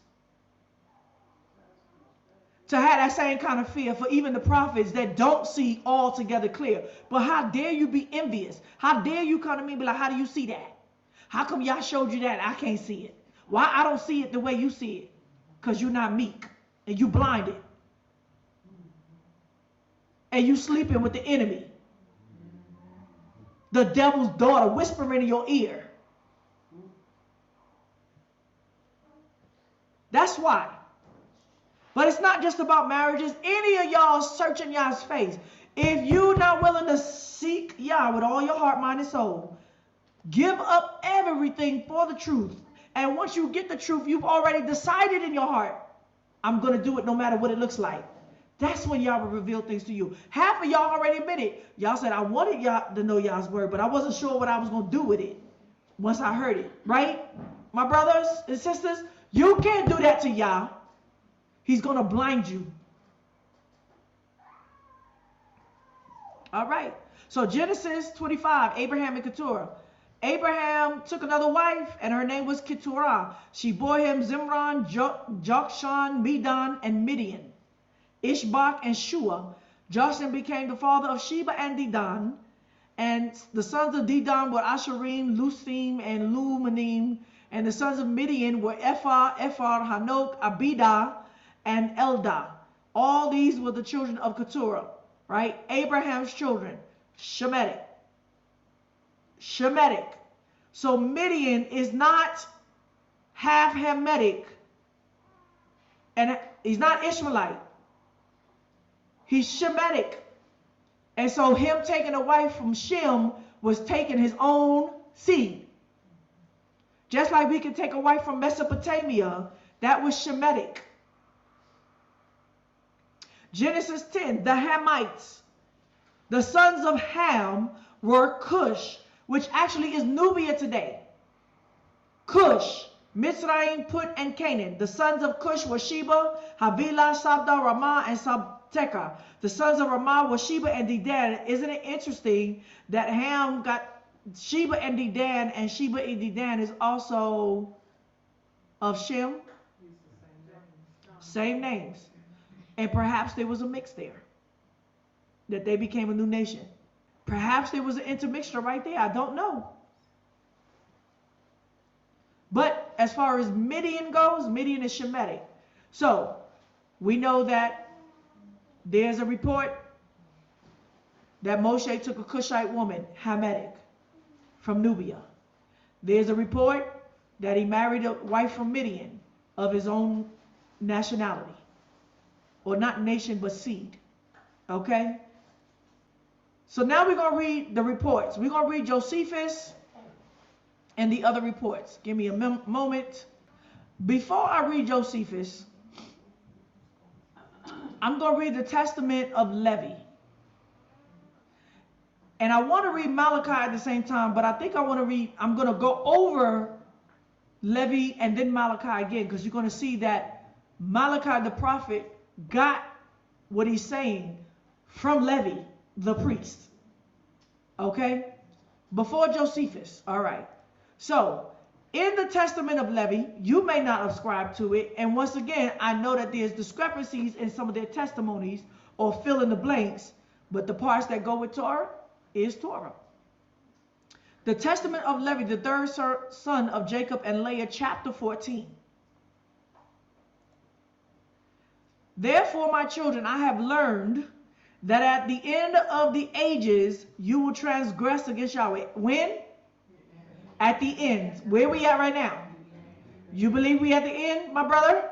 to have that same kind of fear for even the prophets that don't see altogether clear. But how dare you be envious? How dare you come to me and be like, how do you see that? How come Yah showed you that? I can't see it. Why I don't see it the way you see it? Because you're not meek and you blinded. And you sleeping with the enemy. The devil's daughter whispering in your ear. That's why. But it's not just about marriages. Any of y'all searching Yah's face. If you're not willing to seek Yah with all your heart, mind, and soul, give up everything for the truth. And once you get the truth, you've already decided in your heart, I'm going to do it no matter what it looks like. That's when Yah will reveal things to you. Half of y'all already admitted. Y'all said, I wanted Yah to know Yah's word, but I wasn't sure what I was going to do with it once I heard it. Right? My brothers and sisters, you can't do that to Yah. He's going to blind you. All right. So Genesis 25, Abraham and Keturah. Abraham took another wife, and her name was Keturah. She bore him Zimran, Jokshan, Medan, and Midian, Ishbak, and Shua. Joshua became the father of Sheba and Dedan. And the sons of Dedan were Asherim, Lusim, and Lumanim. And the sons of Midian were Ephah, Hanok, Abidah, and Eldah. All these were the children of Keturah, right? Abraham's children, Shemitic. So Midian is not half Hamitic, and he's not Ishmaelite. He's Shemitic. And so him taking a wife from Shem was taking his own seed. Just like we can take a wife from Mesopotamia, that was Shemitic. Genesis 10, the Hamites. The sons of Ham were Cush, which actually is Nubia today. Cush, Mitzrayim, Put, and Canaan. The sons of Cush were Sheba, Havilah, Sabda, Ramah, and Sabteka. The sons of Ramah were Sheba and Dedan. Isn't it interesting that Ham got Sheba and Dedan, and Sheba and Dedan is also of Shem? Same names. And perhaps there was a mix there, that they became a new nation. Perhaps there was an intermixture right there. I don't know. as far as Midian goes, Midian is Shemitic. So we know that there's a report that Moshe took a Cushite woman, Hamitic, from Nubia. There's a report that he married a wife from Midian of his own nationality. Or not nation, but seed. Okay? So now we're going to read the reports. We're going to read Josephus and the other reports. Give me a moment. Before I read Josephus, I'm going to read the testament of Levi. And I want to read Malaki at the same time, but I think I'm going to go over Levi and then Malaki again, because you're going to see that Malaki the prophet got what he's saying from Levi, the priest. Okay? Before Josephus. All right. So, in the testament of Levi, you may not ascribe to it. And once again, I know that there's discrepancies in some of their testimonies or fill in the blanks, but the parts that go with Torah is Torah. The testament of Levi, the third son of Jacob and Leah, chapter 14. Therefore, my children, I have learned that at the end of the ages, you will transgress against Yahweh. When? At the end. Where we at right now? You believe we at the end, my brother?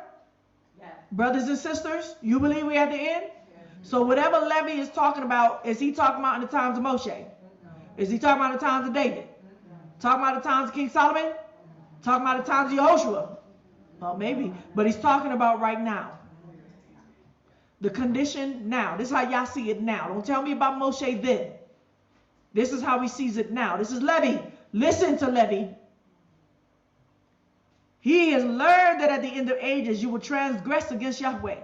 Yes. Brothers and sisters, you believe we at the end? Yes. So whatever Levi is talking about, is he talking about in the times of Moshe? No. Is he talking about the times of David? No. Talking about the times of King Solomon? No. Talking about the times of Yahoshua? Well, maybe. But he's talking about right now. The condition now. This is how y'all see it now. Don't tell me about Moshe then. This is how he sees it now. This is Levi. Listen to Levi. He has learned that at the end of ages you will transgress against Yahweh,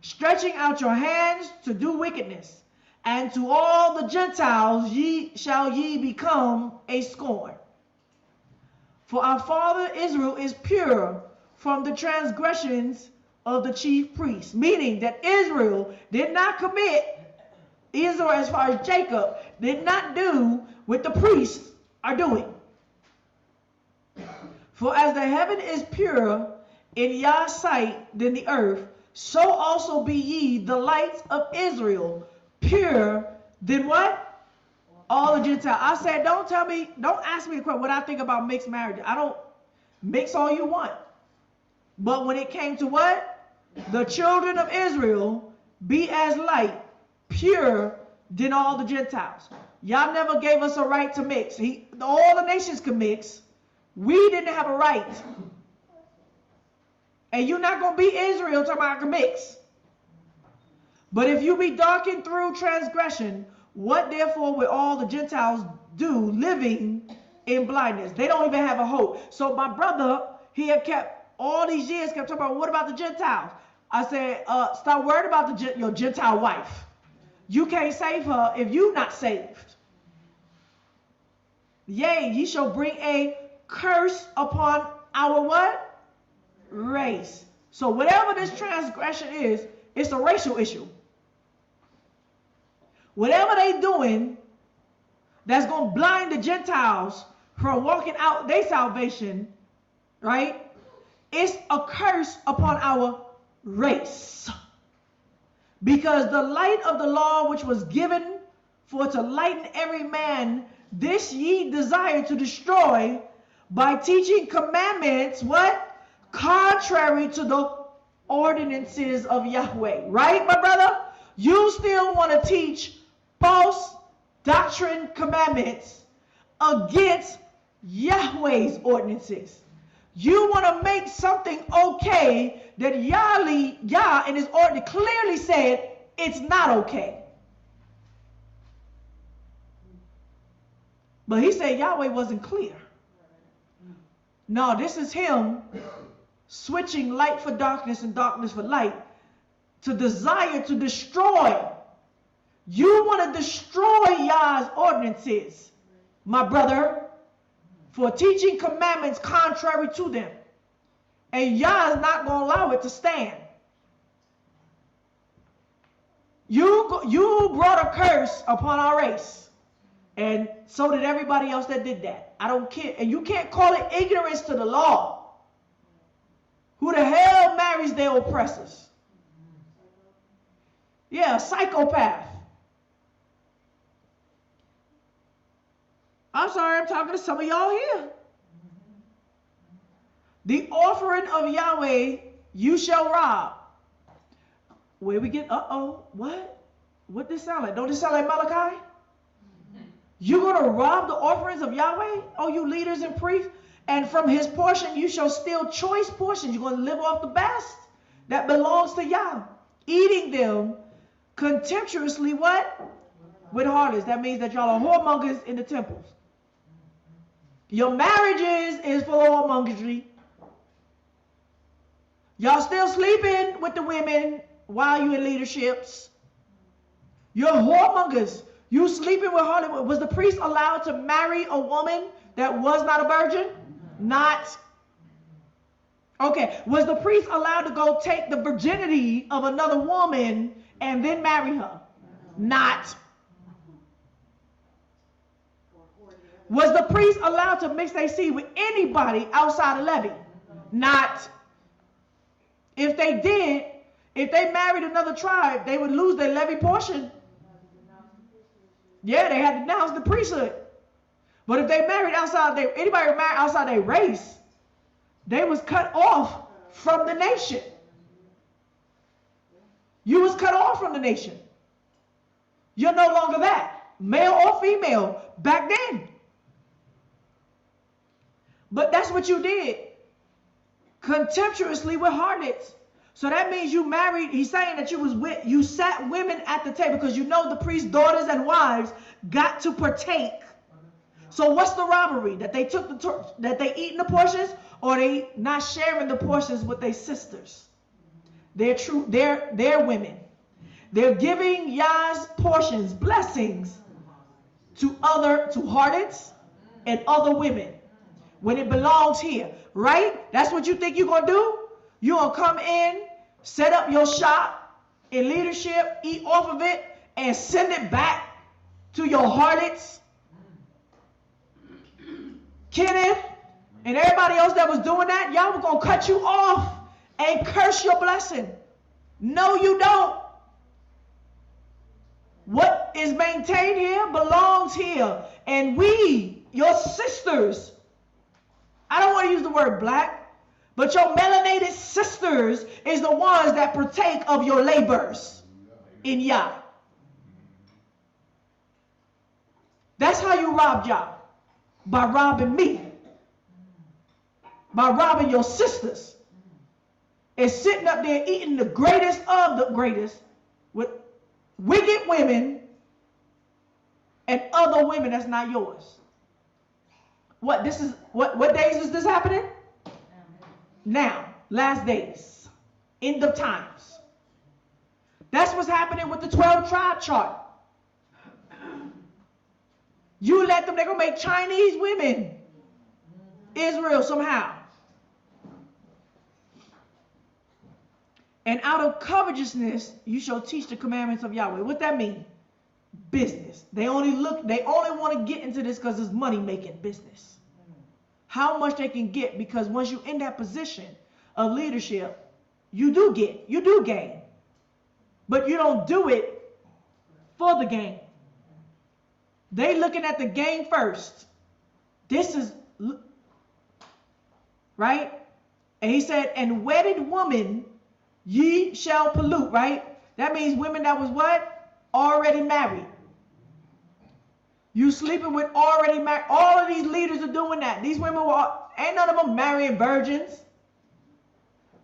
stretching out your hands to do wickedness, and to all the Gentiles shall ye become a scorn. For our father Israel is pure from the transgressions of the chief priests, meaning that Israel did not commit, Israel as far as Jacob, did not do what the priests are doing. For as the heaven is purer in Yah's sight than the earth, so also be ye the lights of Israel, pure than what? All the Gentiles. I said, don't ask me what I think about mixed marriage. I don't mix all you want. But when it came to what? The children of Israel be as light, pure than all the Gentiles. Y'all never gave us a right to mix. All the nations could mix. We didn't have a right. And you're not going to be Israel talking about I can mix. But if you be darkened through transgression, what therefore will all the Gentiles do living in blindness? They don't even have a hope. So my brother, he had kept, all these years, kept talking about, what about the Gentiles? I said, stop worrying about your Gentile wife. You can't save her if you're not saved. Yea, ye shall bring a curse upon our what? Race. So whatever this transgression is, it's a racial issue. Whatever they doing that's going to blind the Gentiles from walking out their salvation, right? It's a curse upon our race. Because the light of the law which was given for to lighten every man, this ye desire to destroy by teaching commandments, what? Contrary to the ordinances of Yahweh. Right, my brother? You still want to teach false doctrine commandments against Yahweh's ordinances. You want to make something okay that Yah in his ordinance clearly said it's not okay. But he said Yahweh wasn't clear. No, this is him switching light for darkness and darkness for light to desire to destroy. You want to destroy Yah's ordinances, my brother, for teaching commandments contrary to them. And Yah is not going to allow it to stand. You brought a curse upon our race. And so did everybody else that did that. I don't care. And you can't call it ignorance to the law. Who the hell marries their oppressors? Yeah, a psychopath. I'm sorry, I'm talking to some of y'all here. The offering of Yahweh you shall rob. Where we get, what? What this sound like? Don't this sound like Malaki? You're going to rob the offerings of Yahweh, oh you leaders and priests? And from his portion you shall steal choice portions. You're going to live off the best that belongs to Yah. Eating them contemptuously what? With harlots. That means that y'all are whoremongers in the temples. Your marriages is for whoremongery. Y'all still sleeping with the women while you in leaderships. You're whoremongers. You sleeping with harlots. Was the priest allowed to marry a woman that was not a virgin? Not. Okay. Was the priest allowed to go take the virginity of another woman and then marry her? Not. Was the priest allowed to mix their seed with anybody outside of Levi? Not. If they did, if they married another tribe, they would lose their Levi portion. Yeah, they had to denounce the priesthood. But if they married outside, anybody who married outside their race, they was cut off from the nation. You was cut off from the nation. You're no longer that, male or female, back then. But that's what you did. Contemptuously with harlots. So that means you married, he's saying that you sat women at the table because you know the priest's daughters and wives got to partake. So what's the robbery? That they took that they eating the portions, or they not sharing the portions with their sisters? They're women. They're giving Yah's portions, blessings to harlots and other women when it belongs here, right? That's what you think you're going to do? You're going to come in, set up your shop in leadership, eat off of it, and send it back to your harlots? Kenneth and everybody else that was doing that, y'all were going to cut you off and curse your blessing. No, you don't. What is maintained here belongs here. And we, your sisters, I don't want to use the word black, but your melanated sisters is the ones that partake of your labors in Yah. That's how you rob Yah. By robbing me. By robbing your sisters. And sitting up there eating the greatest of the greatest with wicked women and other women that's not yours. What days is this happening? Now, last days. End of times. That's what's happening with the 12 tribe chart. You let them, they're going to make Chinese women Israel somehow. And out of covetousness, you shall teach the commandments of Yahweh. What that mean? Business. They only want to get into this because it's money-making business. How much they can get, because once you're in that position of leadership, you do gain. But you don't do it for the gain. They looking at the gain first. This is, right? And he said, and wedded woman ye shall pollute, right? That means women that was what? Already married. You sleeping with already married. All of these leaders are doing that. These women ain't none of them marrying virgins.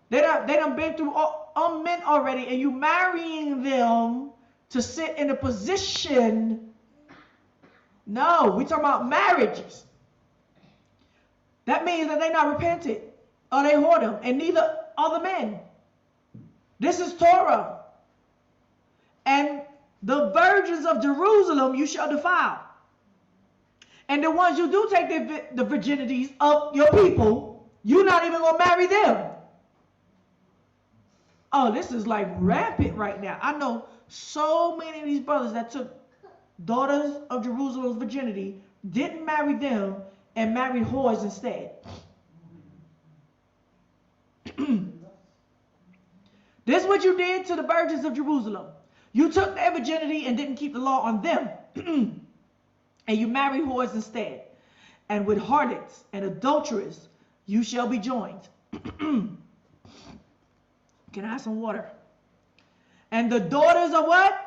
They done been through all men already, and you marrying them to sit in a position. No, we talking about marriages. That means that they not repented or they whoredom, and neither are the men. This is Torah. And the virgins of Jerusalem you shall defile. And the ones you do take the virginities of your people, you're not even going to marry them. Oh, this is like rampant right now. I know so many of these brothers that took daughters of Jerusalem's virginity, didn't marry them, and married whores instead. This is what you did to the virgins of Jerusalem. You took their virginity and didn't keep the law on them. And you married whores instead. And with harlots and adulterers you shall be joined. Can I have some water? And the daughters of what?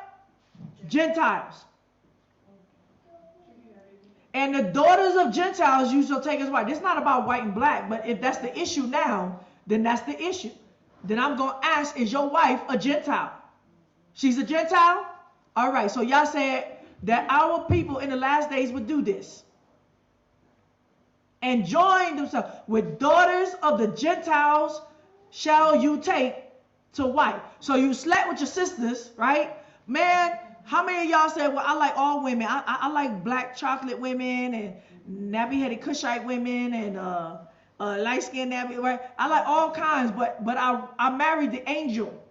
Gentiles. And the daughters of Gentiles you shall take as wife. This is not about white and black, but if that's the issue now, then that's the issue. Then I'm going to ask, is your wife a Gentile? She's a Gentile? All right, so y'all said that our people in the last days would do this. And join themselves with daughters of the Gentiles shall you take to wife. So you slept with your sisters, right? Man, how many of y'all said, well, I like all women. I like black chocolate women and nappy-headed Cushite women and light-skinned nappy, right? I like all kinds, but I married the angel,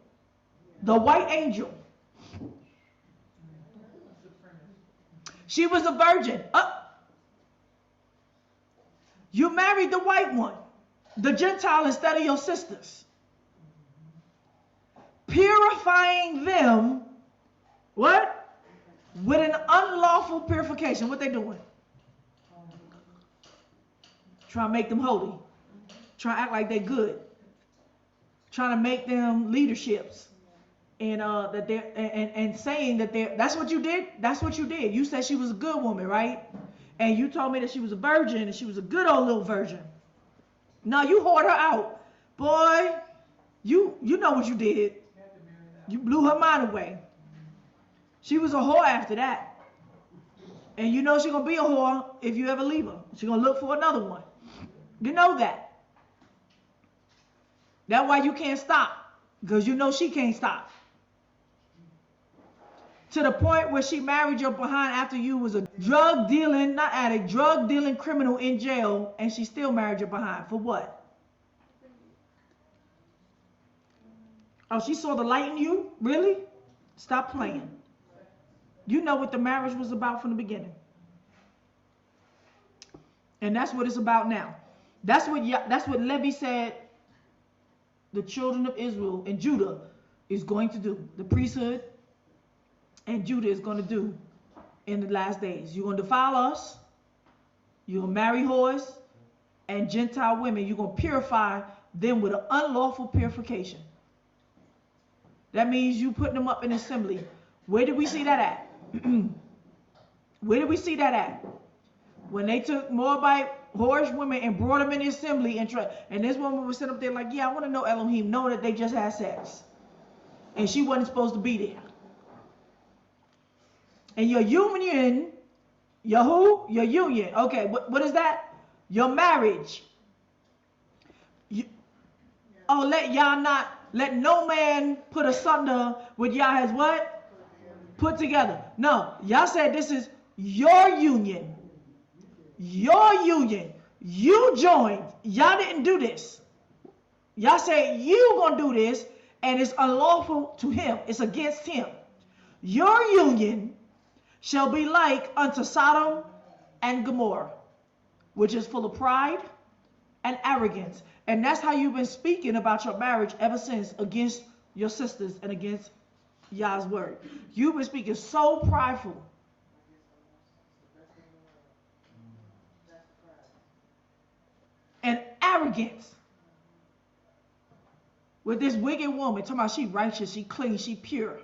the white angel. She was a virgin. You married the white one, the Gentile, instead of your sisters. Purifying them, what? With an unlawful purification. What they doing? Trying to make them holy. Trying to act like they're good. Trying to make them leaderships. And that they're and saying that they're, that's what you did? That's what you did. You said she was a good woman, right? And you told me that she was a virgin and she was a good old little virgin. No, you whored her out. Boy, you know what you did. You blew her mind away. She was a whore after that. And you know she's going to be a whore if you ever leave her. She's going to look for another one. You know that. That's why you can't stop. Because you know she can't stop. To the point where she married your behind after you was a drug dealing, not addict, drug dealing criminal in jail, and she still married your behind. For what? Oh, she saw the light in you? Really? Stop playing. You know what the marriage was about from the beginning. And that's what it's about now. That's what Levi said the children of Israel and Judah is going to do. The priesthood and Judah is going to do in the last days. You're going to defile us. You're going to marry whores and Gentile women. You're going to purify them with an unlawful purification. That means you putting them up in assembly. Where did we see that at? Where did we see that at? When they took Moabite whorish women and brought them in the assembly and this woman was sitting up there like, yeah, I want to know Elohim, knowing that they just had sex. And she wasn't supposed to be there. And your union, your union. Okay, what is that? Your marriage. Let no man put asunder what Yah has what? Put together. No, Yah said this is your union. Your union. You joined. Yah didn't do this. Yah said you gonna do this, and it's unlawful to him. It's against him. Your union shall be like unto Sodom and Gomorrah, which is full of pride and arrogance. And that's how you've been speaking about your marriage ever since, against your sisters and against Yah's word. You've been speaking so prideful. And arrogance. With this wicked woman, talking about she righteous, she clean, she pure.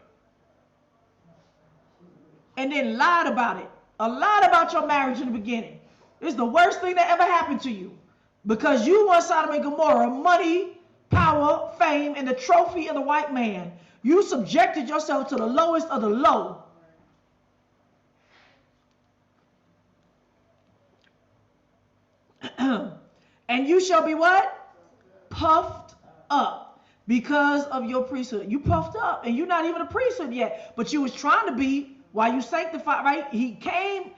And then lied about it. Lied about your marriage in the beginning. It's the worst thing that ever happened to you. Because you want Sodom and Gomorrah, money, power, fame, and the trophy of the white man. You subjected yourself to the lowest of the low. And you shall be what? Puffed up because of your priesthood. You puffed up, and you're not even a priesthood yet. But you was trying to be while you sanctified, right? He came,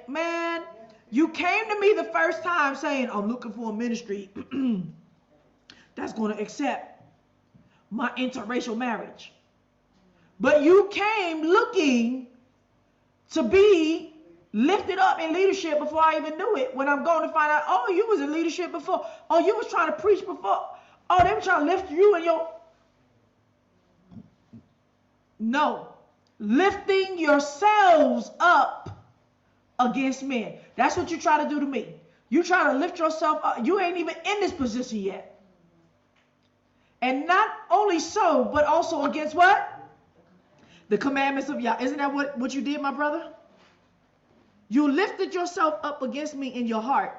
man, you came to me the first time saying, I'm looking for a ministry that's going to accept my interracial marriage. But you came looking to be lifted up in leadership before I even knew it. When I'm going to find out, oh, you was in leadership before. Oh, you was trying to preach before. Oh, they were trying to lift you and your... No. Lifting yourselves up against men. That's what you try to do to me. You try to lift yourself up. You ain't even in this position yet. And not only so, but also against what? The commandments of Yah. Isn't that what you did, my brother? You lifted yourself up against me in your heart.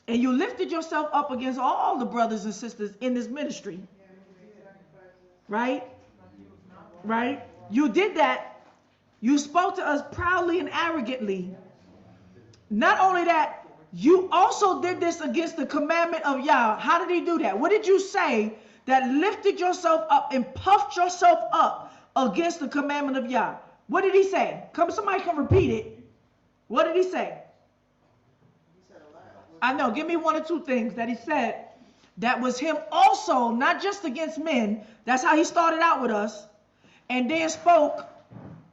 And you lifted yourself up against all the brothers and sisters in this ministry. Right? Right? You did that. You spoke to us proudly and arrogantly. Not only that, you also did this against the commandment of Yah. How did he do that? What did you say that lifted yourself up and puffed yourself up against the commandment of Yah? What did he say? Somebody can repeat it. What did he say? I know. Give me one or two things that he said that was him also, not just against men. That's how he started out with us. And then spoke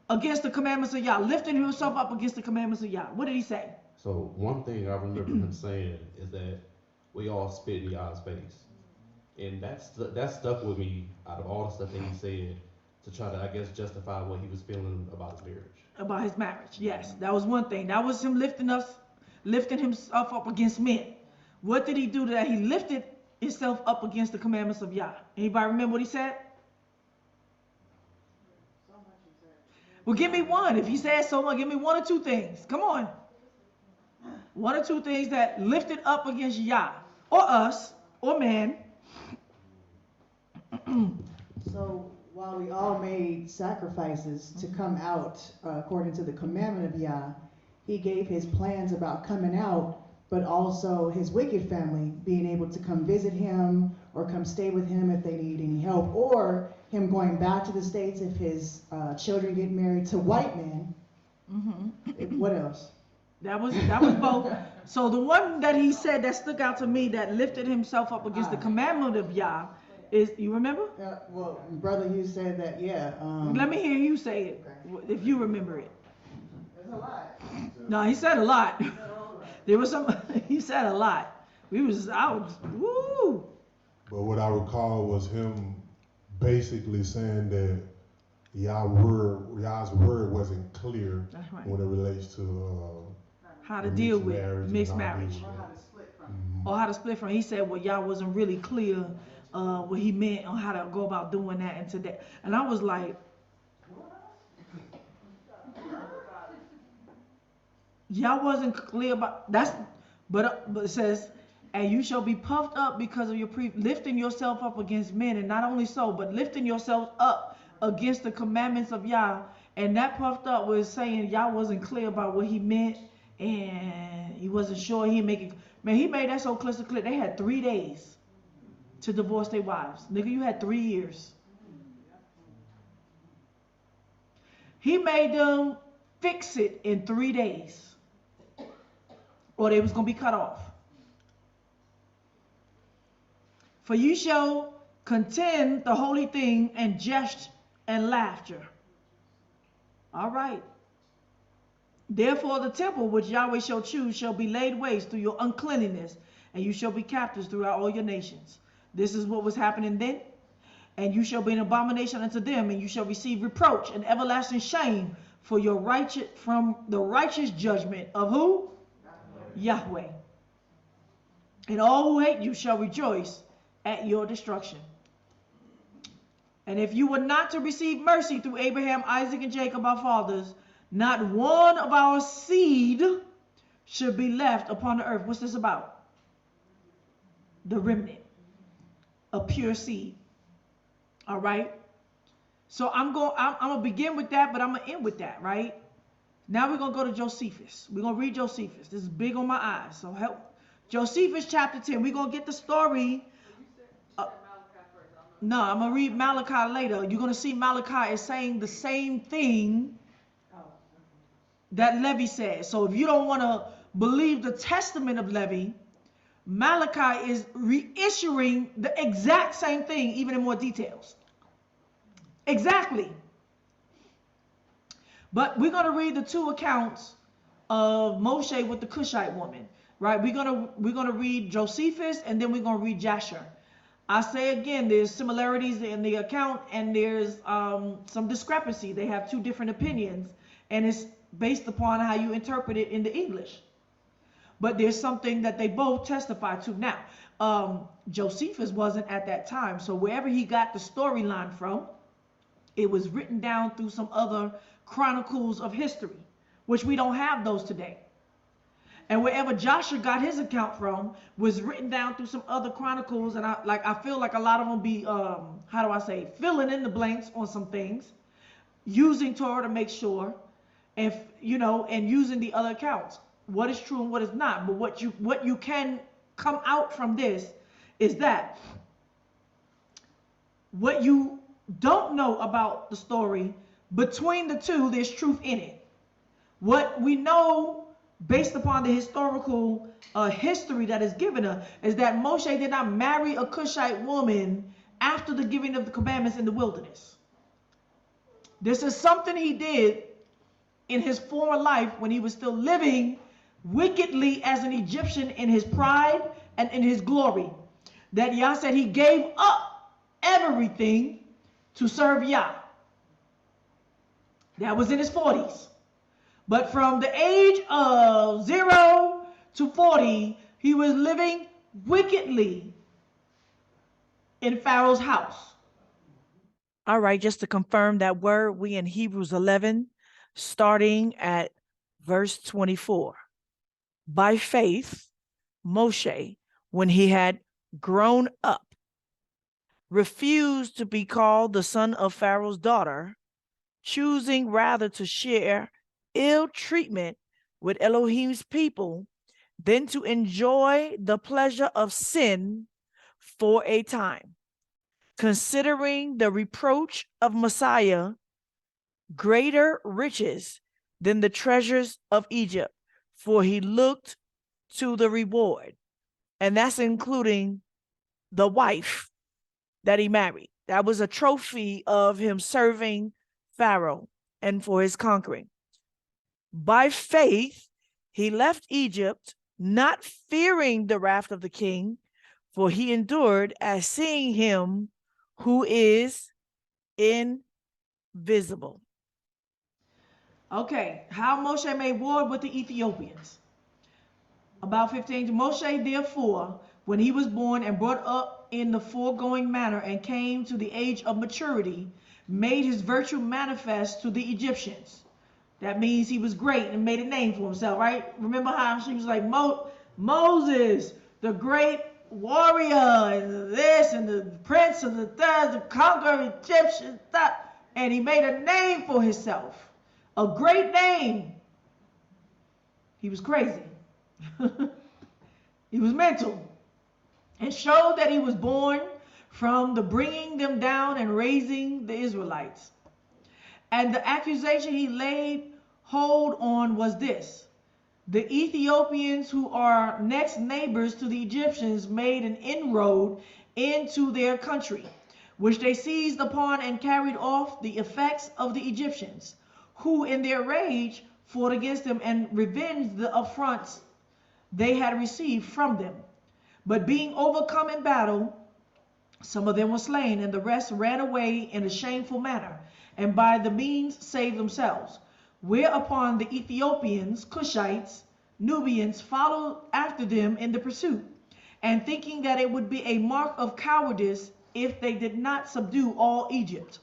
against the commandments of Yah, lifting himself up against the commandments of Yah. What did he say? So one thing I remember him saying is that we all spit in Yah's face. And that stuck with me out of all the stuff that he said to try to, I guess, justify what he was feeling about his marriage. About his marriage, yes. That was one thing. That was him lifting himself up against men. What did he do to that? He lifted himself up against the commandments of Yah. Anybody remember what he said? Well, give me one. If he said so much, give me one or two things. Come on. One or two things that lifted up against Yah, or us, or man. So while we all made sacrifices to come out according to the commandment of Yah, he gave his plans about coming out, but also his wicked family being able to come visit him or come stay with him if they need any help, or him going back to the States if his children get married to white men. Mm-hmm. What else? That was both. So the one that he said that stuck out to me that lifted himself up against the commandment of Yah is, you remember? Well, brother, you said that, yeah. Let me hear you say it, okay, if you remember it. There's a lot. No, he said a lot. There was some, he said a lot. Woo! But what I recall was him basically saying that Yah's word wasn't clear when it relates to how to deal with mixed marriage. Or how to split from. He said, well, Yah wasn't really clear what he meant on how to go about doing that and today. And I was like, Yah wasn't clear about that's, but it says, and you shall be puffed up because of your lifting yourself up against men, and not only so, but lifting yourself up against the commandments of Yah. And that puffed up was saying Yah wasn't clear about what he meant, and he wasn't sure. He made that so clear. They had 3 days to divorce their wives. Nigga, you had 3 years. He made them fix it in 3 days, or they was gonna be cut off. For you shall contend the holy thing and jest and laughter. All right. Therefore the temple which Yahweh shall choose shall be laid waste through your uncleanness, and you shall be captives throughout all your nations. This is what was happening then. And you shall be an abomination unto them, and you shall receive reproach and everlasting shame from the righteous judgment of who? Yahweh. And all who hate you shall rejoice at your destruction. And if you were not to receive mercy through Abraham, Isaac, and Jacob, our fathers, not one of our seed should be left upon the earth. What's this about? The remnant, a pure seed. All right. So I'm gonna begin with that, but I'm gonna end with that, right? Now we're gonna go to Josephus. We're gonna read Josephus. This is big on my eyes, so help. Josephus chapter 10. We're gonna get the story. No, I'm gonna read Malaki later. You're gonna see Malaki is saying the same thing that Levi said. So if you don't want to believe the testament of Levi, Malaki is reissuing the exact same thing, even in more details. Exactly. But we're going to read the two accounts of Moshe with the Cushite woman, right? We're going to read Josephus, and then we're going to read Jasher. I say again, there's similarities in the account and there's some discrepancy. They have two different opinions, and it's based upon how you interpret it in the English. But there's something that they both testify to. Now, Josephus wasn't at that time, so wherever he got the storyline from, it was written down through some other chronicles of history, which we don't have those today. And wherever Jasher got his account from was written down through some other chronicles, and I feel like a lot of them be filling in the blanks on some things, using Torah to make sure, and using the other accounts, what is true and what is not. But what you can come out from this is that what you don't know about the story, between the two, there's truth in it. What we know based upon the historical history that is given us is that Moshe did not marry a Cushite woman after the giving of the commandments in the wilderness. This is something he did in his former life when he was still living wickedly as an Egyptian in his pride and in his glory. That Yah said he gave up everything to serve Yah. That was in his 40s. But from the age of 0 to 40, he was living wickedly in Pharaoh's house. All right, just to confirm that word, we in Hebrews 11, starting at verse 24. By faith, Moshe, when he had grown up, refused to be called the son of Pharaoh's daughter, choosing rather to share ill treatment with Elohim's people than to enjoy the pleasure of sin for a time, considering the reproach of Messiah greater riches than the treasures of Egypt, for he looked to the reward. And that's including the wife that he married. That was a trophy of him serving Pharaoh and for his conquering. By faith, he left Egypt, not fearing the wrath of the king, for he endured as seeing him who is invisible. Okay, how Moshe made war with the Ethiopians. About 15. Moshe, therefore, when he was born and brought up in the foregoing manner and came to the age of maturity, made his virtue manifest to the Egyptians. That means he was great and made a name for himself, right? Remember how she was like, Moses, the great warrior, and this, and the prince of the conqueror Egyptians, and he made a name for himself. A great name. He was crazy. He was mental. And showed that he was born from the bringing them down and raising the Israelites. And the accusation he laid hold on was this: the Ethiopians, who are next neighbors to the Egyptians, made an inroad into their country, which they seized upon and carried off the effects of the Egyptians, who in their rage fought against them and revenged the affronts they had received from them. But being overcome in battle, some of them were slain, and the rest ran away in a shameful manner, and by the means saved themselves. Whereupon the Ethiopians, Cushites, Nubians followed after them in the pursuit, and thinking that it would be a mark of cowardice if they did not subdue all Egypt,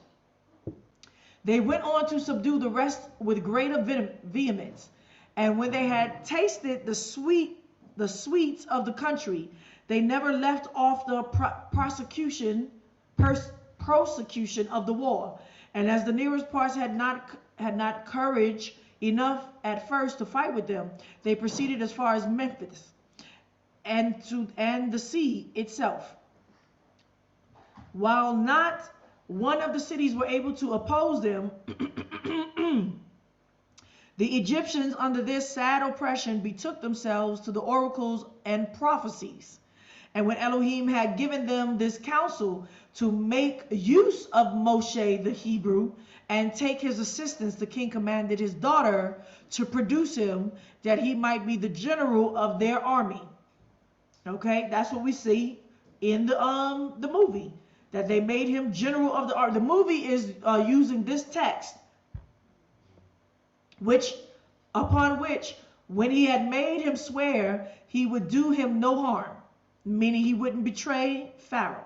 they went on to subdue the rest with greater vehemence. And when they had tasted the sweets of the country, they never left off the prosecution of the war. And as the nearest parts had not courage enough at first to fight with them, they proceeded as far as Memphis and the sea itself. While not one of the cities were able to oppose them, the Egyptians, under this sad oppression, betook themselves to the oracles and prophecies. And when Elohim had given them this counsel to make use of Moshe the Hebrew and take his assistance, the king commanded his daughter to produce him, that he might be the general of their army. Okay, that's what we see in the movie, that they made him general of the army. The movie is using this text, upon which, when he had made him swear, he would do him no harm, meaning he wouldn't betray Pharaoh.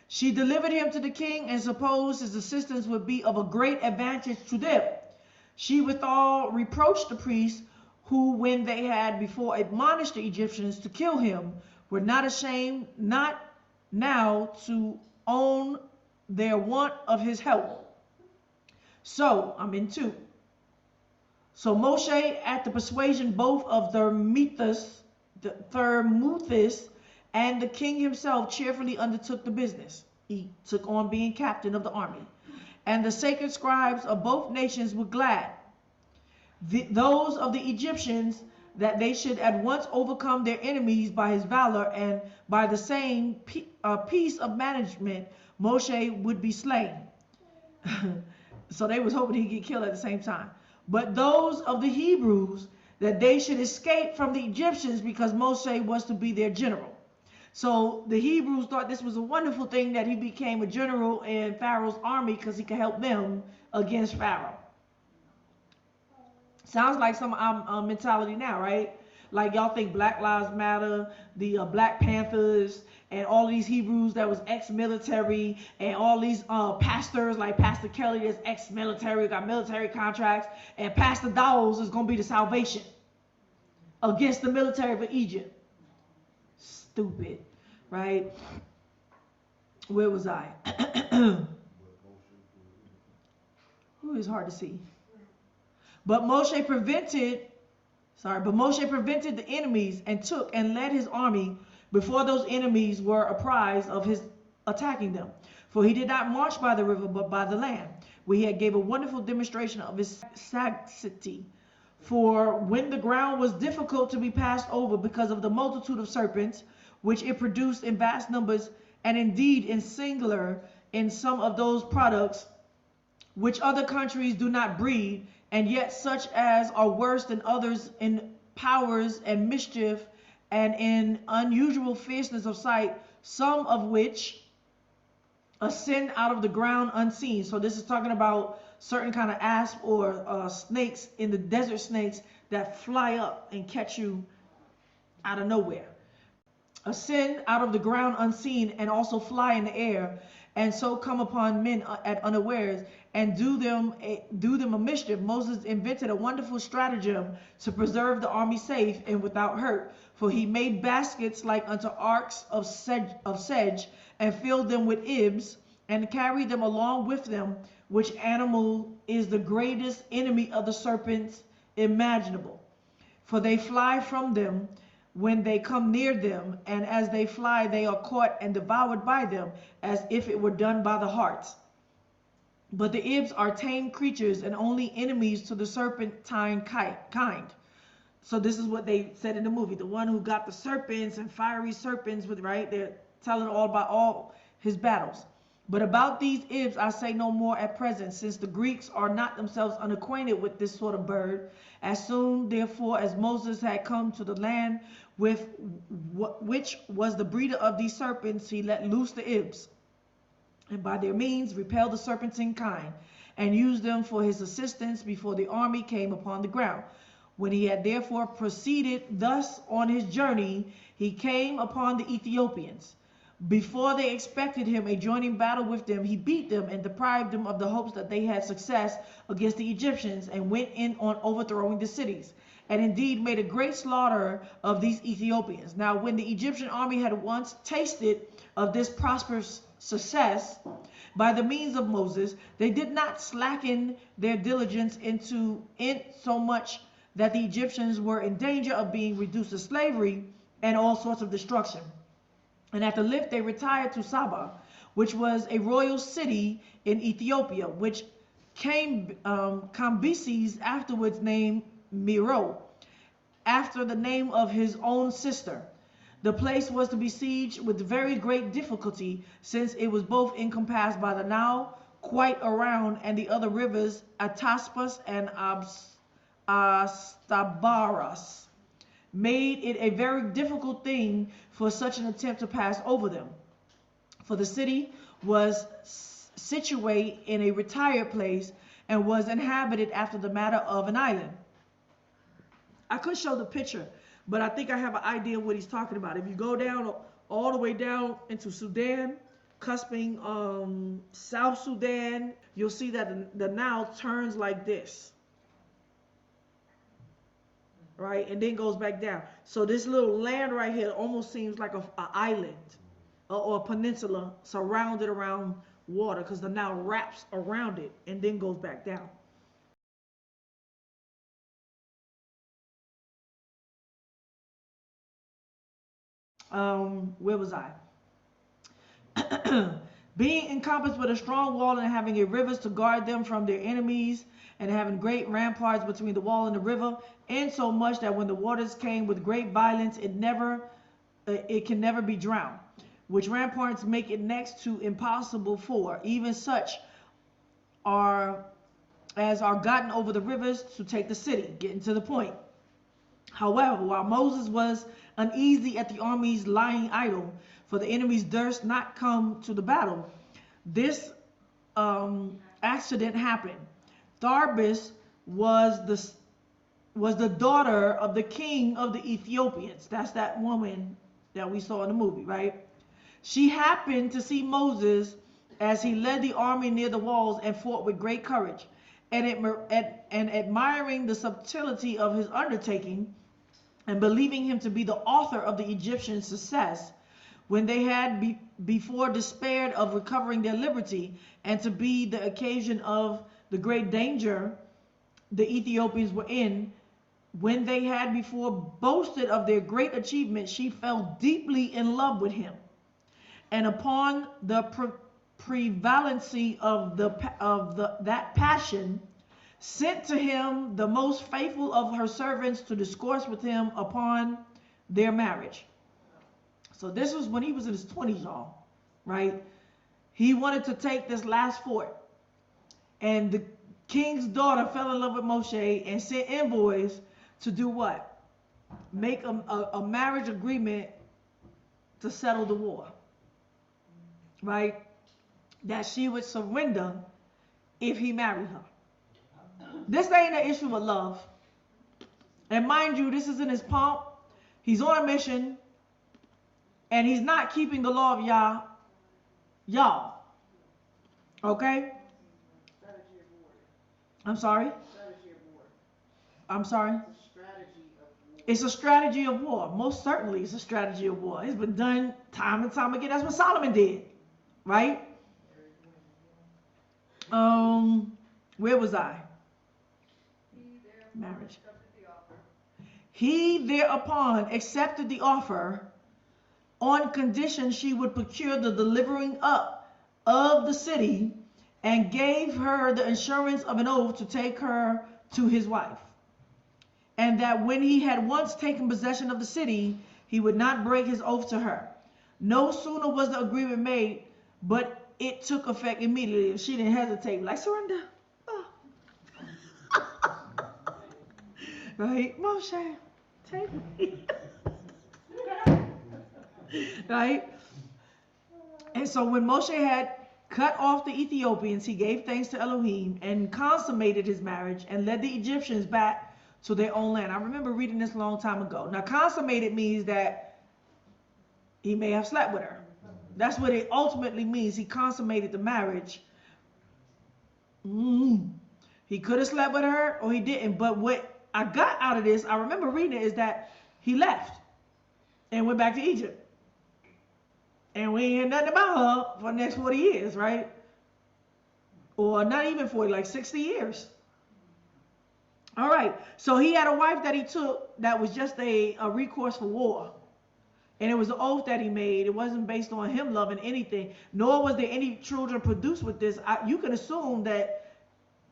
She delivered him to the king and supposed his assistance would be of a great advantage to them. She withal reproached the priests, who, when they had before admonished the Egyptians to kill him, were not ashamed, not now to own their want of his help. So, I'm in 2. So Moshe, at the persuasion both of Thermuthis and the king himself, cheerfully undertook the business. He took on being captain of the army. And the sacred scribes of both nations were glad, those of the Egyptians, that they should at once overcome their enemies by his valor, and by the same piece of management Moshe would be slain. So they was hoping he'd get killed at the same time. But those of the Hebrews, that they should escape from the Egyptians, because Moshe was to be their general. So the Hebrews thought this was a wonderful thing that he became a general in Pharaoh's army, because he could help them against Pharaoh. Sounds like some mentality now, right? Like y'all think Black Lives Matter, the Black Panthers, and all these Hebrews that was ex-military, and all these pastors like Pastor Kelly that's ex-military, got military contracts, and Pastor Dawes is going to be the salvation against the military of Egypt. Stupid, right? Where was I? Ooh, it's hard to see. But Moshe prevented the enemies, and took and led his army before those enemies were apprised of his attacking them. For he did not march by the river, but by the land, where he had gave a wonderful demonstration of his sagacity. For when the ground was difficult to be passed over because of the multitude of serpents, which it produced in vast numbers, and indeed in singular in some of those products which other countries do not breed, and yet such as are worse than others in powers and mischief, and in unusual fierceness of sight, some of which ascend out of the ground unseen. So this is talking about certain kind of asp or snakes in the desert, snakes that fly up and catch you out of nowhere. Ascend out of the ground unseen, and also fly in the air, and so come upon men at unawares, and do them a mischief. Moses invented a wonderful stratagem to preserve the army safe and without hurt. For he made baskets like unto arks of sedge, and filled them with ibs, and carried them along with them, which animal is the greatest enemy of the serpents imaginable. For they fly from them when they come near them, and as they fly they are caught and devoured by them, as if it were done by the hearts. But the ibs are tame creatures, and only enemies to the serpentine kind. So this is what they said in the movie. The one who got the serpents and fiery serpents with, right? They're telling all about all his battles. But about these ibs I say no more at present, since the Greeks are not themselves unacquainted with this sort of bird. As soon, therefore, as Moses had come to the land with which was the breeder of these serpents, he let loose the ibs, and by their means repelled the serpentine kind, and used them for his assistance before the army came upon the ground. When he had therefore proceeded thus on his journey, he came upon the Ethiopians. Before they expected him a joining battle with them, he beat them and deprived them of the hopes that they had success against the Egyptians, and went in on overthrowing the cities, and indeed made a great slaughter of these Ethiopians. Now when the Egyptian army had once tasted of this prosperous success by the means of Moses, they did not slacken their diligence in so much that the Egyptians were in danger of being reduced to slavery and all sorts of destruction. And at the lift they retired to Saba, which was a royal city in Ethiopia, which Cambyses afterwards named Miro, after the name of his own sister. The place was to be besieged with very great difficulty, since it was both encompassed by the Nile quite around, and the other rivers, Ataspas and Astabaras. made it a very difficult thing for such an attempt to pass over them. For the city was situate in a retired place and was inhabited after the manner of an island. I could show the picture, but I think I have an idea of what he's talking about. If you go down all the way down into Sudan, cusping South Sudan, you'll see that the Nile turns like this, right? And then goes back down. So this little land right here almost seems like an island or a peninsula surrounded around water, because the Nile wraps around it and then goes back down. Where was I? Being encompassed with a strong wall and having a rivers to guard them from their enemies, and having great ramparts between the wall and the river, and so much that when the waters came with great violence, it can never be drowned, which ramparts make it next to impossible for even such as are gotten over the rivers to take the city. Getting to the point. However, while Moses was uneasy at the armies lying idle, for the enemies durst not come to the battle, this accident happened. Tharbis was the daughter of the king of the Ethiopians. That's that woman that we saw in the movie, right? She happened to see Moses as he led the army near the walls and fought with great courage, and admiring the subtlety of his undertaking, and believing him to be the author of the Egyptian success, when they had before despaired of recovering their liberty, and to be the occasion of the great danger the Ethiopians were in, when they had before boasted of their great achievement, she fell deeply in love with him. And upon the prevalency of that passion, sent to him the most faithful of her servants to discourse with him upon their marriage. So this was when he was in his 20s, y'all, right? He wanted to take this last fort. And the king's daughter fell in love with Moshe and sent envoys to do what? Make a marriage agreement to settle the war, right? That she would surrender if he married her. This ain't an issue of love. And mind you, this is in his pomp. He's on a mission. And he's not keeping the law of y'all. Okay? I'm sorry? I'm sorry? It's a strategy of war. Most certainly it's a strategy of war. It's been done time and time again. That's what Solomon did. Right? Where was I? Marriage. He thereupon accepted the offer on condition she would procure the delivering up of the city, and gave her the assurance of an oath to take her to his wife, and that when he had once taken possession of the city, he would not break his oath to her. No sooner was the agreement made, but it took effect immediately. She didn't hesitate, like, surrender. Oh. Right? Moshe, take me. Right? And so when Moshe had cut off the Ethiopians, he gave thanks to Elohim and consummated his marriage and led the Egyptians back to their own land. I remember reading this a long time ago. Now, consummated means that he may have slept with her. That's what it ultimately means. He consummated the marriage. He could have slept with her or he didn't. But what I got out of this, I remember reading it, is that he left and went back to Egypt. And we ain't heard nothing about her for the next 40 years, right? Or not even 40, like 60 years. All right. So he had a wife that he took that was just a recourse for war. And it was an oath that he made. It wasn't based on him loving anything, nor was there any children produced with this. You can assume that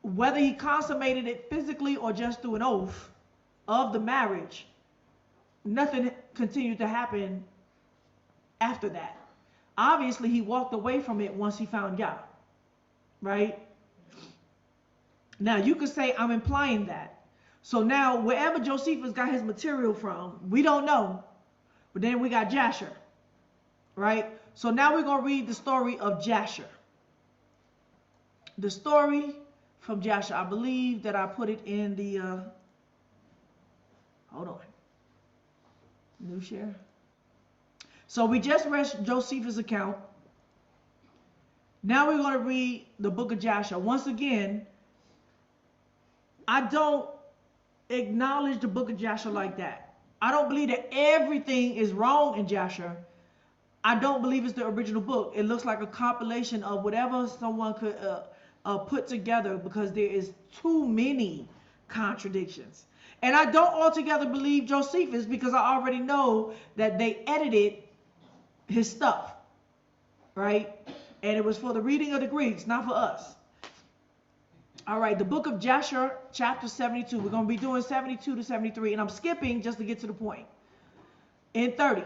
whether he consummated it physically or just through an oath of the marriage, nothing continued to happen after that. Obviously, he walked away from it once he found Yah, right? Now, you could say I'm implying that. So now, wherever Josephus got his material from, we don't know. But then we got Jasher, right? So now we're going to read the story of Jasher. The story from Jasher. I believe that I put it in the, hold on. New share. So we just read Josephus' account. Now we're going to read the book of Jasher. Once again, I don't acknowledge the book of Jasher like that. I don't believe that everything is wrong in Jasher. I don't believe it's the original book. It looks like a compilation of whatever someone could put together, because there is too many contradictions. And I don't altogether believe Josephus, because I already know that they edited his stuff, right? And it was for the reading of the Greeks, not for us. All right, the book of Jasher, chapter 72. We're going to be doing 72 to 73, and I'm skipping just to get to the point. In 30.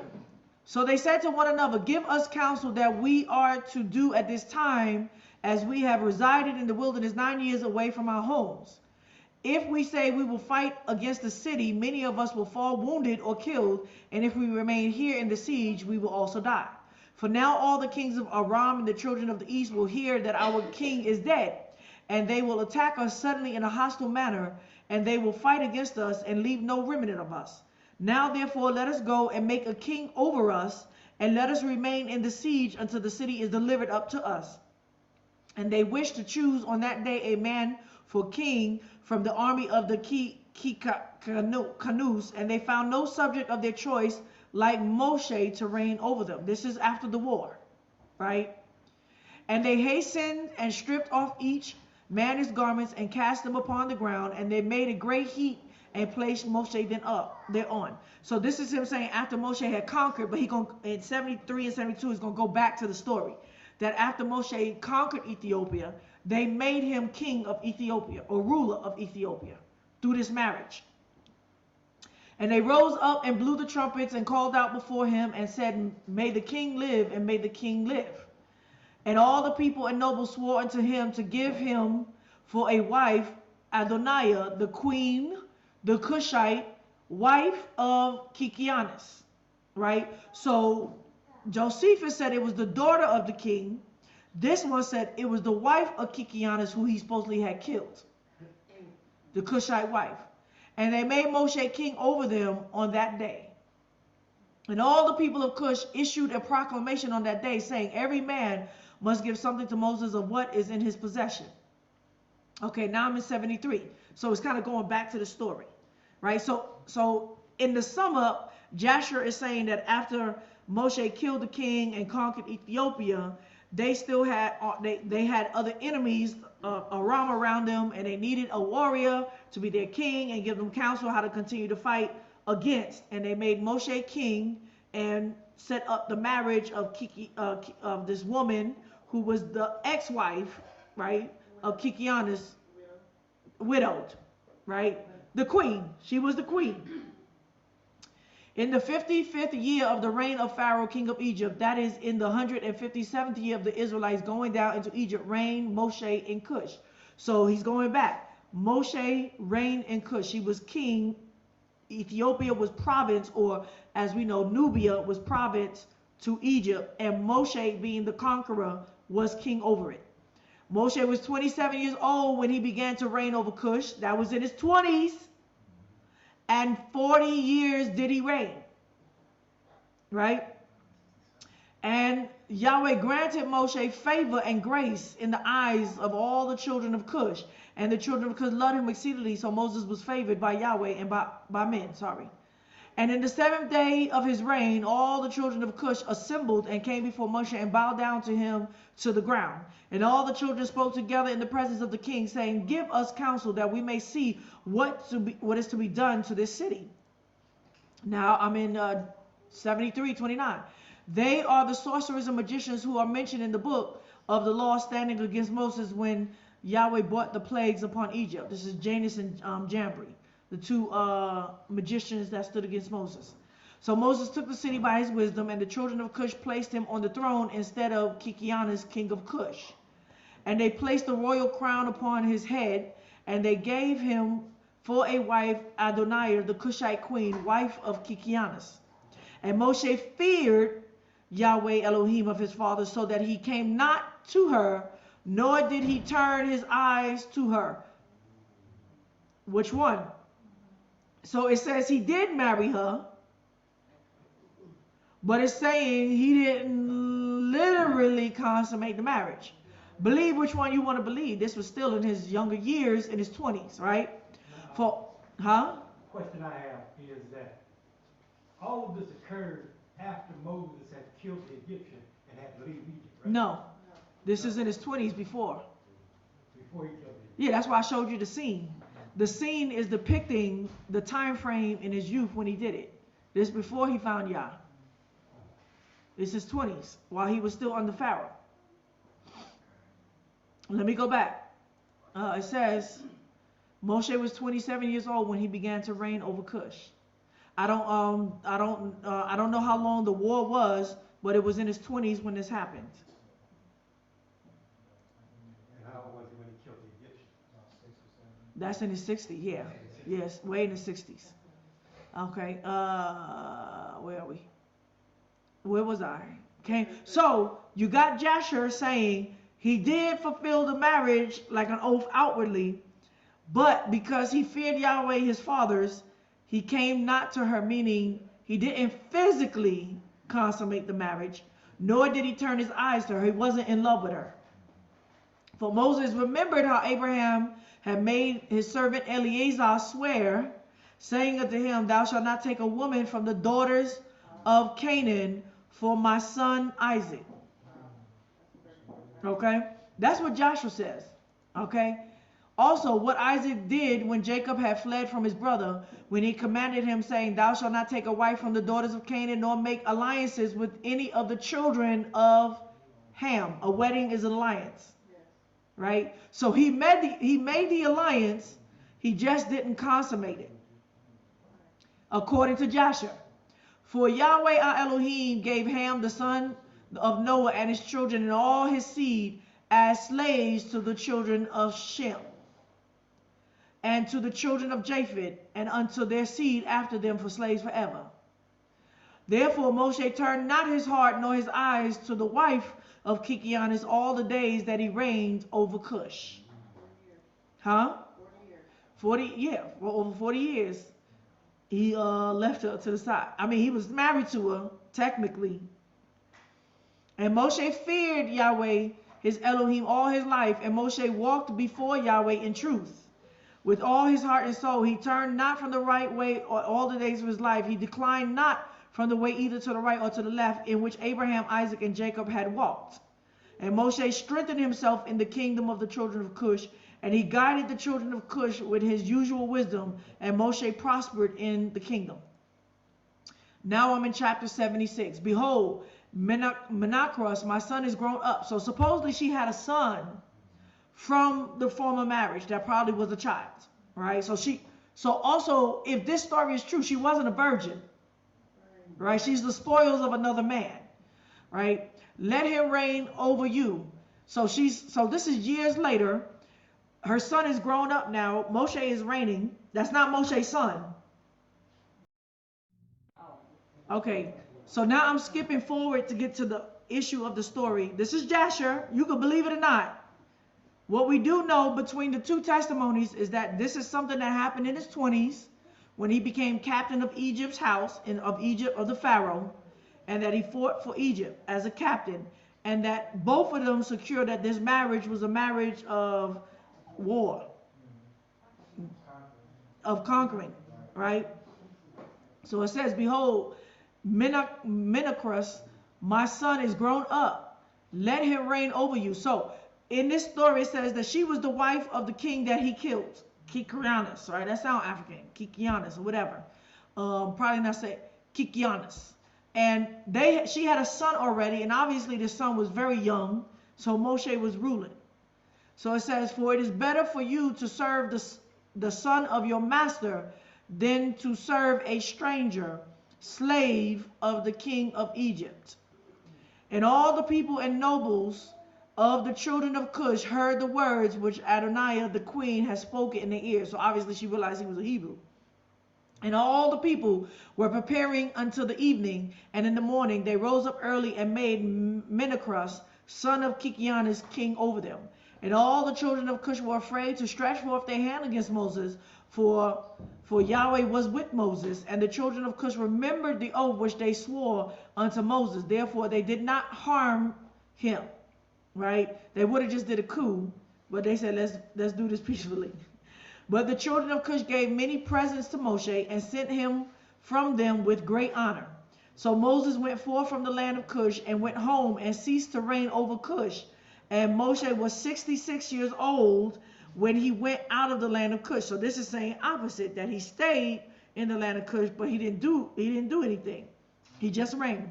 So they said to one another, give us counsel that we are to do at this time, as we have resided in the wilderness 9 years away from our homes. If we say we will fight against the city, many of us will fall wounded or killed, and if we remain here in the siege, we will also die. For now all the kings of Aram and the children of the east will hear that our king is dead, and they will attack us suddenly in a hostile manner, and they will fight against us and leave no remnant of us. Now therefore let us go and make a king over us, and let us remain in the siege until the city is delivered up to us. And they wished to choose on that day a man for king from the army of the Canus, and they found no subject of their choice like Moshe to reign over them. This is after the war, right? And they hastened and stripped off each man his garments and cast them upon the ground, and they made a great heap and placed Moshe thereon. So this is him saying after Moshe had conquered, but he going in 73 and 72 is going to go back to the story that after Moshe conquered Ethiopia, they made him king of Ethiopia, or ruler of Ethiopia, through this marriage. And they rose up and blew the trumpets and called out before him and said, may the king live, and may the king live. And all the people and nobles swore unto him to give him for a wife Adoniah, the queen, the Cushite wife of Kikianus, right? So Josephus said it was the daughter of the king. This one said it was the wife of Kikianus, who he supposedly had killed, the Cushite wife. And they made Moshe king over them on that day. And all the people of Cush issued a proclamation on that day, saying, every man must give something to Moses of what is in his possession. Okay, now I'm in 73. So it's kind of going back to the story, right? So in the sum up, Jasher is saying that after Moshe killed the king and conquered Ethiopia, they still had they had other enemies, Aram around them, and they needed a warrior to be their king and give them counsel how to continue to fight against. And they made Moshe king and set up the marriage of of this woman who was the ex-wife, right, of Kikianus, widowed, right? The queen. She was the queen. In the 55th year of the reign of Pharaoh, king of Egypt, that is in the 157th year of the Israelites going down into Egypt, reigned Moshe in Cush. So he's going back. Moshe reigned in Cush. He was king. Ethiopia was province, or as we know, Nubia was province to Egypt, and Moshe, being the conqueror, was king over it. Moshe was 27 years old when he began to reign over Cush. That was in his 20s. And 40 years did he reign, right? And Yahweh granted Moshe favor and grace in the eyes of all the children of Cush. And the children of Cush loved him exceedingly, so Moses was favored by Yahweh and by men, And in the 7th day of his reign, all the children of Cush assembled and came before Moshe and bowed down to him to the ground. And all the children spoke together in the presence of the king, saying, give us counsel that we may see what is to be done to this city. Now I'm in 73:29. They are the sorcerers and magicians who are mentioned in the book of the law, standing against Moses when Yahweh brought the plagues upon Egypt. This is Janus and Jambri, the two magicians that stood against Moses. So Moses took the city by his wisdom, and the children of Cush placed him on the throne instead of Kikianus, king of Cush. And they placed the royal crown upon his head, and they gave him for a wife Adoniah, the Cushite queen, wife of Kikianus. And Moshe feared Yahweh Elohim of his father, so that he came not to her, nor did he turn his eyes to her. Which one? So it says he did marry her, but it's saying he didn't literally consummate the marriage. Believe which one you want to believe. This was still in his younger years, in his 20s, right? Question I have is that all of this occurred after Moses had killed the Egyptian and had to leave Egypt, right? No. This is in his 20s before. Before he killed the Egyptian. Yeah, that's why I showed you the scene. The scene is depicting the time frame in his youth when he did it. This before he found Yah. It's his 20s, while he was still under Pharaoh. Let me go back. It says Moshe was 27 years old when he began to reign over Cush. I don't know how long the war was, but it was in his 20s when this happened. And how old was he when he killed the Egyptian? That's in his 60s, yeah. Yes, way in the 60s. Okay, where are we? Where was I? Okay, so you got Jasher saying he did fulfill the marriage like an oath outwardly, but because he feared Yahweh his fathers, he came not to her, meaning he didn't physically consummate the marriage, nor did he turn his eyes to her. He wasn't in love with her. For Moses remembered how Abraham had made his servant Eleazar swear, saying unto him, thou shalt not take a woman from the daughters of Canaan for my son Isaac. Okay, that's what Joshua says. Okay, also what Isaac did when Jacob had fled from his brother, when he commanded him, saying, thou shalt not take a wife from the daughters of Canaan, nor make alliances with any of the children of Ham. A wedding is an alliance, right? So he made the alliance, he just didn't consummate it, according to Jasher. For Yahweh our Elohim gave Ham the son of Noah and his children and all his seed as slaves to the children of Shem and to the children of Japheth, and unto their seed after them for slaves forever. Therefore Moshe turned not his heart nor his eyes to the wife of Kikianus all the days that he reigned over Cush. 40 years. For over 40 years he left her to the side. I mean, he was married to her technically. And Moshe feared Yahweh his Elohim all his life, and Moshe walked before Yahweh in truth with all his heart and soul. He turned not from the right way all the days of his life. He declined not from the way either to the right or to the left, in which Abraham, Isaac, and Jacob had walked. And Moshe strengthened himself in the kingdom of the children of Cush, and he guided the children of Cush with his usual wisdom, and Moshe prospered in the kingdom. Now I'm in chapter 76. Behold, Menacros, my son, is grown up. So supposedly she had a son from the former marriage that probably was a child, right? So also, if this story is true, she wasn't a virgin, right? She's the spoils of another man, right? Let him reign over you. So this is years later. Her son is grown up now. Moshe is reigning. That's not Moshe's son. Okay, so now I'm skipping forward to get to the issue of the story. This is Jasher. You can believe it or not. What we do know between the two testimonies is that this is something that happened in his 20s when he became captain of Egypt's house, of the Pharaoh, and that he fought for Egypt as a captain, and that both of them secured that this marriage was a marriage of war, of conquering, right? So it says, behold, Menacros, my son, is grown up. Let him reign over you. So in this story, it says that she was the wife of the king that he killed, Kikianus, right? That sounds African, Kikianus or whatever. Probably not say Kikianus. And she had a son already, and obviously the son was very young, so Moshe was ruling. So it says, for it is better for you to serve the son of your master than to serve a stranger, slave of the king of Egypt. And all the people and nobles of the children of Cush heard the words which Adoniah the queen had spoken in their ears. So obviously she realized he was a Hebrew. And all the people were preparing until the evening, and in the morning they rose up early and made Menacrus, son of Kikianus, king over them. And all the children of Cush were afraid to stretch forth their hand against Moses, for Yahweh was with Moses. And the children of Cush remembered the oath which they swore unto Moses. Therefore they did not harm him. Right? They would have just did a coup, but they said, let's do this peacefully. But the children of Cush gave many presents to Moshe and sent him from them with great honor. So Moses went forth from the land of Cush and went home and ceased to reign over Cush. And Moshe was 66 years old when he went out of the land of Cush. So this is saying opposite, that he stayed in the land of Cush, but he didn't do anything. He just reigned.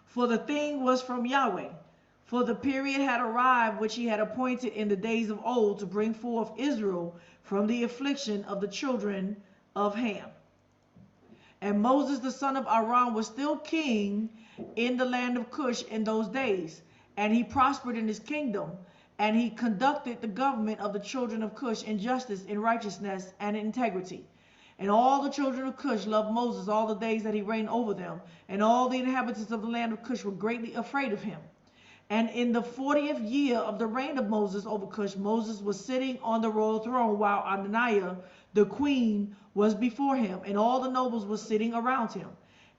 For the thing was from Yahweh. For the period had arrived which he had appointed in the days of old to bring forth Israel from the affliction of the children of Ham. And Moses the son of Aaron was still king in the land of Cush in those days. And he prospered in his kingdom. And he conducted the government of the children of Cush in justice, in righteousness, and in integrity. And all the children of Cush loved Moses all the days that he reigned over them. And all the inhabitants of the land of Cush were greatly afraid of him. And in the 40th year of the reign of Moses over Cush, Moses was sitting on the royal throne, while Adoniah, the queen, was before him, and all the nobles were sitting around him.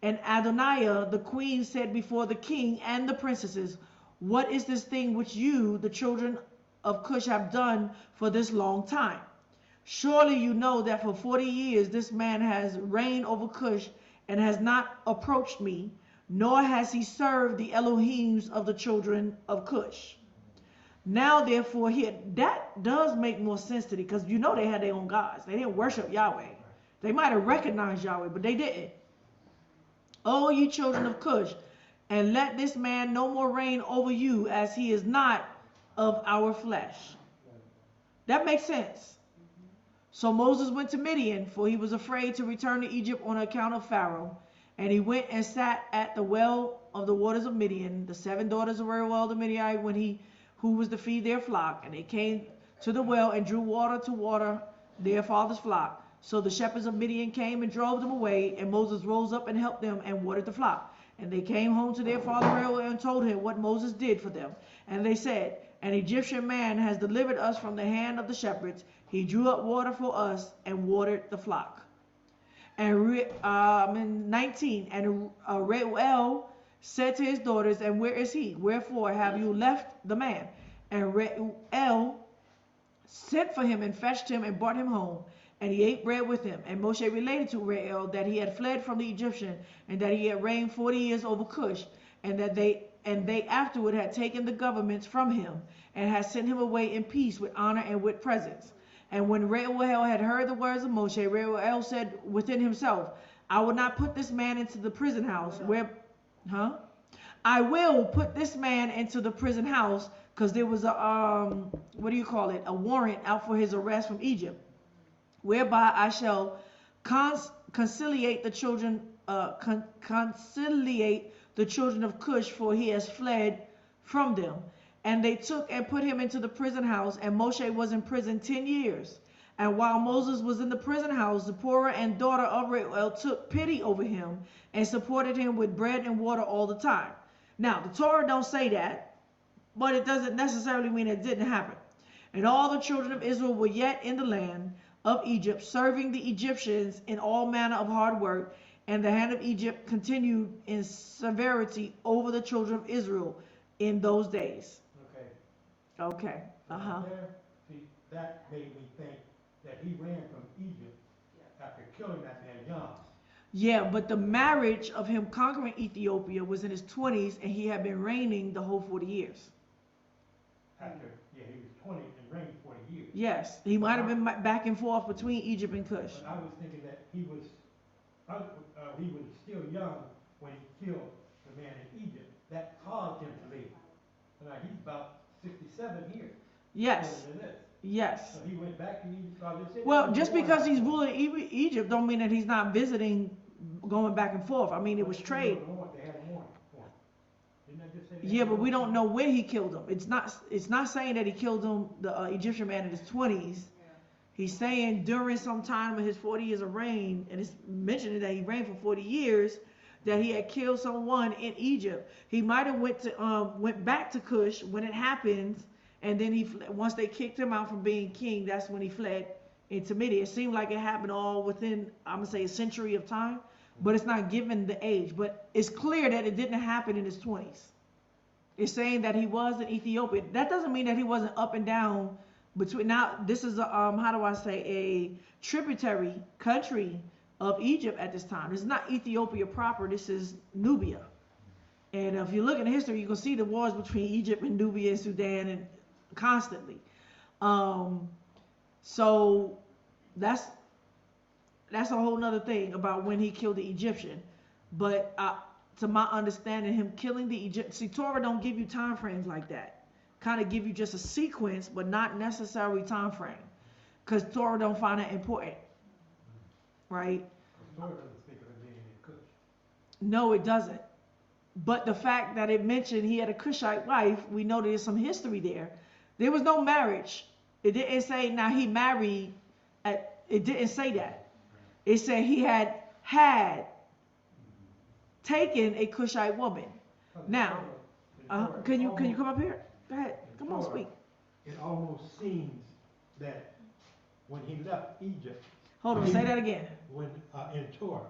And Adoniah, the queen, said before the king and the princesses, what is this thing which you, the children of Cush, have done for this long time? Surely you know that for 40 years this man has reigned over Cush and has not approached me, nor has he served the Elohims of the children of Cush. Now, therefore, that does make more sense to me, because you know they had their own gods. They didn't worship Yahweh. They might have recognized Yahweh, but they didn't. O ye children of Cush, and let this man no more reign over you, as he is not of our flesh. That makes sense. So Moses went to Midian, for he was afraid to return to Egypt on account of Pharaoh. And he went and sat at the well of the waters of Midian. The 7 daughters of Reuel the Midianite, who was to feed their flock. And they came to the well and drew water to water their father's flock. So the shepherds of Midian came and drove them away. And Moses rose up and helped them and watered the flock. And they came home to their father Reuel and told him what Moses did for them. And they said, an Egyptian man has delivered us from the hand of the shepherds. He drew up water for us and watered the flock. And in 19, and Reuel said to his daughters, and where is he? Wherefore have you left the man? And Reuel sent for him and fetched him and brought him home. And he ate bread with him. And Moshe related to Reuel that he had fled from the Egyptian, and that he had reigned 40 years over Cush, and that they afterward had taken the governments from him, and had sent him away in peace with honor and with presents. And when Reuel had heard the words of Moshe, Reuel said within himself, I will not put this man into the prison house I will put this man into the prison house, because there was a, a warrant out for his arrest from Egypt, whereby I shall conciliate the children of Cush, for he has fled from them. And they took and put him into the prison house, and Moshe was in prison 10 years. And while Moses was in the prison house, Zipporah and daughter of Reuel took pity over him and supported him with bread and water all the time. Now, the Torah don't say that, but it doesn't necessarily mean it didn't happen. And all the children of Israel were yet in the land of Egypt, serving the Egyptians in all manner of hard work. And the hand of Egypt continued in severity over the children of Israel in those days. Okay. See, that made me think that he ran from Egypt after killing that man young. Yeah, but the marriage of him conquering Ethiopia was in his 20s, and he had been reigning the whole 40 years. After, he was 20 and reigned 40 years. Yes, he might have been back and forth between Egypt and Cush. But I was thinking that he was still young when he killed the man in Egypt. That caused him to leave. Now he's about 67 here. Yes. Yes. So he went back to Egypt. Well, just because he's ruling Egypt don't mean that he's not visiting, going back and forth. I mean, it was trade. They had a warrant for him. Didn't I just say that? Yeah, but we don't know when he killed him. It's not saying that he killed him, the Egyptian man, in his 20s. He's saying during some time of his 40 years of reign, and it's mentioning that he reigned for 40 years, that he had killed someone in Egypt. He might have went back to Cush when it happens, and then once they kicked him out from being king, that's when he fled into Midian. It seemed like it happened all within, I'm gonna say, a century of time, but it's not given the age. But it's clear that it didn't happen in his 20s. It's saying that he was an Ethiopian. That doesn't mean that he wasn't up and down between. Now this is a how do I say, a tributary country of Egypt at this time. It's not Ethiopia proper. This is Nubia. And if you look in history, you can see the wars between Egypt and Nubia and Sudan and constantly. So that's a whole nother thing about when he killed the Egyptian. But to my understanding, him killing the Egyptian, see, Torah don't give you time frames like that. Kind of give you just a sequence, but not necessarily time frame, because Torah don't find that important, right? Torah doesn't speak of it being in Cush. No, it doesn't. But the fact that it mentioned he had a Cushite wife, we know there's some history there. There was no marriage. It didn't say now he married. It didn't say that. It said he had taken a Cushite woman. Now, can you come up here? Go ahead. Come on, speak. It almost seems that when he left Egypt. Hold on, say that again. When in Torah,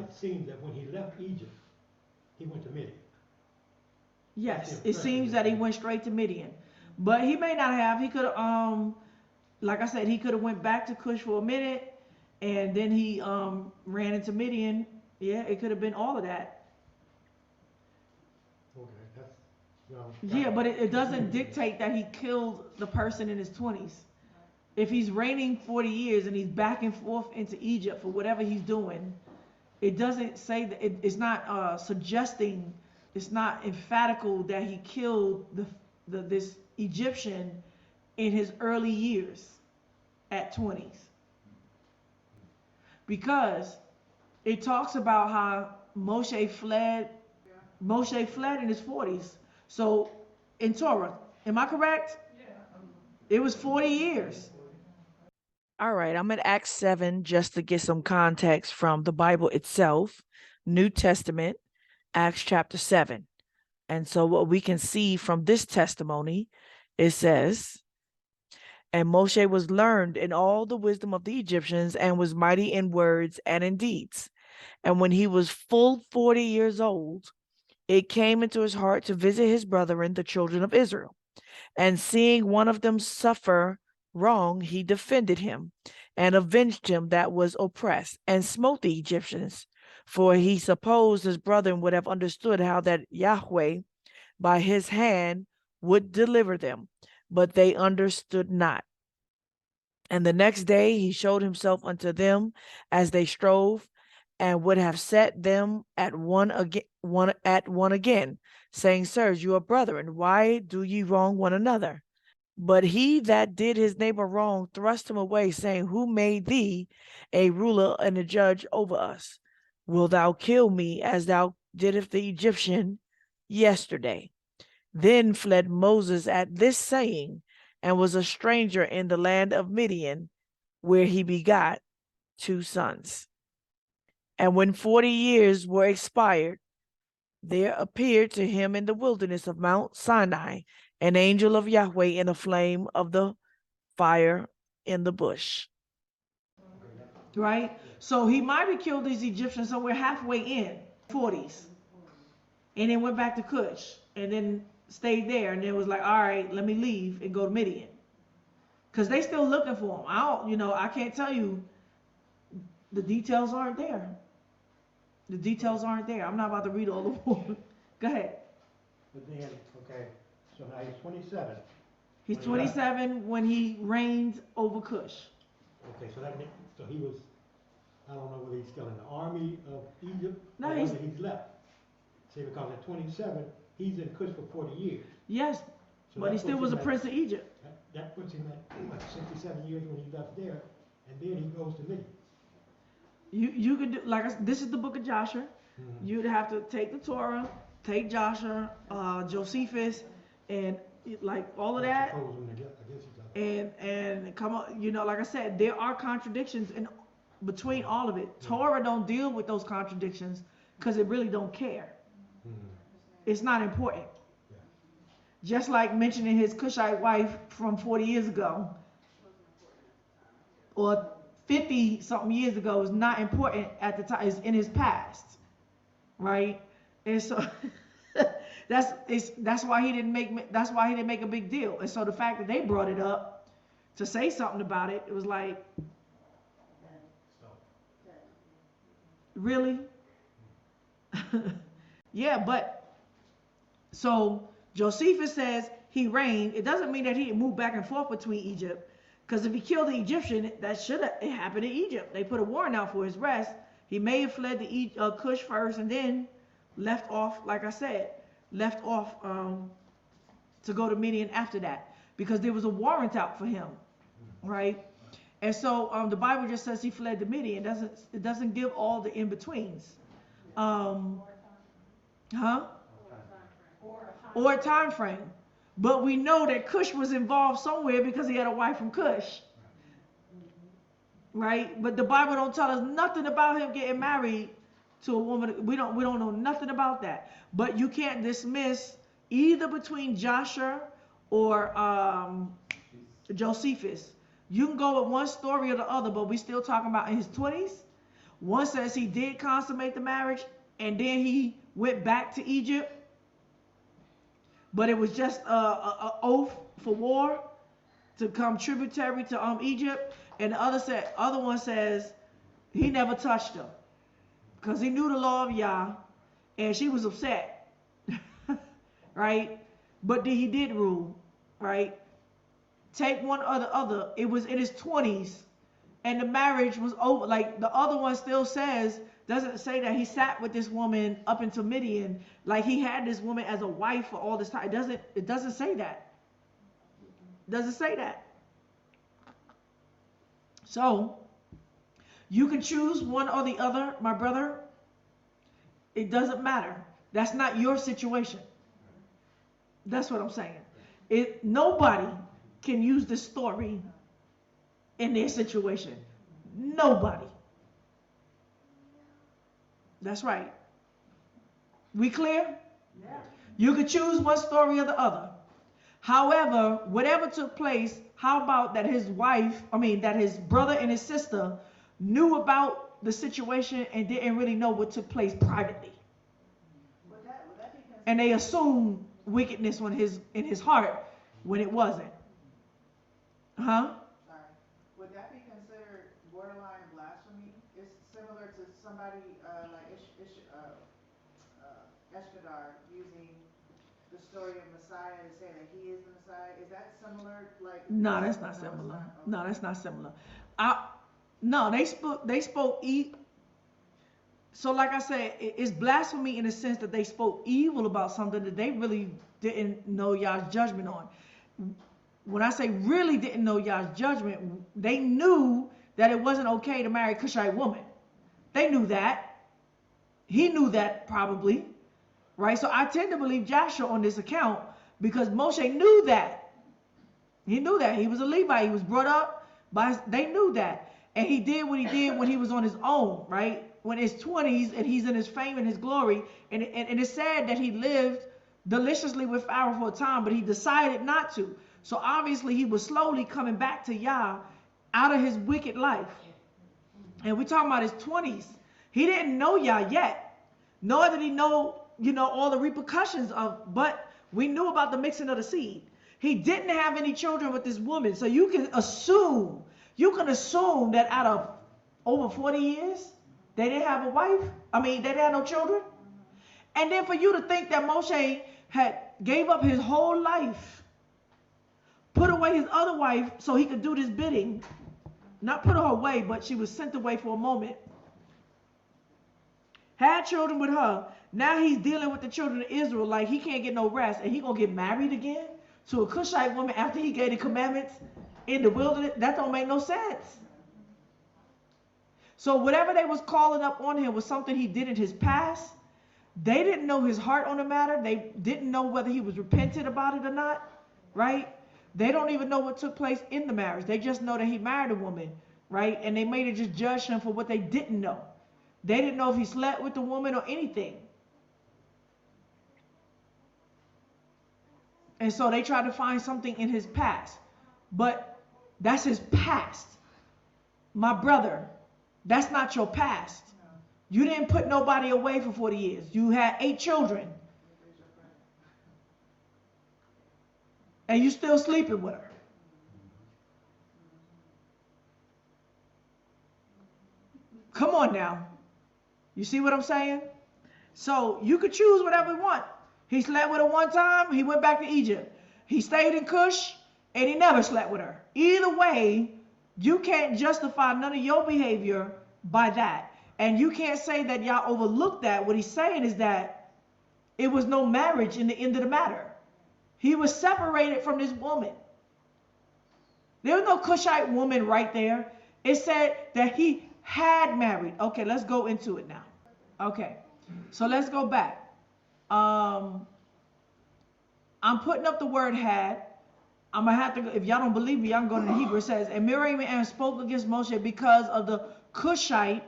it seems that when he left Egypt, he went to Midian. Yes, it seems that he went straight to Midian, but he may not have. He could have, like I said, he could have went back to Cush for a minute, and then he ran into Midian. Yeah, it could have been all of that. Okay, that's well. Yeah, but it doesn't dictate that he killed the person in his 20s. If he's reigning 40 years and he's back and forth into Egypt for whatever he's doing, it doesn't say that. It's not suggesting. It's not emphatical that he killed this Egyptian in his early years at 20s, because it talks about how Moshe fled in his 40s. So in Torah, am I correct? It was 40 years. All right, I'm at Acts 7 just to get some context from the Bible itself, New Testament, Acts chapter 7. And so what we can see from this testimony, it says, and Moshe was learned in all the wisdom of the Egyptians and was mighty in words and in deeds. And when he was full 40 years old, it came into his heart to visit his brethren, the children of Israel. And seeing one of them suffer wrong, he defended him and avenged him that was oppressed and smote the Egyptians. For he supposed his brethren would have understood how that Yahweh by his hand would deliver them, but they understood not. And the next day he showed himself unto them as they strove, and would have set them at one again, saying, Sirs, you are brethren, why do ye wrong one another? But he that did his neighbor wrong thrust him away, saying, Who made thee a ruler and a judge over us? Wilt thou kill me as thou didst the Egyptian yesterday? Then fled Moses at this saying, and was a stranger in the land of Midian, where he begot 2 sons. And when 40 years were expired, there appeared to him in the wilderness of Mount Sinai an angel of Yahweh in a flame of the fire in the bush. Right? So he might have killed these Egyptians somewhere halfway in, 40s. And then went back to Cush. And then stayed there. And then was like, all right, let me leave and go to Midian. Because they still looking for him. I can't tell you. The details aren't there. The details aren't there. I'm not about to read all the war. Go ahead. But then, okay, so now he's 27. He's 27 when he reigned over Cush. Okay, so he was, I don't know whether he's still in the army of Egypt No, or whether he's left. See, because at 27, he's in Cush for 40 years. Yes, So but he still was a prince of Egypt. That puts him at 67 years when he left there, and then he goes to Midian. You could do, this is the book of Jasher. You'd have to take the Torah take Jasher, Josephus, and like all of that, and come on, you know, like I said, there are contradictions in between all of it. Torah don't deal with those contradictions because it really don't care. It's not important. Just like mentioning his Cushite wife from 40 years ago or 50 something years ago is not important at the time. It's in his past, right? And so that's why he didn't make a big deal. And so the fact that they brought it up to say something about it, it was like, really? Yeah, but so Josephus says he reigned. It doesn't mean that he moved back and forth between Egypt, because if he killed the Egyptian, that should have happened in Egypt. They put a warrant out for his rest. He may have fled to Cush first and then left off, like I said, to go to Midian after that, because there was a warrant out for him, right? And so the Bible just says he fled to Midian. It doesn't give all the in-betweens. Or a time frame. But we know that Cush was involved somewhere because he had a wife from Cush. Right? But the Bible don't tell us nothing about him getting married to a woman. We don't know nothing about that. But you can't dismiss either between Jasher or Josephus. You can go with one story or the other, but we still talking about in his 20s. One says he did consummate the marriage and then he went back to Egypt, but it was just a oath for war to come tributary to Egypt. And the other one says he never touched her because he knew the law of Yah, and she was upset, right? But he did rule, right? Take one or the other. It was in his 20s, and the marriage was over. Like the other one still doesn't say that he sat with this woman up until Midian, like he had this woman as a wife for all this time. It doesn't say that. It doesn't say that. So you can choose one or the other, my brother. It doesn't matter. That's not your situation. That's what I'm saying. Nobody can use this story in their situation. Nobody. That's right. We clear? Yeah. You could choose one story or the other. However, whatever took place, how about that that his brother and his sister knew about the situation and didn't really know what took place privately? And they assumed wickedness in his heart when it wasn't. Huh? Sorry. Would that be considered borderline blasphemy? It's similar to somebody like Eshkadar using the story of Messiah to say that he is the Messiah. Is that similar? No, that's not similar. No, that's not similar. No, they spoke so like I said, it's blasphemy in the sense that they spoke evil about something that they really didn't know Yah's judgment on. When I say really didn't know Yah's judgment, they knew that it wasn't okay to marry a Cushite woman. They knew that. He knew that probably, right? So I tend to believe Jasher on this account because Moshe knew that. He knew that. He was a Levi. He was brought up they knew that. And he did what he did when he was on his own, right? When his 20s and he's in his fame and his glory. And it's sad that he lived deliciously with Pharaoh for a time, but he decided not to. So obviously he was slowly coming back to Yah out of his wicked life. And we're talking about his 20s. He didn't know Yah yet, nor did he know, all the repercussions but we knew about the mixing of the seed. He didn't have any children with this woman. So you can assume that out of over 40 years, they didn't have a wife. They didn't have no children. And then for you to think that Moshe gave up his whole life, put away his other wife so he could do this bidding, not put her away, but she was sent away for a moment, had children with her. Now he's dealing with the children of Israel like he can't get no rest, and he gonna get married again to a Cushite woman after he gave the commandments in the wilderness. That don't make no sense. So whatever they was calling up on him was something he did in his past, They didn't know his heart on the matter. They didn't know whether he was repentant about it or not, right? They don't even know what took place in the marriage. They just know that he married a woman, right? And they made it just judge him for what they didn't know. They didn't know if he slept with the woman or anything. And so they tried to find something in his past. But that's his past. My brother, that's not your past. You didn't put nobody away for 40 years. You had 8 children. And you still sleeping with her. Come on now. You see what I'm saying? So you could choose whatever you want. He slept with her one time. He went back to Egypt. He stayed in Cush and he never slept with her. Either way, you can't justify none of your behavior by that. And you can't say that y'all overlooked that. What he's saying is that it was no marriage in the end of the matter. He was separated from this woman. There was no Cushite woman right there. It said that he had married. Okay, let's go into it now. Okay, so let's go back. I'm putting up the word had. I'm going to have to go, if y'all don't believe me, y'all can go to the Hebrew. It says, and Miriam and spoke against Moshe because of the Cushite,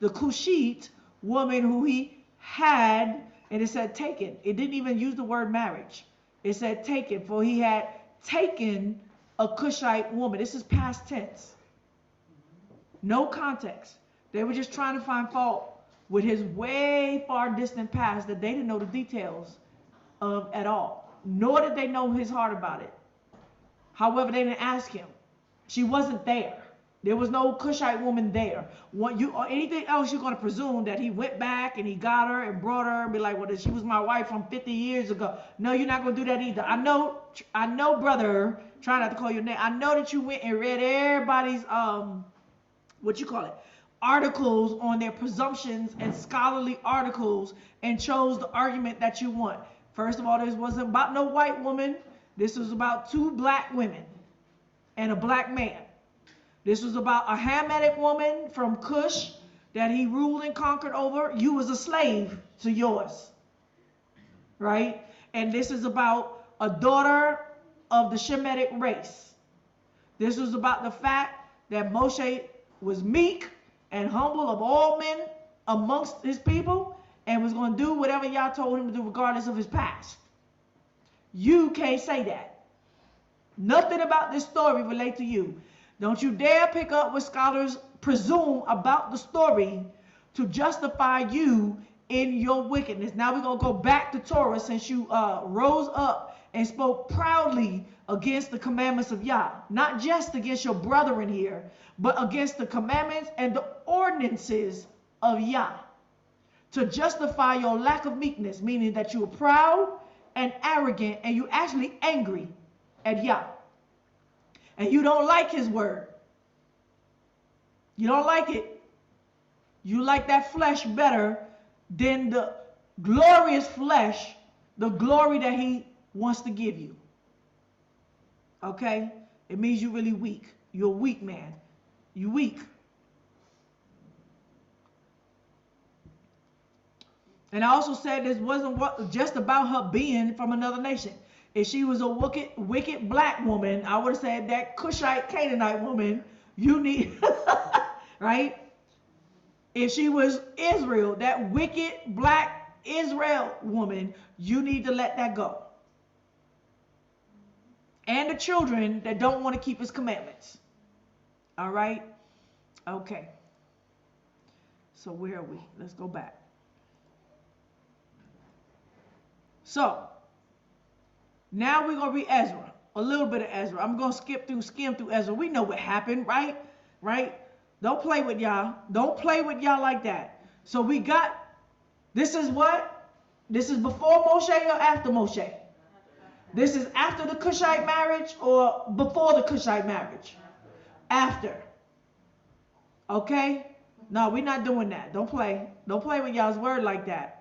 the Cushite woman who he had, and it said taken. It didn't even use the word marriage. It said taken, for he had taken a Cushite woman. This is past tense. No context. They were just trying to find fault with his way far distant past that they didn't know the details of at all. Nor did they know his heart about it. However, they didn't ask him. She wasn't there. There was no Cushite woman there. Or anything else, you're going to presume that he went back and he got her and brought her and be like, well, she was my wife from 50 years ago. No, you're not going to do that either. I know, brother, try not to call your name. I know that you went and read everybody's, articles on their presumptions and scholarly articles and chose the argument that you want. First of all, this wasn't about no white woman. This was about 2 black women and a black man. This was about a Hamitic woman from Cush that he ruled and conquered over. You was a slave to yours, right? And this is about a daughter of the Shemitic race. This was about the fact that Moshe was meek and humble of all men amongst his people and was going to do whatever y'all told him to do regardless of his past. You can't say that. Nothing about this story relate to you. Don't you dare pick up what scholars presume about the story to justify you in your wickedness. Now we're going to go back to Torah since you rose up and spoke proudly against the commandments of Yah. Not just against your brethren here, but against the commandments and the ordinances of Yah. To justify your lack of meekness, meaning that you are proud and arrogant and you're actually angry at Yah. And you don't like his word. You don't like it. You like that flesh better than the glorious flesh, the glory that he wants to give you. Okay? It means you're really weak. You're a weak man. You're weak. And I also said this wasn't just about her being from another nation. If she was a wicked black woman, I would have said that Cushite Canaanite woman, you need, right? If she was Israel, that wicked black Israel woman, you need to let that go. And the children that don't want to keep his commandments. All right? Okay. So where are we? Let's go back. So, now we're going to read Ezra, a little bit of Ezra. I'm going to skim through Ezra. We know what happened, right? Right? Don't play with y'all. Don't play with y'all like that. So we got, this is what? This is before Moshe or after Moshe? This is after the Cushite marriage or before the Cushite marriage? After. Okay? No, we're not doing that. Don't play. Don't play with y'all's word like that.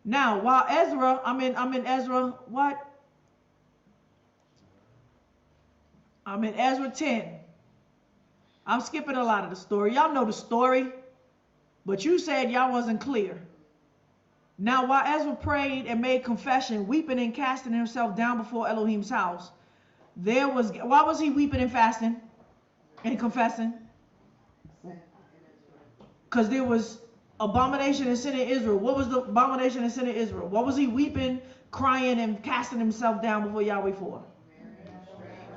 Now, while Ezra, I'm in Ezra, what? I'm in Ezra 10. I'm skipping a lot of the story. Y'all know the story, but you said y'all wasn't clear. Now while Ezra prayed and made confession, weeping and casting himself down before Elohim's house, why was he weeping and fasting and confessing? Because there was abomination and sin in Israel. What was the abomination and sin in Israel? What was he weeping, crying, and casting himself down before Yahweh for?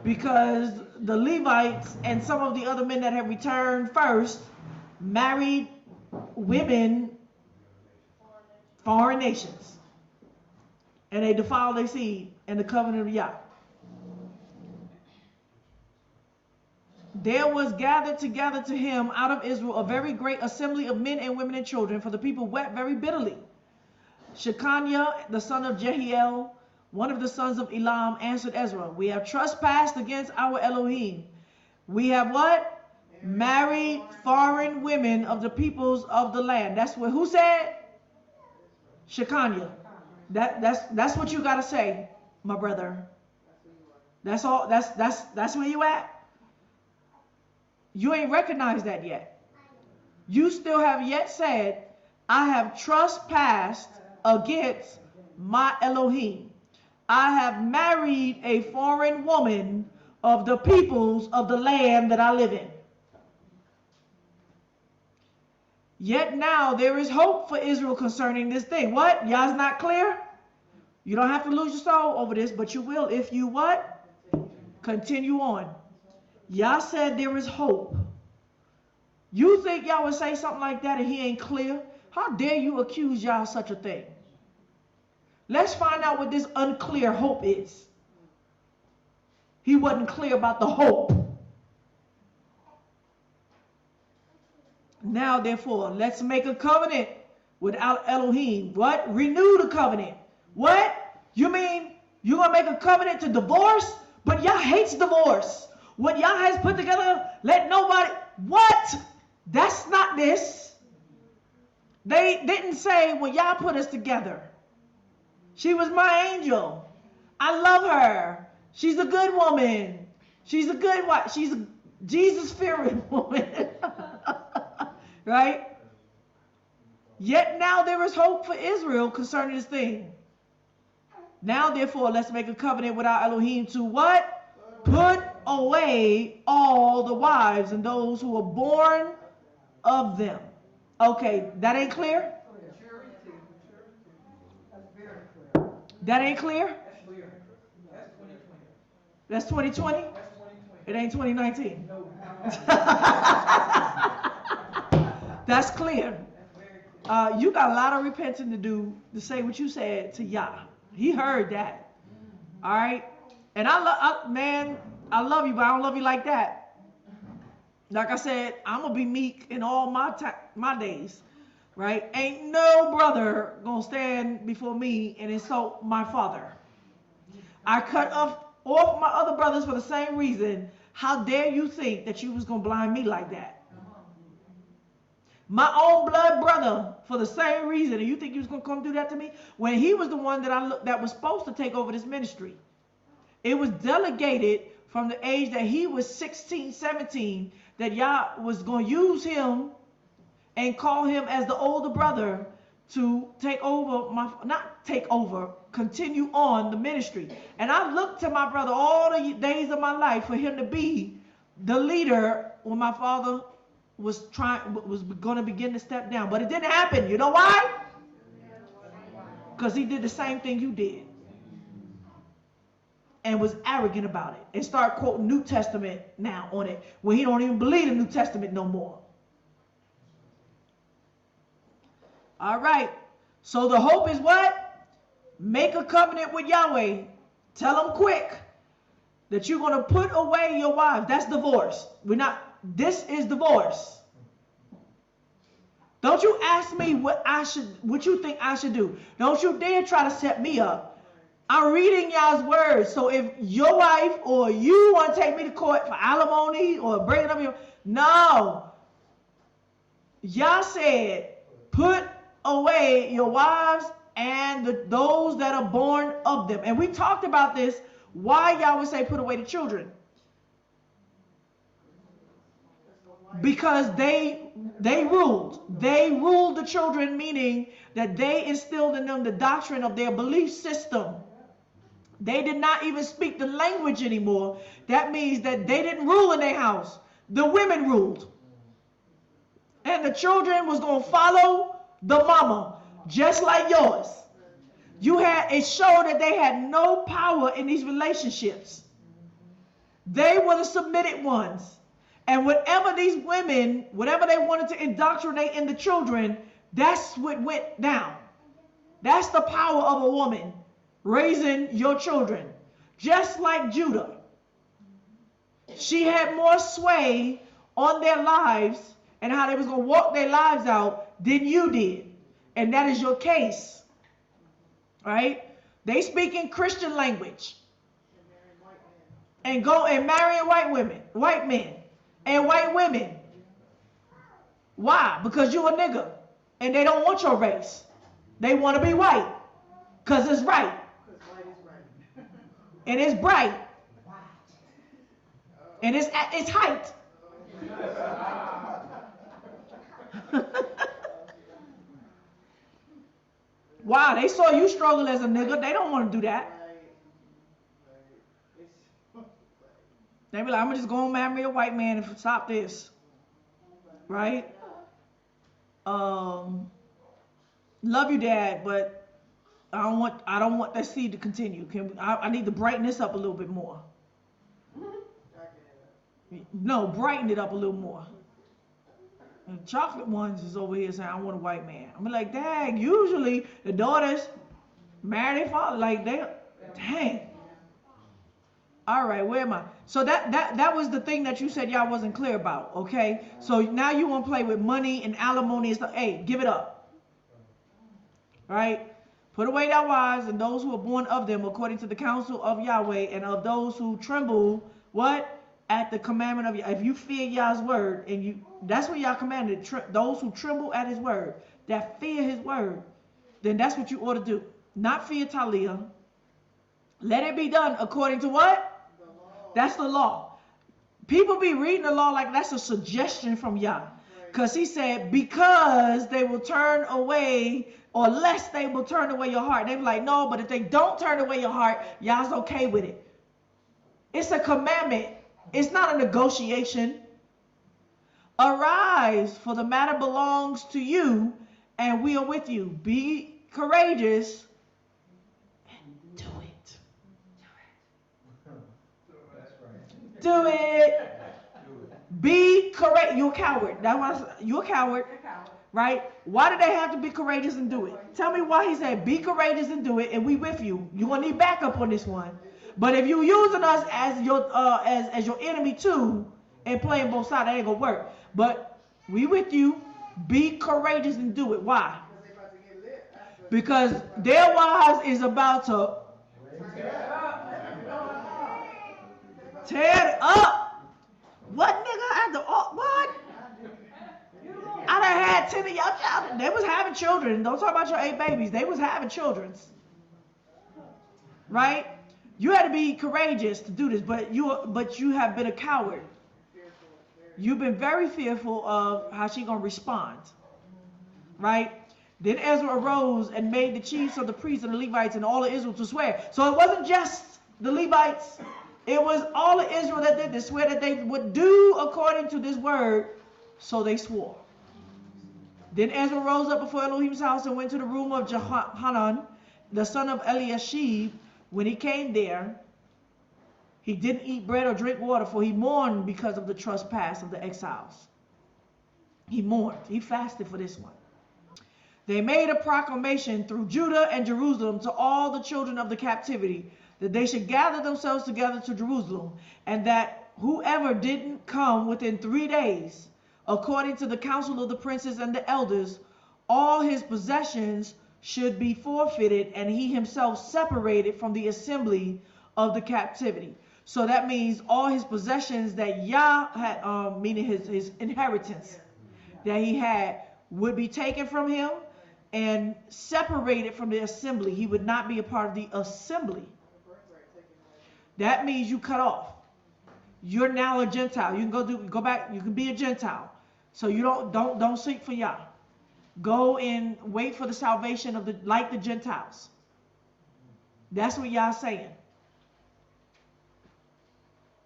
Because the Levites and some of the other men that had returned first married women, foreign nations, and they defiled their seed and the covenant of Yah. There was gathered together to him out of Israel a very great assembly of men and women and children, for the people wept very bitterly. Shechaniah, the son of Jehiel, one of the sons of Elam, answered Ezra, we have trespassed against our Elohim. We have what? Married foreign women of the peoples of the land. That's what, who said? Shechaniah. That's what you gotta say, my brother. That's all. That's where you at. You ain't recognized that yet. You still have yet said, I have trespassed against my Elohim. I have married a foreign woman of the peoples of the land that I live in. Yet now there is hope for Israel concerning this thing. What? Y'all's not clear? You don't have to lose your soul over this, but you will if you what? Continue on. Yah said there is hope. You think Yah would say something like that and he ain't clear? How dare you accuse Yah of such a thing? Let's find out what this unclear hope is. He wasn't clear about the hope. Now, therefore, let's make a covenant without Elohim. What? Renew the covenant. What? You mean you're going to make a covenant to divorce? But Yah hates divorce. What Yah has put together, let nobody... What? That's not this. They didn't say, well, Yah put us together. She was my angel. I love her. She's a good woman. She's a good wife. She's a Jesus-fearing woman. Right? Yet now there is hope for Israel concerning this thing. Now, therefore, let's make a covenant with our Elohim to what? Put away all the wives and those who were born of them. Okay, that ain't clear? That ain't clear? That's 2020? It ain't 2019. That's clear. You got a lot of repenting to do to say what you said to Yah. He heard that. All right? And man, I love you, but I don't love you like that. Like I said, I'm going to be meek in all my days. Right? Ain't no brother going to stand before me and insult my father. I cut off my other brothers for the same reason. How dare you think that you was going to blind me like that? My own blood brother for the same reason. And you think you was going to come do that to me? When he was the one that was supposed to take over this ministry. It was delegated from the age that he was 16, 17, that Yah was going to use him and call him as the older brother to take over, continue on the ministry. And I looked to my brother all the days of my life for him to be the leader when my father was going to begin to step down. But it didn't happen. You know why? Because he did the same thing you did. And was arrogant about it. And start quoting New Testament now on it. When he don't even believe the New Testament no more. All right. So the hope is what? Make a covenant with Yahweh. Tell him quick that you're going to put away your wives. That's divorce. This is divorce. Don't you ask me what you think I should do. Don't you dare try to set me up. I'm reading y'all's words. So if your wife or you want to take me to court for alimony or breaking up no. Y'all said, put away your wives and those that are born of them. And we talked about this. Why y'all would say put away the children? Because they ruled. They ruled the children, meaning that they instilled in them the doctrine of their belief system. They did not even speak the language anymore. That means that they didn't rule in their house. The women ruled. And the children was going to follow the mama, just like yours. It showed that they had no power in these relationships. They were the submitted ones. And whatever these women, whatever they wanted to indoctrinate in the children, that's what went down. That's the power of a woman raising your children. Just like Judah. She had more sway on their lives and how they was going to walk their lives out than you did. And that is your case. Right? They speak in Christian language. And go and marrying white men, and white women. Why? Because you a nigga. And they don't want your race. They want to be white. Because it's right. And it's bright. And it's at its height. Wow, they saw you struggle as a nigga. They don't want to do that. They be like, I'm just going to marry a white man and stop this. Right? Love you, Dad, but I don't want that seed to continue. I need to brighten this up a little bit more. No, brighten it up a little more. And chocolate ones is over here saying, I want a white man. I'm like, dang, usually the daughters marry their father. Like, dang. All right, where am I? So that was the thing that you said y'all wasn't clear about, okay? So now you want to play with money and alimony and stuff. Hey, give it up. Right? Put away thy wives and those who are born of them according to the counsel of Yahweh, and of those who tremble, what? At the commandment of Yah. If you fear Yah's word, and that's what Yah commanded, those who tremble at his word, that fear his word, then that's what you ought to do. Not fear Talia. Let it be done according to what? That's the law. People be reading the law like that's a suggestion from Yah. Because he said, because they will turn away, or lest they will turn away your heart. They be like, no, but if they don't turn away your heart, Yah's okay with it. It's a commandment. It's not a negotiation. Arise, for the matter belongs to you, and we are with you. Be courageous and do it. Do it. Be courageous. You're a coward. You're a coward. Right? Why did they have to be courageous and do it? Tell me why he said, be courageous and do it, and we with you. You're going to need backup on this one. But if you're using us as your enemy too, and playing both sides, that ain't going to work. But we with you. Be courageous and do it. Why? Because their wives is about to tear it up. What nigga at the what? I done had 10 of y'all children. They was having children. Don't talk about your 8 babies. They was having children. Right? You had to be courageous to do this, but you have been a coward. You've been very fearful of how she's going to respond. Right? Then Ezra arose and made the chiefs of the priests and the Levites and all of Israel to swear. So it wasn't just the Levites. It was all of Israel that did this, swear that they would do according to this word. So they swore. Then Ezra rose up before Elohim's house and went to the room of Johanan, the son of Eliashib. When he came there, he didn't eat bread or drink water, for he mourned because of the trespass of the exiles. He mourned. He fasted for this one. They made a proclamation through Judah and Jerusalem to all the children of the captivity that they should gather themselves together to Jerusalem, and that whoever didn't come within 3 days, according to the counsel of the princes and the elders, all his possessions should be forfeited, and he himself separated from the assembly of the captivity. So that means all his possessions that Yah had, meaning his inheritance that he had, would be taken from him and separated from the assembly. He would not be a part of the assembly. That means you cut off. You're now a Gentile. You can go back. You can be a Gentile. So you don't seek for Yah. Go and wait for the salvation of the Gentiles. That's what y'all saying.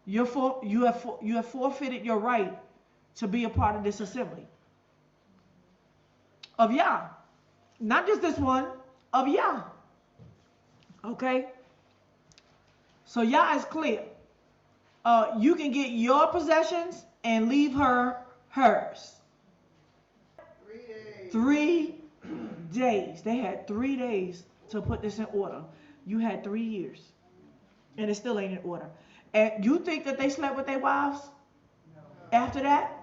You have forfeited your right to be a part of this assembly of Yah. Not just this one, of Yah. Okay? So Yah is clear. You can get your possessions and leave her hers. 3 days. They had 3 days to put this in order. You had 3 years. And it still ain't in order. And you think that they slept with their wives after that?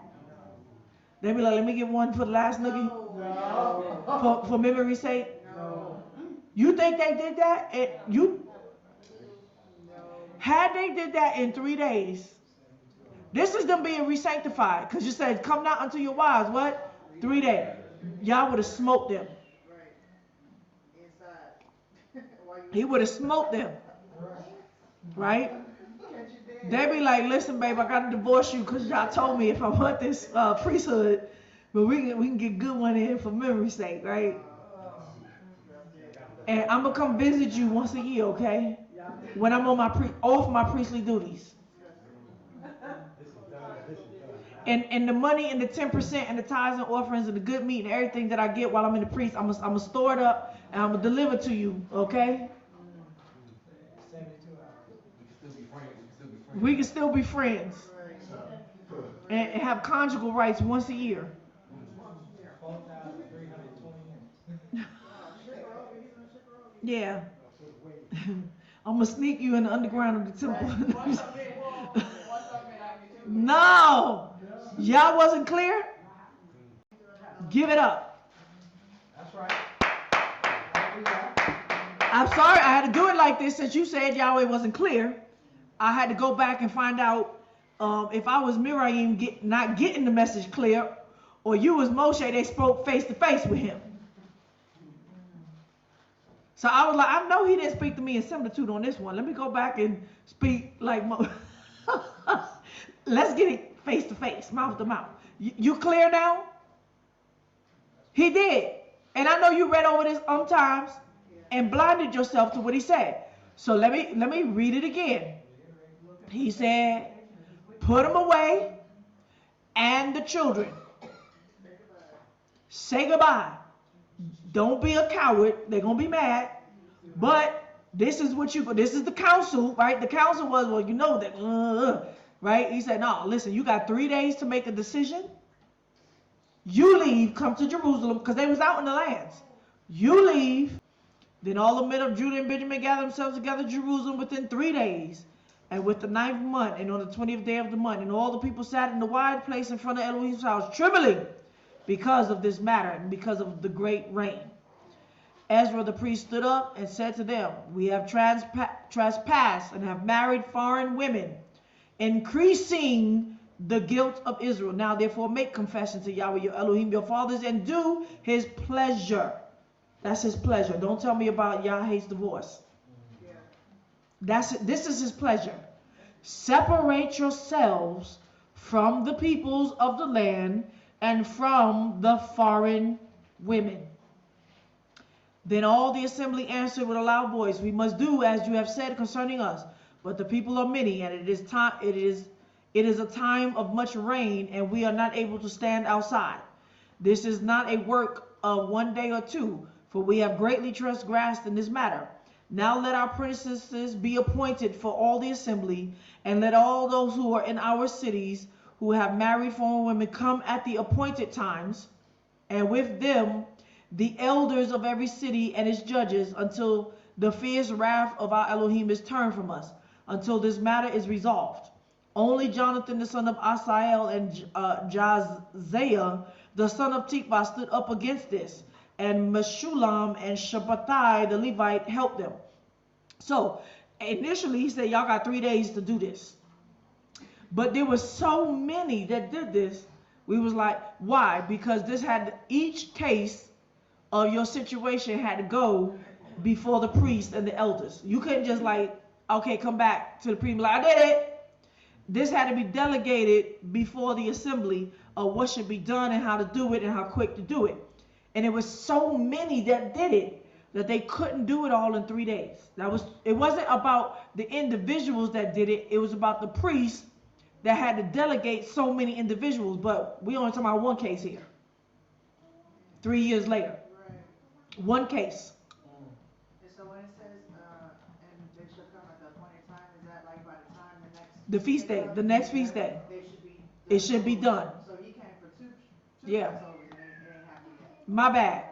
They be like, let me get one for the last noogie? For memory's sake? You think they did that? Had they did that in 3 days, this is them being re-sanctified. Because you said, come not unto your wives. What? 3 days. Y'all would have smoked them. He would have smoked them. Right? They be like, listen, babe, I got to divorce you because y'all told me if I want this priesthood, but we can get good one in for memory's sake, right? And I'm going to come visit you once a year, okay? When I'm on off my priestly duties. And the money and the 10% and the tithes and offerings and the good meat and everything that I get while I'm in the priest, I'm going to store it up and I'm going to deliver to you, okay? We can still be friends. And have conjugal rights once a year. Yeah. I'm going to sneak you in the underground of the temple. No! Y'all wasn't clear? Give it up. That's right. I'm sorry I had to do it like this since you said Yahweh wasn't clear. I had to go back and find out if I was Miriam not getting the message clear, or you was Moshe, they spoke face to face with him. So I was like, I know he didn't speak to me in similitude on this one. Let me go back and speak like let's get it face to face, mouth to mouth. You clear now? He did. And I know you read over this times and blinded yourself to what he said. So let me read it again. He said, put them away and the children. Say goodbye. Don't be a coward. They're going to be mad. But this is the council, right? The council was, well, you know that, right? He said, no, listen, you got 3 days to make a decision. You leave, come to Jerusalem, because they was out in the lands. You leave. Then all the men of Judah and Benjamin gathered themselves together in Jerusalem within 3 days. And with the 9th month, and on the 20th day of the month, and all the people sat in the wide place in front of Elohim's house, trembling because of this matter and because of the great rain. Ezra the priest stood up and said to them, we have trespassed and have married foreign women, increasing the guilt of Israel. Now therefore make confession to Yahweh your Elohim, your fathers, and do his pleasure. That's his pleasure. Don't tell me about Yah hates divorce. This is his pleasure. Separate yourselves from the peoples of the land and from the foreign women. Then all the assembly answered with a loud voice, we must do as you have said concerning us. But the people are many, and it is a time of much rain, and we are not able to stand outside. This is not a work of 1 day or 2, for we have greatly transgressed in this matter. Now let our princesses be appointed for all the assembly, and let all those who are in our cities who have married foreign women come at the appointed times, and with them the elders of every city and its judges, until the fierce wrath of our Elohim is turned from us, until this matter is resolved. Only Jonathan the son of Asael and Jazeah the son of Tikvah stood up against this, and Meshulam and Shabbatai the Levite helped them. So initially he said, y'all got 3 days to do this. But there were so many that did this. We was like, why? Because each case of your situation had to go before the priest and the elders. You couldn't just like, okay, come back to the priest, like, I did it. This had to be delegated before the assembly of what should be done and how to do it and how quick to do it. And it was so many that did it that they couldn't do it all in 3 days. It wasn't about the individuals that did it. It was about the priests that had to delegate so many individuals. But we only talking about one case here. 3 years later. One case. And so when it says, and they shall come at the appointed time, is that like by the time The feast day. The next feast day. It should be done. So he came for two Yeah. Passovers and it ain't happened yet. My bad.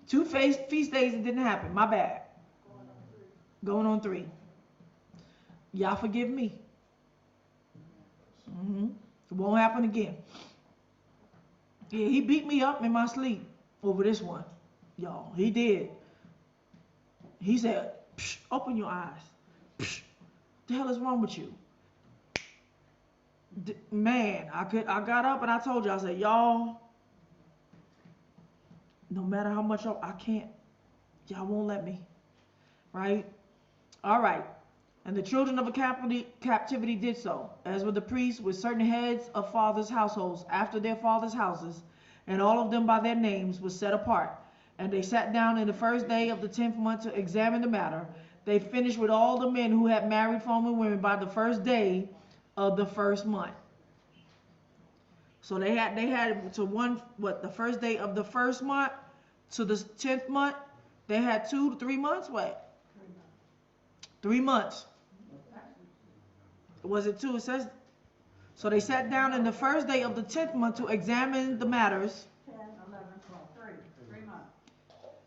2 feast days, it didn't happen. My bad. Going on 3. Y'all forgive me. It won't happen again. Yeah, he beat me up in my sleep over this one. Y'all, he did. He said, Psh, open your eyes. Psh, the hell is wrong with you? Man, I got up and I told you, I said, y'all, no matter how much I can't, y'all won't let me, right? All right. And the children of a captivity did so, as were the priests with certain heads of fathers' households after their fathers' houses, and all of them by their names was set apart. And they sat down in the first day of the 10th month to examine the matter. They finished with all the men who had married foreign women by the first day of the first month. So they had to the first day of the first month to the 10th month, they had 2 to 3 months, what? 3 months. Was it 2? It says, so they sat down in the first day of the 10th month to examine the matters. 10, 11, 12, 3 months.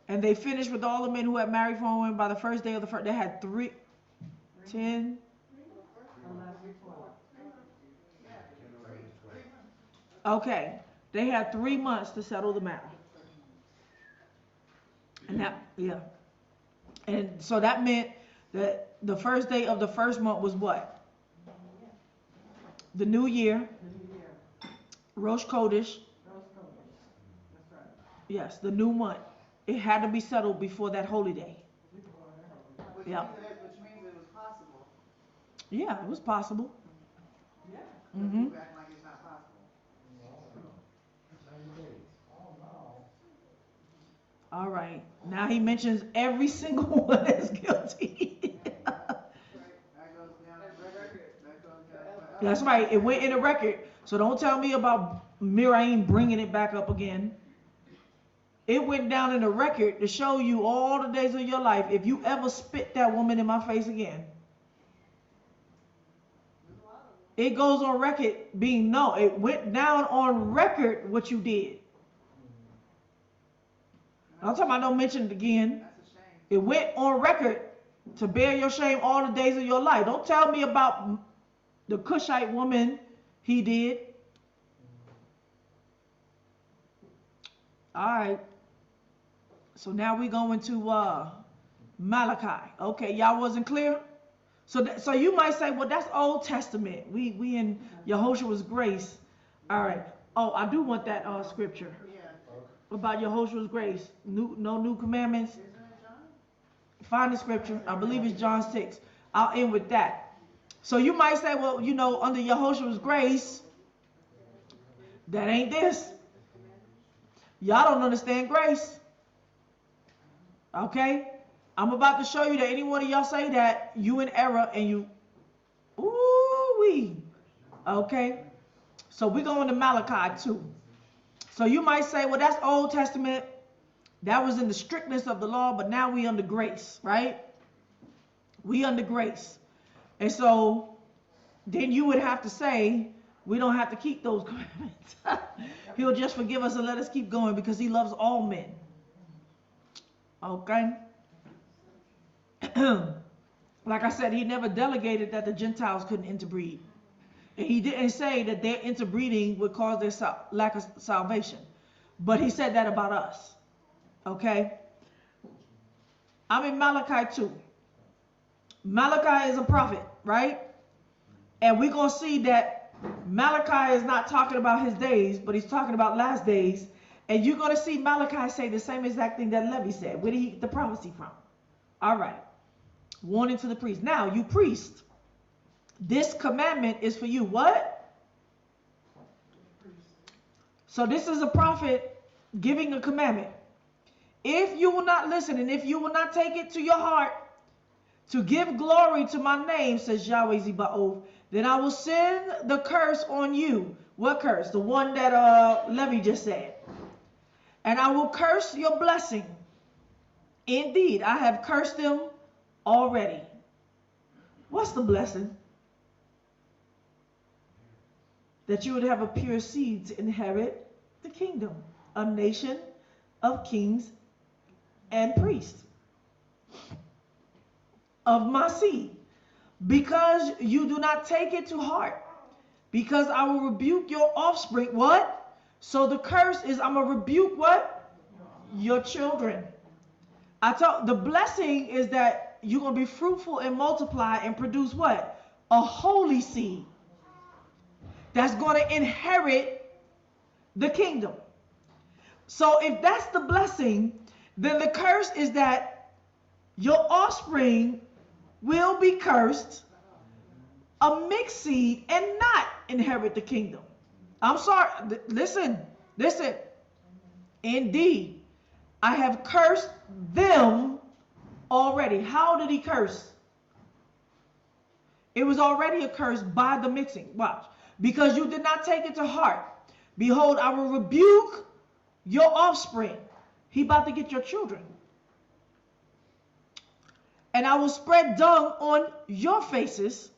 And they finished with all the men who had married foreign women by the first day of the first. They had 10. 11, 12. Okay, they had 3 months to settle the matter. And and so that meant that the first day of the first month was what? The new year. Rosh Chodesh. That's right. Yes, the new month. It had to be settled before that holy day. Which Yeah. means it was possible. Yeah, it was possible. Yeah. Mm-hmm. You act like it's not possible. All right. Now he mentions every single one is guilty. That's right. It went in the record. So don't tell me about Miriam bringing it back up again. It went down in the record to show you all the days of your life. If you ever spit that woman in my face again, it goes on record being known. It went down on record what you did. I'm talking about don't mention it again. It went on record to bear your shame all the days of your life. Don't tell me about the Cushite woman he did. All right. So now we go into Malaki. Okay, y'all wasn't clear? So you might say, well, that's Old Testament. We in Yahoshua's grace. All right. Oh, I do want that scripture about Yahoshua's grace. No new commandments. Find the scripture. I believe it's John 6. I'll end with that. So you might say, well, under Yahoshua's grace, that ain't this. Y'all don't understand grace. Okay? I'm about to show you that any one of y'all say that, you in error and you, ooh-wee. Okay? So we're going to Malachi 2. So you might say, well, that's Old Testament. That was in the strictness of the law, but now we under grace, right? We under grace. And so then you would have to say, we don't have to keep those commandments. He'll just forgive us and let us keep going because he loves all men. Okay? Like I said, he never delegated that the Gentiles couldn't interbreed. And he didn't say that their interbreeding would cause their lack of salvation. But he said that about us. Okay? I'm in Malachi 2. Malachi is a prophet, right? And we're going to see that Malachi is not talking about his days, but he's talking about last days. And you're going to see Malachi say the same exact thing that Levi said. Where did he get the prophecy from? All right. Warning to the priest. Now, you priest, this commandment is for you. What? So this is a prophet giving a commandment. If you will not listen and if you will not take it to your heart to give glory to my name, says Yahweh Zebaoth, then I will send the curse on you. What curse? The one that Levi just said. And I will curse your blessing. Indeed, I have cursed them already. What's the blessing? That you would have a pure seed to inherit the kingdom, a nation of kings and priests of my seed, because you do not take it to heart, because I will rebuke your offspring. What? So the curse is I'm going to rebuke what? Your children. The blessing is that you're going to be fruitful and multiply and produce what? A holy seed that's going to inherit the kingdom. So if that's the blessing, then the curse is that your offspring will be cursed, a mixed seed, and not inherit the kingdom. I'm sorry. Listen. Indeed, I have cursed them already. How did he curse? It was already a curse by the mixing. Watch. Because you did not take it to heart. Behold, I will rebuke your offspring. He about to get your children. And I will spread dung on your faces,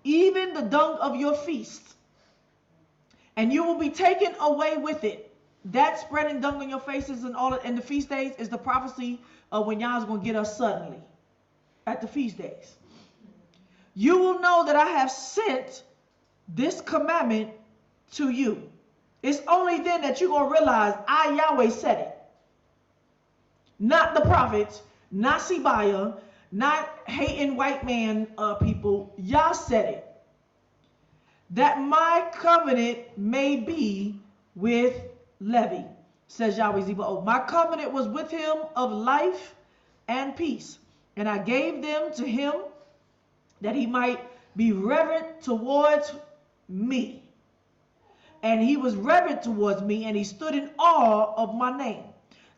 even the dung of your feast. And you will be taken away with it. That spreading dung on your faces and all in the feast days is the prophecy of when Yah's going to get us suddenly at the feast days. You will know that I have sent this commandment to you. It's only then that you're going to realize I, Yahweh, said it. Not the prophets, not Sibiah, not hating white man people. Yah said it. That my covenant may be with Levi, says Yahweh Zebaoth. My covenant was with him of life and peace. And I gave them to him that he might be reverent towards me. And he was reverent towards me, and he stood in awe of my name.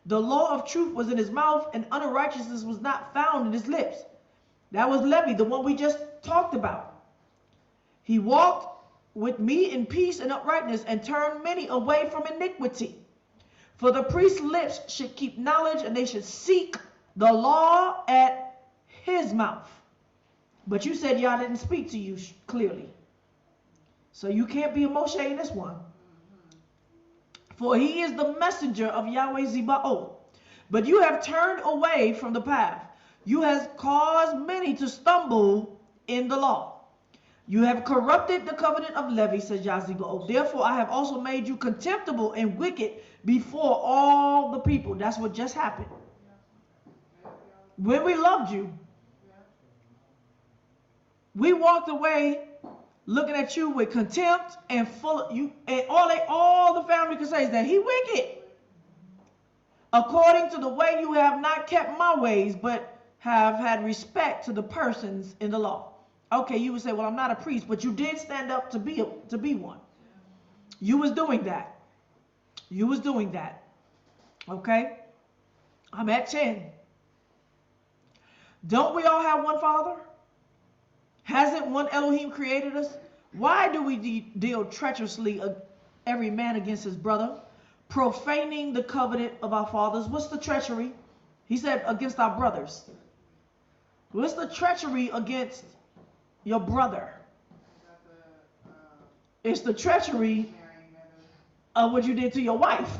The law of truth was in his mouth, and unrighteousness was not found in his lips. That was Levi, the one we just talked about. He walked with me in peace and uprightness, and turned many away from iniquity. For the priest's lips should keep knowledge, and they should seek the law at his mouth. But you said Yah didn't speak to you clearly. So you can't be a Moshe in this one. For he is the messenger of Yahweh Zebaoth. But you have turned away from the path. You have caused many to stumble in the law. You have corrupted the covenant of Levi, says Yah Zebaoth. Therefore I have also made you contemptible and wicked before all the people. That's what just happened. When we loved you, we walked away looking at you with contempt and full of you, and all the family can say is that he wicked. According to the way you have not kept my ways, but have had respect to the persons in the law. Okay, you would say, well, I'm not a priest, but you did stand up to be one. You was doing that. You was doing that. Okay? I'm at 10. Don't we all have one Father? Hasn't one Elohim created us? Why do we deal treacherously every man against his brother, profaning the covenant of our fathers? What's the treachery? He said against our brothers. What's the treachery against your brother? It's the treachery of what you did to your wife.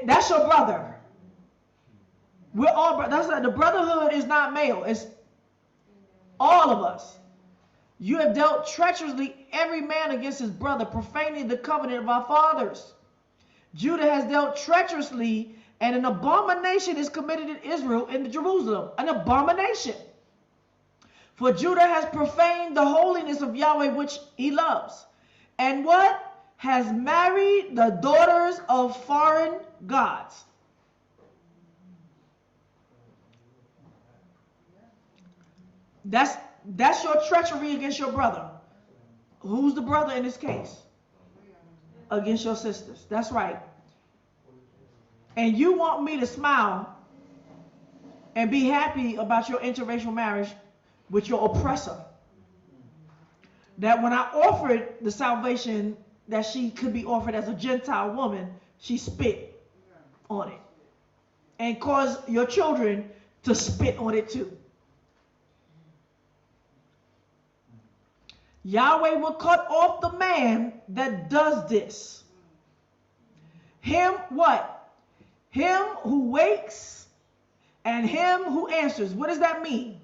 That's your brother. We're all brothers. That's the brotherhood is not male. It's all of us. You have dealt treacherously every man against his brother, profaning the covenant of our fathers. Judah has dealt treacherously, and an abomination is committed in Israel, in Jerusalem. An abomination. For Judah has profaned the holiness of Yahweh, which he loves. And what? Has married the daughters of foreign gods. That's your treachery against your brother. Who's the brother in this case? Against your sisters. That's right. and you want me to smile and be happy about your interracial marriage with your oppressor, that when I offered the salvation that she could be offered as a Gentile woman, she spit on it and caused your children to spit on it too. Yahweh will cut off the man that does this. Him what? Him who wakes and him who answers. What does that mean?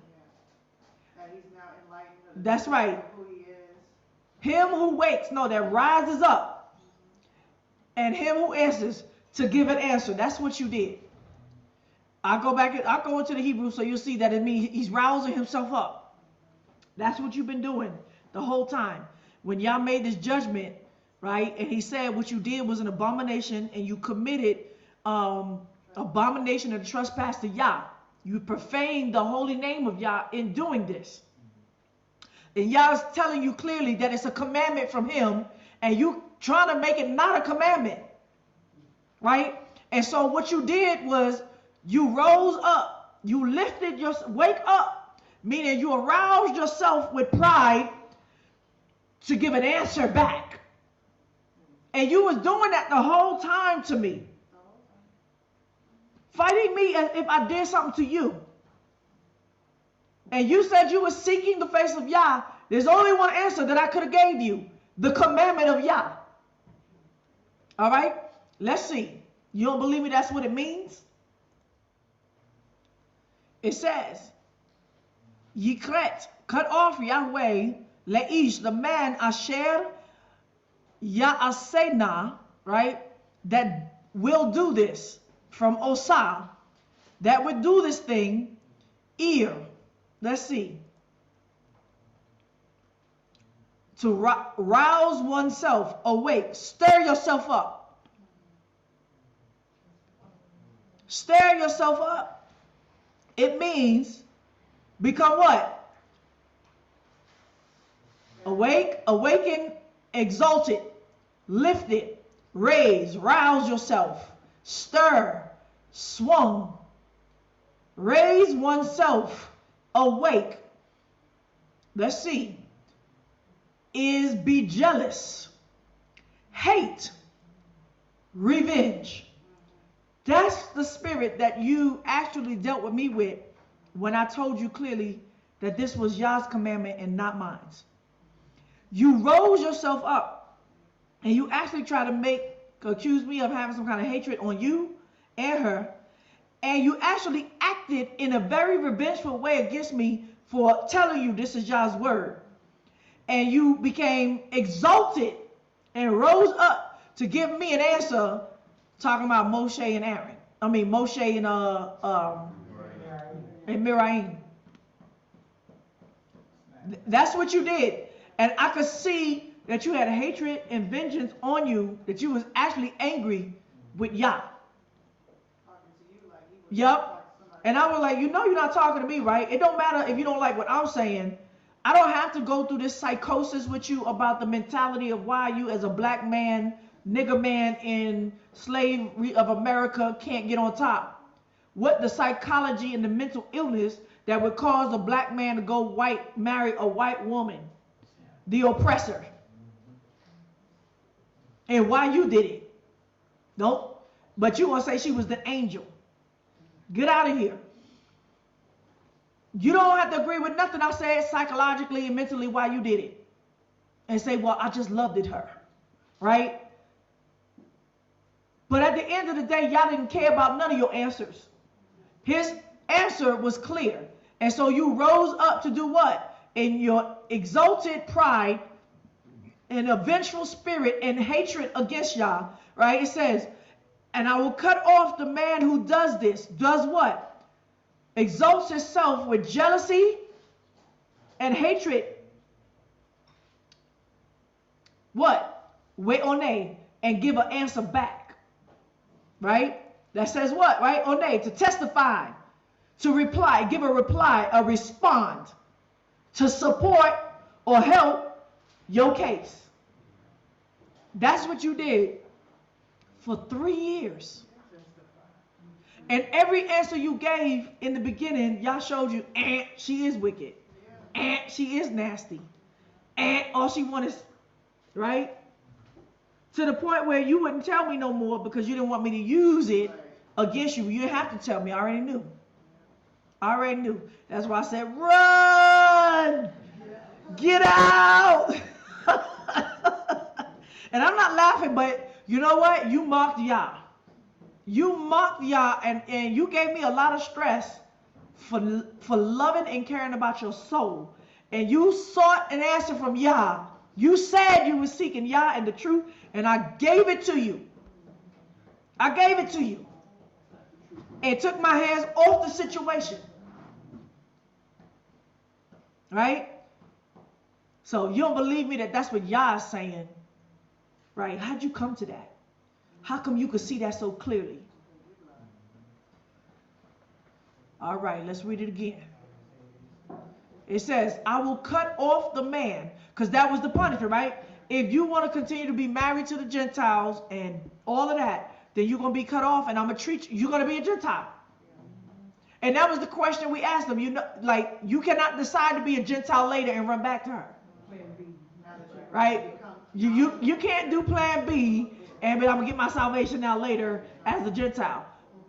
That he's now enlightened of That's right. who he is. Him who wakes, no, that rises up. And him who answers to give an answer. That's what you did. I'll go into the Hebrew so you'll see that it means he's rousing himself up. That's what you've been doing the whole time. When Yah made this judgment, right, and he said what you did was an abomination and you committed abomination and trespass to Yah. You profaned the holy name of Yah in doing this. And Yah is telling you clearly that it's a commandment from him and you trying to make it not a commandment, right? And so what you did was you rose up, you lifted your, wake up, meaning you aroused yourself with pride to give an answer back. And you was doing that the whole time to me. Fighting me as if I did something to you. And you said you were seeking the face of Yah. There's only one answer that I could have gave you. The commandment of Yah. All right? Let's see. You don't believe me? That's what it means? It says, Yikret, cut off Yahweh, Leish, the man Asher Ya'asena, right? That will do this from Osa, that would do this thing, ear. Let's see. To rouse oneself, awake, stir yourself up. Stir yourself up. It means become what? Awake, awaken, exalted, lifted, raise, rouse yourself, stir, swung, raise oneself, awake. Let's see. Is be jealous, hate, revenge. That's the spirit that you actually dealt with me with when I told you clearly that this was Yah's commandment and not mine. You rose yourself up and you actually try to accuse me of having some kind of hatred on you and her. And you actually acted in a very revengeful way against me for telling you this is Yah's word. And you became exalted and rose up to give me an answer talking about Moshe and Aaron. I mean Moshe and Miriam. That's what you did. And I could see that you had hatred and vengeance on you, that you was actually angry with Yah. Yup. And I was like, you know you're not talking to me, right? It don't matter if you don't like what I'm saying. I don't have to go through this psychosis with you about the mentality of why you as a black man, nigger man in slavery of America can't get on top. What the psychology and the mental illness that would cause a black man to go white, marry a white woman, the oppressor. And why you did it. Nope. But you want to say she was the angel. Get out of here. You don't have to agree with nothing I said psychologically and mentally why you did it. And say, well, I just loved it her. Right? But at the end of the day, y'all didn't care about none of your answers. His answer was clear. And so you rose up to do what? In your exalted pride and a vengeful spirit and hatred against Yah, right? It says, and I will cut off the man who does this. Does what? Exalts himself with jealousy and hatred. What? We'one, and give an answer back. Right? That says what? Right? One, to testify, to reply, give a reply, a respond, to support or help your case. That's what you did for 3 years. And every answer you gave in the beginning, Yah showed you, she is wicked. She is nasty. All she wants is, right? To the point where you wouldn't tell me no more because you didn't want me to use it against you. You didn't have to tell me. I already knew. I already knew. That's why I said, run! Get out! And I'm not laughing, but you know what? You mocked Yah. You mocked Yah, and you gave me a lot of stress for loving and caring about your soul. And you sought an answer from Yah. You said you were seeking Yah and the truth, and I gave it to you. I gave it to you. And took my hands off the situation. Right? So you don't believe me that that's what Yah is saying. Right? How'd you come to that? How come you could see that so clearly? All right, let's read it again. It says, I will cut off the man, because that was the punishment, right? If you want to continue to be married to the Gentiles and all of that, then you're going to be cut off, and I'm going to treat you, you're going to be a Gentile. And that was the question we asked them. You know, like, you cannot decide to be a Gentile later and run back to her. Right? You can't do plan B and but I'm going to get my salvation now later as a Gentile.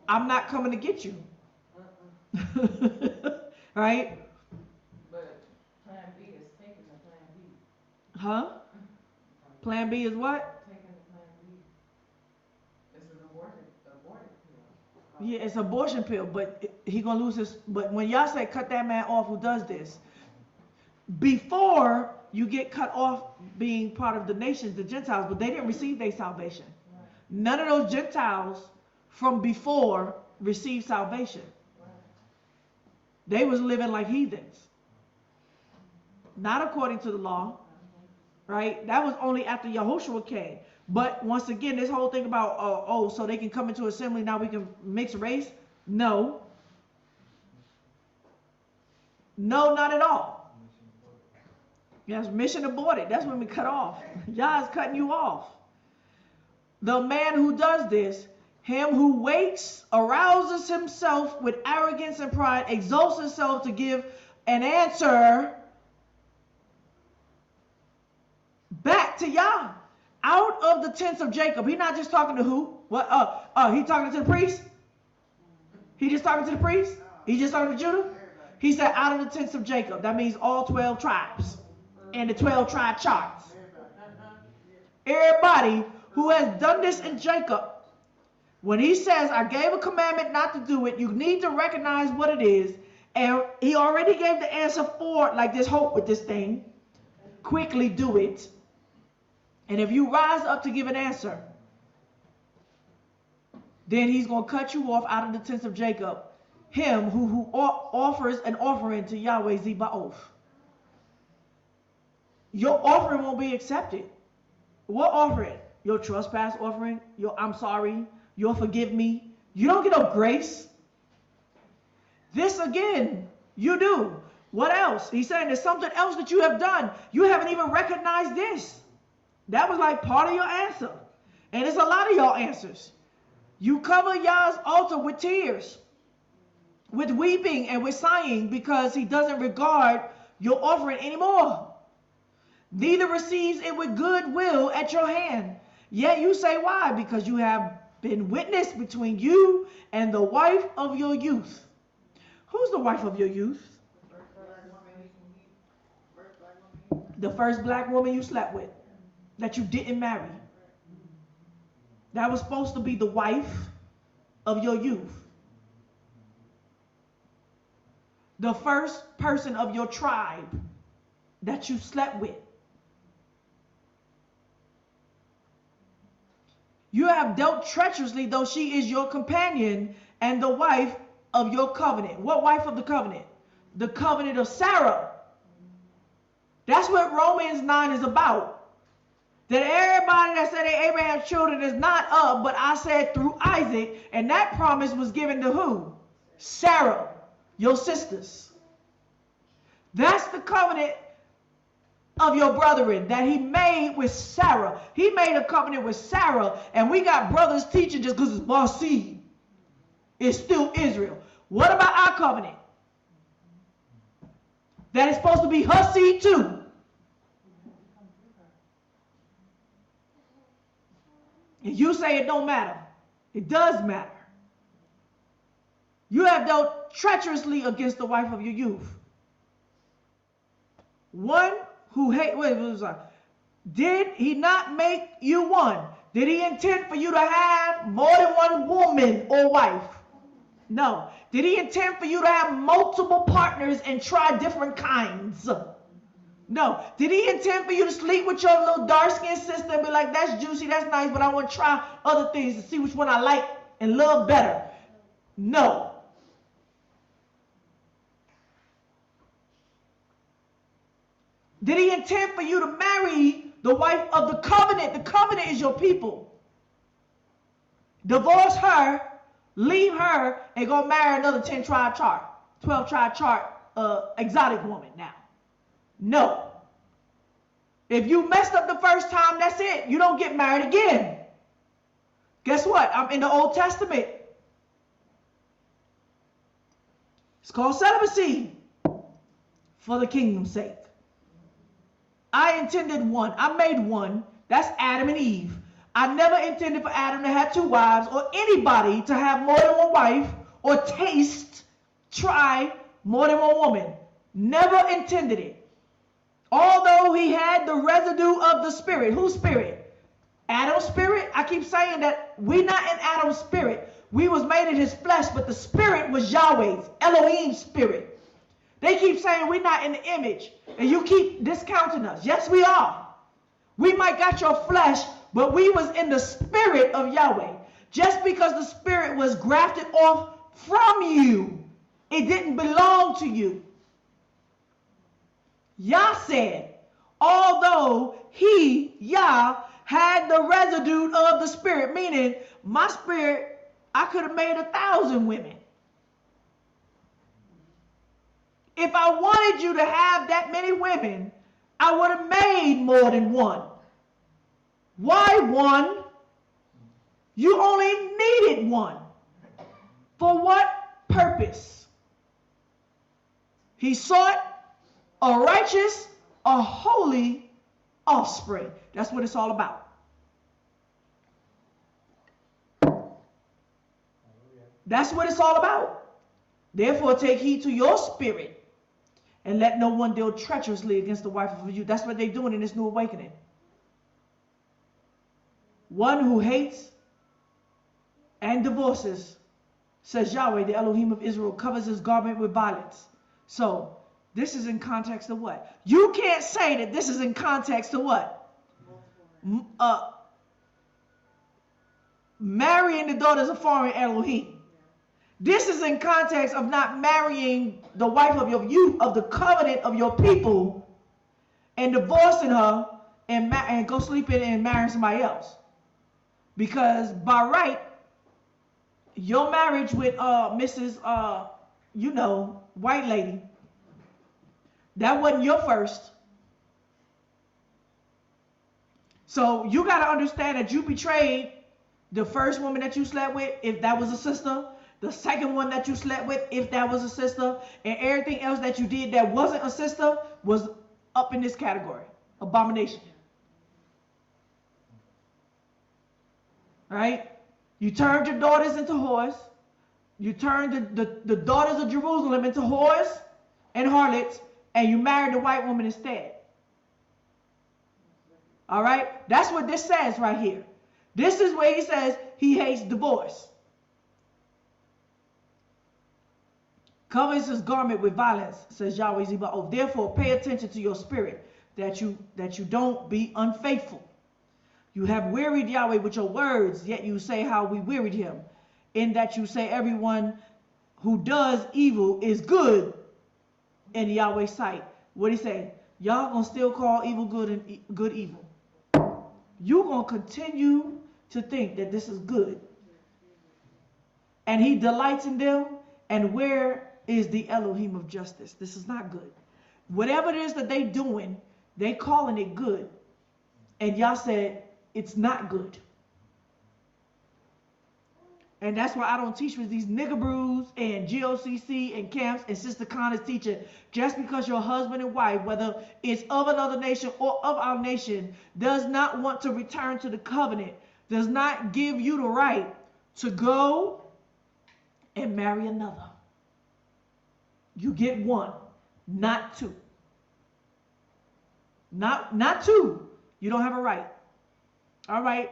I'm not coming to get you. Right? But plan B is taking the plan B. Huh? Plan B is what? Taking the plan B. It's an aborted pill. Yeah, it's an abortion pill, but he going to lose his. But when y'all say cut that man off who does this, before you get cut off being part of the nations, the Gentiles, but they didn't receive their salvation. None of those Gentiles from before received salvation. They was living like heathens. Not according to the law. Right? That was only after Yahoshua came. But once again, this whole thing about, so they can come into assembly, now we can mix race. No. No, not at all. Yes, mission aborted. That's when we cut off. Yah is cutting you off. The man who does this, him who waits, arouses himself with arrogance and pride, exalts himself to give an answer back to Yah. Out of the tents of Jacob. He's not just talking to who? What? He talking to the priest? He just talking to the priest? He just talking to Judah? He said out of the tents of Jacob. That means all 12 tribes. And the 12 tribe charts. Everybody who has done this in Jacob, when he says, I gave a commandment not to do it, you need to recognize what it is. And he already gave the answer for, like, there's hope with this thing. Quickly do it. And if you rise up to give an answer, then he's going to cut you off out of the tents of Jacob. Him who offers an offering to Yahweh Zebaoth. Your offering won't be accepted. What offering? Your trespass offering? Your I'm sorry? Your forgive me? You don't get no grace. This again, you do. What else? He's saying there's something else that you have done. You haven't even recognized this. That was like part of your answer. And it's a lot of y'all answers. You cover Yah's altar with tears, with weeping and with sighing because he doesn't regard your offering anymore. Neither receives it with good will at your hand. Yet you say why? Because you have been witness between you and the wife of your youth. Who's the wife of your youth? The first black woman you slept with, that you didn't marry. That was supposed to be the wife of your youth. The first person of your tribe that you slept with. You have dealt treacherously, though she is your companion and the wife of your covenant. What wife of the covenant? The covenant of Sarah. That's what Romans 9 is about. That everybody that said they Abraham's children is not of, but I said through Isaac, and that promise was given to who? Sarah, your sisters. That's the covenant of your brethren that he made with Sarah. He made a covenant with Sarah, and we got brothers teaching just because it's my seed. is still Israel. What about our covenant? That is supposed to be her seed too. And you say it don't matter. It does matter. You have dealt treacherously against the wife of your youth. One who did he not make you one? Did he intend for you to have more than one woman or wife? No. Did he intend for you to have multiple partners and try different kinds? No. Did he intend for you to sleep with your little dark-skinned sister and be like, that's juicy, that's nice, but I want to try other things to see which one I like and love better? No. Did he intend for you to marry the wife of the covenant? The covenant is your people. Divorce her, leave her, and go marry another 10-tribe chart, 12-tribe chart exotic woman now. No. If you messed up the first time, that's it. You don't get married again. Guess what? I'm in the Old Testament. It's called celibacy for the kingdom's sake. I intended one. I made one. That's Adam and Eve. I never intended for Adam to have 2 wives or anybody to have more than one wife or try more than one woman. Never intended it. Although he had the residue of the spirit. Whose spirit? Adam's spirit? I keep saying that we're not in Adam's spirit. We was made in his flesh, but the spirit was Yahweh's, Elohim's spirit. They keep saying we're not in the image, and you keep discounting us. Yes, we are. We might got your flesh, but we was in the spirit of Yahweh. Just because the spirit was grafted off from you, it didn't belong to you. Yah said, although he, Yah, had the residue of the spirit, meaning my spirit, I could have made 1,000 women. If I wanted you to have that many women, I would have made more than one. Why one? You only needed one. For what purpose? He sought a righteous, a holy offspring. That's what it's all about. That's what it's all about. Therefore, take heed to your spirit, and let no one deal treacherously against the wife of you. That's what they're doing in this new awakening. One who hates and divorces, says Yahweh, the Elohim of Israel, covers his garment with violence. So, this is in context of what? You can't say that this is in context of what? Marrying the daughters of foreign Elohim. This is in context of not marrying the wife of your youth, of the covenant of your people, and divorcing her and go sleeping and marrying somebody else. Because by right, your marriage with Mrs. White lady, that wasn't your first. So you got to understand that you betrayed the first woman that you slept with, if that was a sister. The second one that you slept with, if that was a sister, and everything else that you did that wasn't a sister was up in this category. Abomination. Right? You turned your daughters into whores. You turned the daughters of Jerusalem into whores and harlots, and you married the white woman instead. All right? That's what this says right here. This is where he says he hates divorce. Covers his garment with violence, says Yahweh Zebaoth. Therefore, pay attention to your spirit, that you don't be unfaithful. You have wearied Yahweh with your words, yet you say how we wearied him. In that you say everyone who does evil is good in Yahweh's sight. What he say? Y'all gonna still call evil good and good evil. You gonna continue to think that this is good. And he delights in them. And where is the Elohim of justice? This is not good. Whatever it is that they doing, they calling it good. And y'all said it's not good. And that's why I don't teach with these nigger brews and GOCC and camps and Sister Connor's teaching. Just because your husband and wife, whether it's of another nation or of our nation, does not want to return to the covenant, does not give you the right to go and marry another. You get one, not two. Not two. You don't have a right. All right.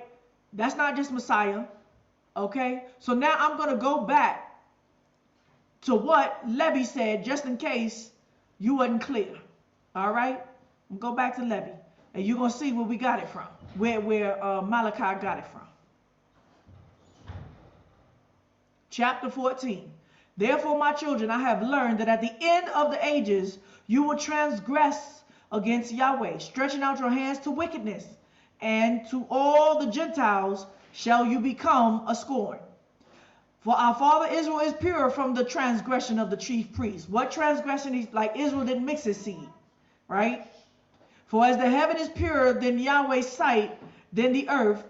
That's not just Messiah. Okay. So now I'm going to go back to what Levi said, just in case you wasn't clear. All right. I'm go back to Levi, and you're going to see where we got it from, where Malaki got it from. Chapter 14. Therefore, my children, I have learned that at the end of the ages, you will transgress against Yahweh, stretching out your hands to wickedness, and to all the Gentiles shall you become a scorn. For our father Israel is pure from the transgression of the chief priest. What transgression? Is like Israel didn't mix his seed, right? For as the heaven is purer than Yahweh's sight, than the earth,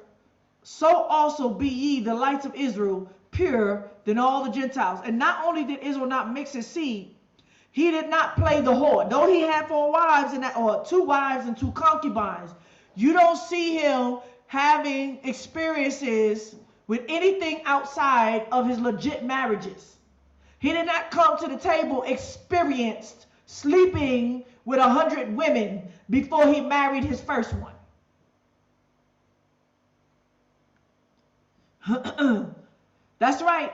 so also be ye the lights of Israel, purer than all the Gentiles. And not only did Israel not mix his seed, he did not play the whore. Though he had 4 wives and or 2 wives and 2 concubines, you don't see him having experiences with anything outside of his legit marriages. He did not come to the table experienced sleeping with 100 women before he married his first one. That's right.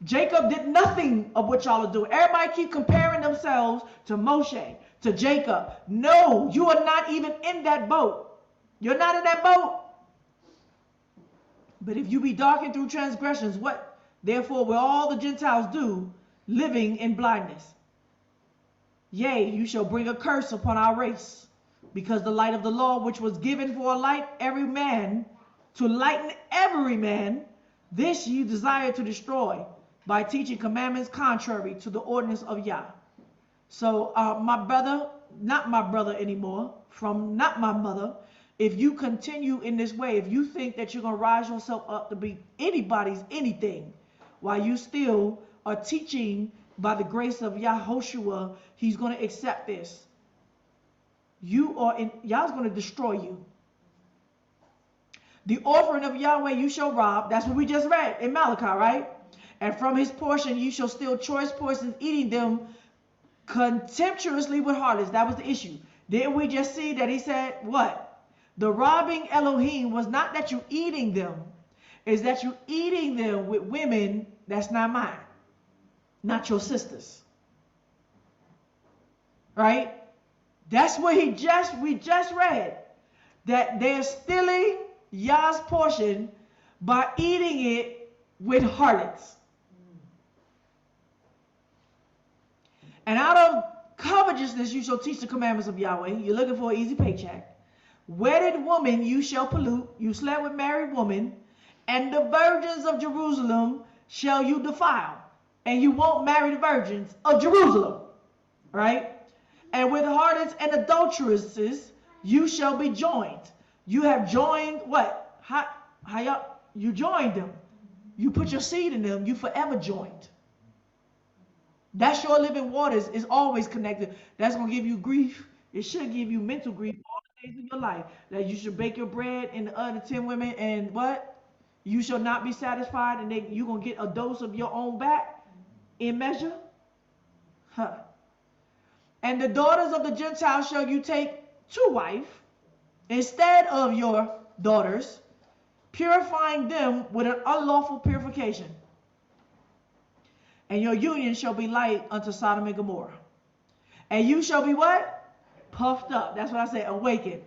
Jacob did nothing of what y'all are doing. Everybody keep comparing themselves to Moshe, to Jacob. No, you are not even in that boat. You're not in that boat. But if you be darkened through transgressions, what therefore will all the Gentiles do, living in blindness? Yea, you shall bring a curse upon our race, because the light of the law, which was given for a light every man, to lighten every man, this ye desire to destroy, by teaching commandments contrary to the ordinance of Yah. So my brother, not my brother anymore, from not my mother, if you continue in this way, if you think that you're going to rise yourself up to be anybody's anything, while you still are teaching by the grace of Yahoshua, he's going to accept this. Yah's going to destroy you. The offering of Yahweh you shall rob. That's what we just read in Malaki, right? And from his portion you shall steal choice portions, eating them contemptuously with harlots. That was the issue. Didn't we just see that he said what? The robbing Elohim was not that you eating them, is that you eating them with women that's not mine, not your sisters. Right? That's what we just read. That they're stealing Yah's portion by eating it with harlots. And out of covetousness you shall teach the commandments of Yahweh. You're looking for an easy paycheck. Wedded woman you shall pollute. You slept with married woman. And the virgins of Jerusalem shall you defile. And you won't marry the virgins of Jerusalem. Right? And with harlots and adulteresses you shall be joined. You have joined what? You joined them. You put your seed in them. You forever joined. That's your living waters is always connected. That's going to give you grief. It should give you mental grief all the days of your life. That you should bake your bread in the other 10 women and what? You shall not be satisfied, and then you're going to get a dose of your own back in measure. Huh. And the daughters of the Gentiles shall you take to wife instead of your daughters, purifying them with an unlawful purification. And your union shall be light unto Sodom and Gomorrah. And you shall be what? Puffed up. That's what I said, awakened.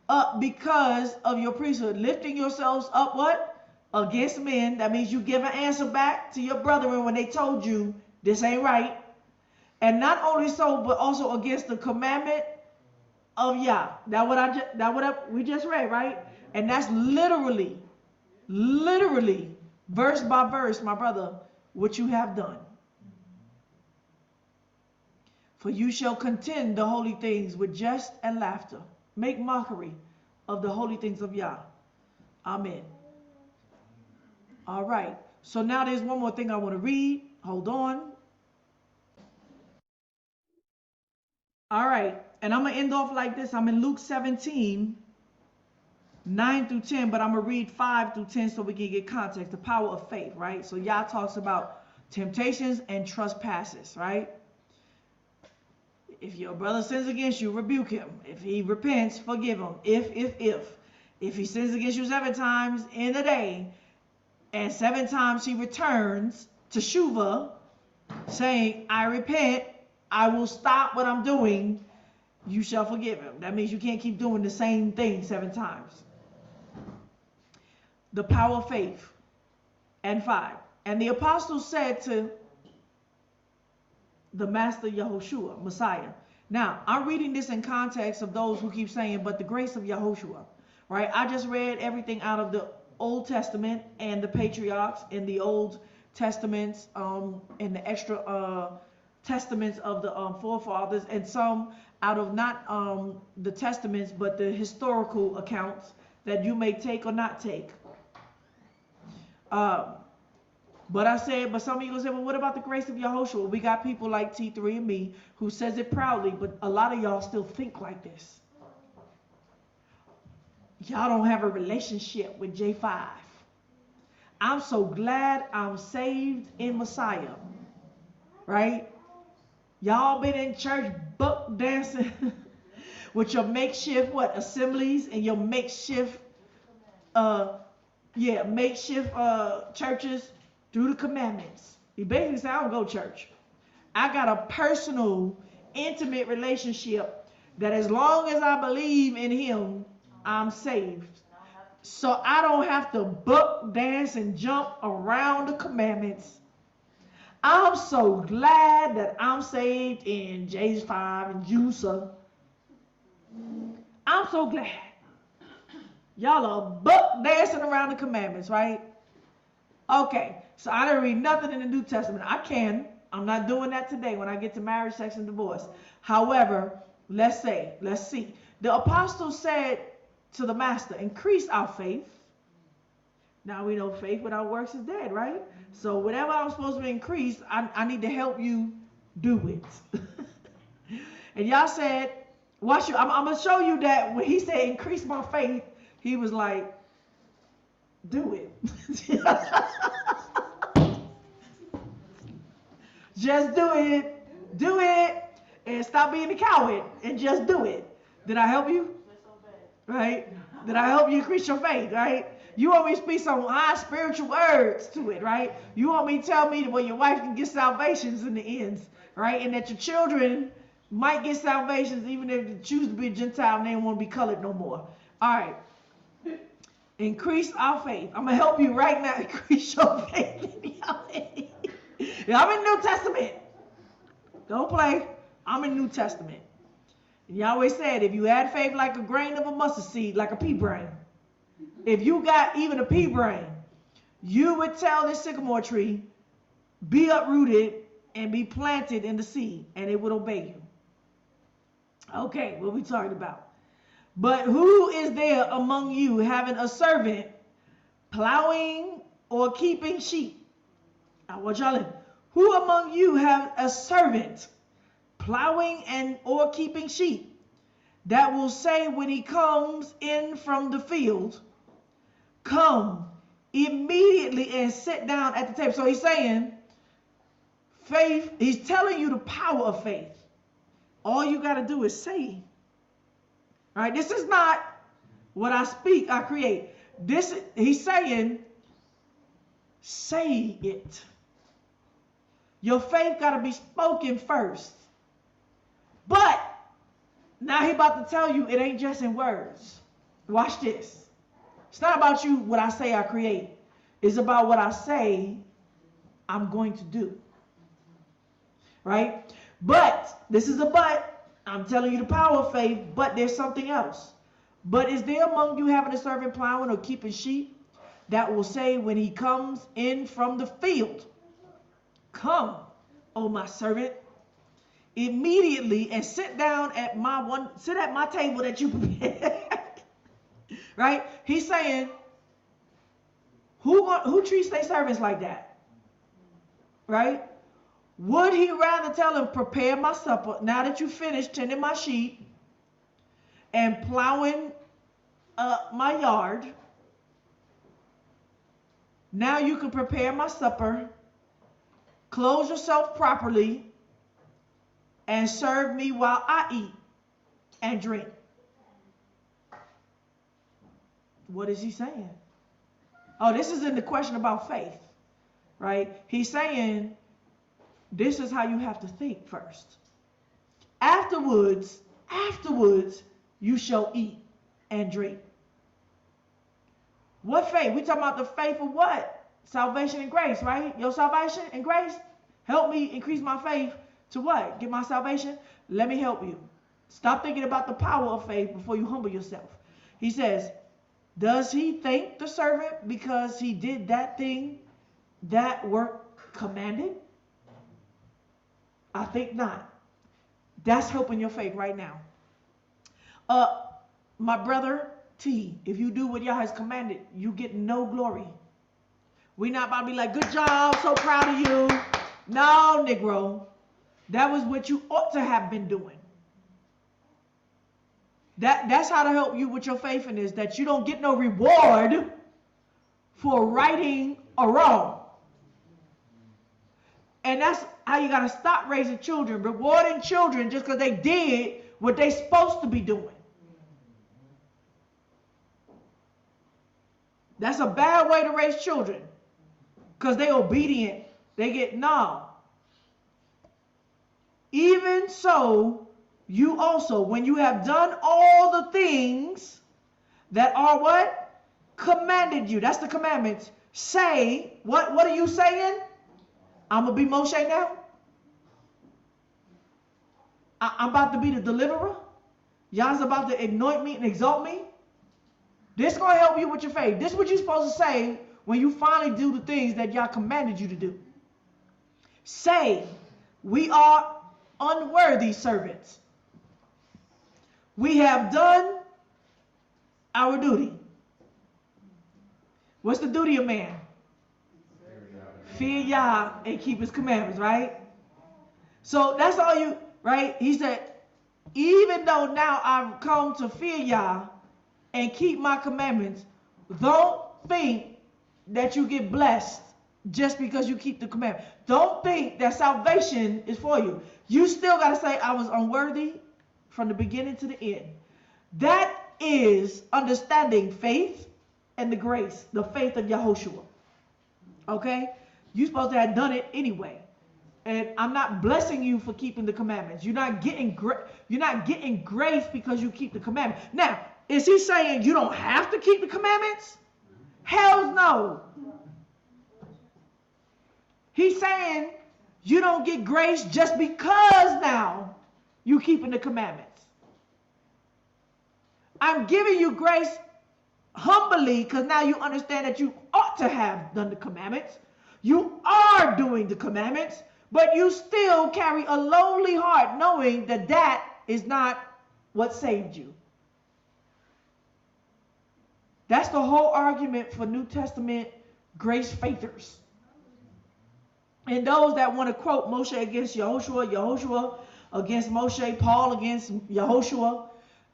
Up because of your priesthood. Lifting yourselves up what? Against men. That means you give an answer back to your brethren when they told you this ain't right. And not only so, but also against the commandment of Yah. We just read, right? And that's literally, verse by verse, my brother, what you have done. For you shall contend the holy things with jest and laughter. Make mockery of the holy things of Yah. Amen. All right. So now there's one more thing I want to read. Hold on. All right. And I'm going to end off like this. I'm in Luke 17, 9 through 10, but I'm going to read 5 through 10 so we can get context. The power of faith, right? So Yah talks about temptations and trespasses, right? If your brother sins against you, rebuke him. If he repents, forgive him. If he sins against you 7 times in a day, and 7 times he returns to Shuva, saying, I repent, I will stop what I'm doing, you shall forgive him. That means you can't keep doing the same thing 7 times. The power of faith. And 5. And the apostles said to the master Yahoshua, Messiah. Now, I'm reading this in context of those who keep saying, but the grace of Yahoshua, right? I just read everything out of the Old Testament and the Patriarchs in the Old Testaments, and the extra testaments of the forefathers, and some out of not the testaments, but the historical accounts that you may take or not take. But I said, but some of you gonna say, well, what about the grace of Yahoshua? We got people like T3 and me who says it proudly, but a lot of y'all still think like this. Y'all don't have a relationship with J5. I'm so glad I'm saved in Messiah, right? Y'all been in church buck dancing with your makeshift assemblies and your makeshift churches through the commandments. He basically said, I don't go to church. I got a personal, intimate relationship that as long as I believe in him, I'm saved. So I don't have to buck, dance, and jump around the commandments. I'm so glad that I'm saved in J5 and Jusa. I'm so glad. Y'all are buck dancing around the commandments, right? Okay, so I didn't read nothing in the New Testament. I can. I'm not doing that today when I get to marriage, sex, and divorce. However, let's see. The apostles said to the master, increase our faith. Now we know faith without works is dead, right? So whatever I'm supposed to increase, I need to help you do it. And y'all said, watch you. I'm going to show you that when he said increase my faith, he was like, do it. Just do it. Do it. And stop being a coward and just do it. Did I help you? Right? Did I help you increase your faith? Right? You want me to speak some high spiritual words to it, right? You want me to tell me that well, your wife can get salvations in the ends, right? And that your children might get salvations even if they choose to be a Gentile and they don't want to be colored no more. All right. Increase our faith. I'm going to help you right now increase your faith. I'm in New Testament. Don't play. I'm in New Testament. And Yahweh said, if you had faith like a grain of a mustard seed, like a pea brain, if you got even a pea brain, you would tell this sycamore tree, be uprooted and be planted in the sea, and it would obey you. Okay, what we talking about? But who is there among you having a servant plowing or keeping sheep? I want y'all in. Who among you have a servant plowing and or keeping sheep that will say when he comes in from the field, come immediately and sit down at the table? So he's saying faith, he's telling you the power of faith. All you got to do is say. Right? This is not what I speak, I create. This, he's saying, say it. Your faith got to be spoken first. But now he about to tell you it ain't just in words. Watch this. It's not about you, what I say I create. It's about what I say I'm going to do. Right? But, this is a but. I'm telling you the power of faith, but there's something else. But is there among you having a servant plowing or keeping sheep that will say when he comes in from the field, come, O my servant, immediately and sit at my table that you prepared. Right? He's saying, Who treats their servants like that? Right? Would he rather tell them, prepare my supper now that you finished tending my sheep and plowing my yard? Now you can prepare my supper, clothe yourself properly, and serve me while I eat and drink. What is he saying? Oh, this is in the question about faith, right? He's saying this is how you have to think first. Afterwards, you shall eat and drink. What faith? We talking about the faith of what? Salvation and grace, right? Your salvation and grace. Help me increase my faith to what? Get my salvation? Let me help you. Stop thinking about the power of faith before you humble yourself. He says, does he thank the servant because he did that thing that work commanded? I think not. That's helping your faith right now. My brother T, if you do what Yah has commanded, you get no glory. We're not about to be like, good job, so proud of you. No, Negro. That was what you ought to have been doing. That's how to help you with your faithfulness, that you don't get no reward for righting a wrong. And that's how you got to stop raising children, rewarding children just because they did what they supposed to be doing. That's a bad way to raise children because they obedient. They get no. Even so, you also, when you have done all the things that are what? Commanded you. That's the commandments. Say, what are you saying? I'm going to be Moshe now? I'm about to be the deliverer? Y'all's about to anoint me and exalt me? This is going to help you with your faith. This is what you're supposed to say when you finally do the things that Yah commanded you to do. Say, we are unworthy servants. We have done our duty. What's the duty of man? Fear Yah and keep his commandments, right? So that's all you, right? He said, even though now I've come to fear Yah and keep my commandments, don't think that you get blessed just because you keep the commandment. Don't think that salvation is for you. You still got to say, I was unworthy from the beginning to the end. That is understanding faith and the grace, the faith of Yahoshua. Okay? You're supposed to have done it anyway. And I'm not blessing you for keeping the commandments. You're not getting grace because you keep the commandments. Now, is he saying you don't have to keep the commandments? Hell no. He's saying you don't get grace just because now you keeping the commandments. I'm giving you grace humbly because now you understand that you ought to have done the commandments. You are doing the commandments, but you still carry a lowly heart knowing that that is not what saved you. That's the whole argument for New Testament grace faithers. And those that want to quote Moshe against Yahoshua, Yahoshua against Moshe, Paul against Yahoshua.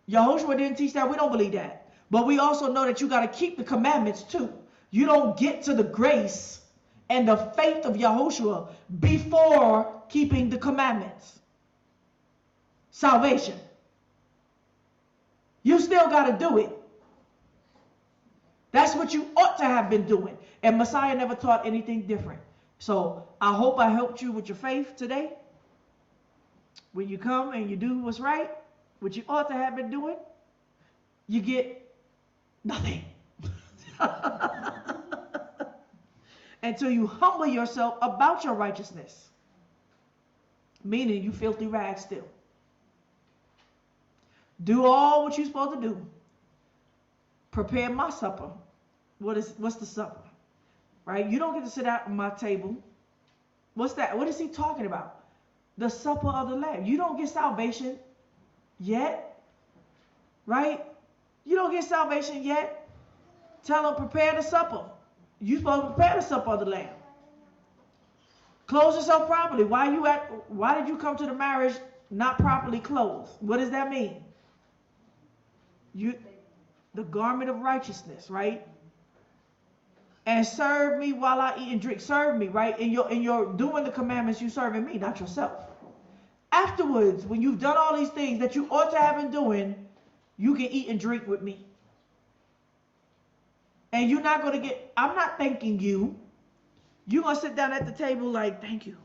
Yahoshua didn't teach that. We don't believe that. But we also know that you got to keep the commandments too. You don't get to the grace and the faith of Yahoshua before keeping the commandments. Salvation. You still got to do it. That's what you ought to have been doing. And Messiah never taught anything different. So I hope I helped you with your faith today. When you come and you do what's right, what you ought to have been doing, you get nothing. Until you humble yourself about your righteousness. Meaning you filthy rags still. Do all what you're supposed to do. Prepare my supper. What's the supper? Right? You don't get to sit at my table. What's that? What is he talking about? The supper of the Lamb. You don't get salvation yet. Right? You don't get salvation yet. Tell him, prepare the supper. You supposed to prepare the supper of the Lamb. Clothe yourself properly. Why did you come to the marriage not properly clothed? What does that mean? The garment of righteousness, right? And serve me while I eat and drink. Serve me, right? In your doing the commandments, you serving me, not yourself. Afterwards, when you've done all these things that you ought to have been doing, you can eat and drink with me. And you're not going to get, I'm not thanking you. You're going to sit down at the table like, thank you.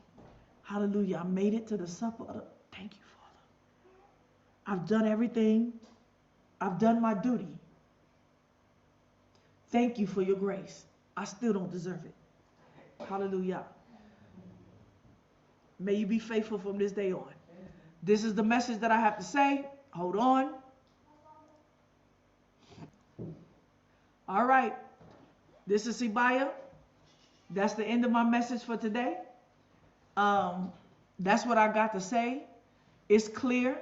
Hallelujah. I made it to the supper. Thank you, Father. I've done everything. I've done my duty. Thank you for your grace. I still don't deserve it. Hallelujah. May you be faithful from this day on. This is the message that I have to say. Hold on. All right. This is Sibaya. That's the end of my message for today. That's what I got to say. It's clear.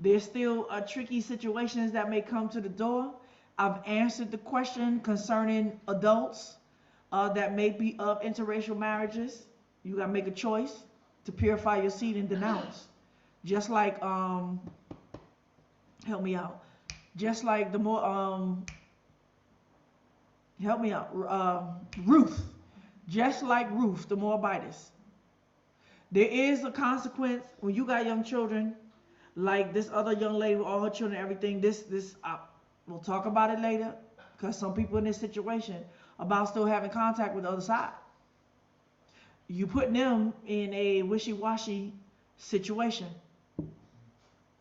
There's still tricky situations that may come to the door. I've answered the question concerning adults that may be of interracial marriages. You got to make a choice to purify your seed and denounce. Just like, help me out. Just like the more, help me out, Ruth. Just like Ruth, the Moabitess. There is a consequence when you got young children, like this other young lady with all her children and everything. We'll talk about it later, because some people in this situation about still having contact with the other side. You putting them in a wishy-washy situation.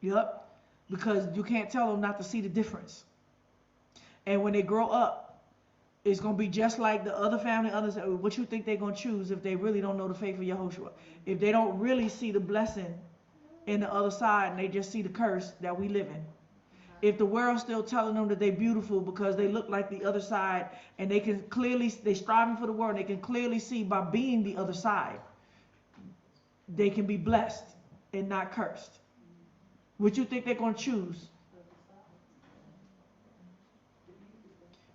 Yep. Because you can't tell them not to see the difference. And when they grow up, it's going to be just like the other family, others. What you think they're going to choose if they really don't know the faith of Yahoshua? If they don't really see the blessing in the other side and they just see the curse that we live in. If the world's still telling them that they're beautiful because they look like the other side, and they can clearly, they're striving for the world, and they can clearly see by being the other side, they can be blessed and not cursed. What you think they're going to choose?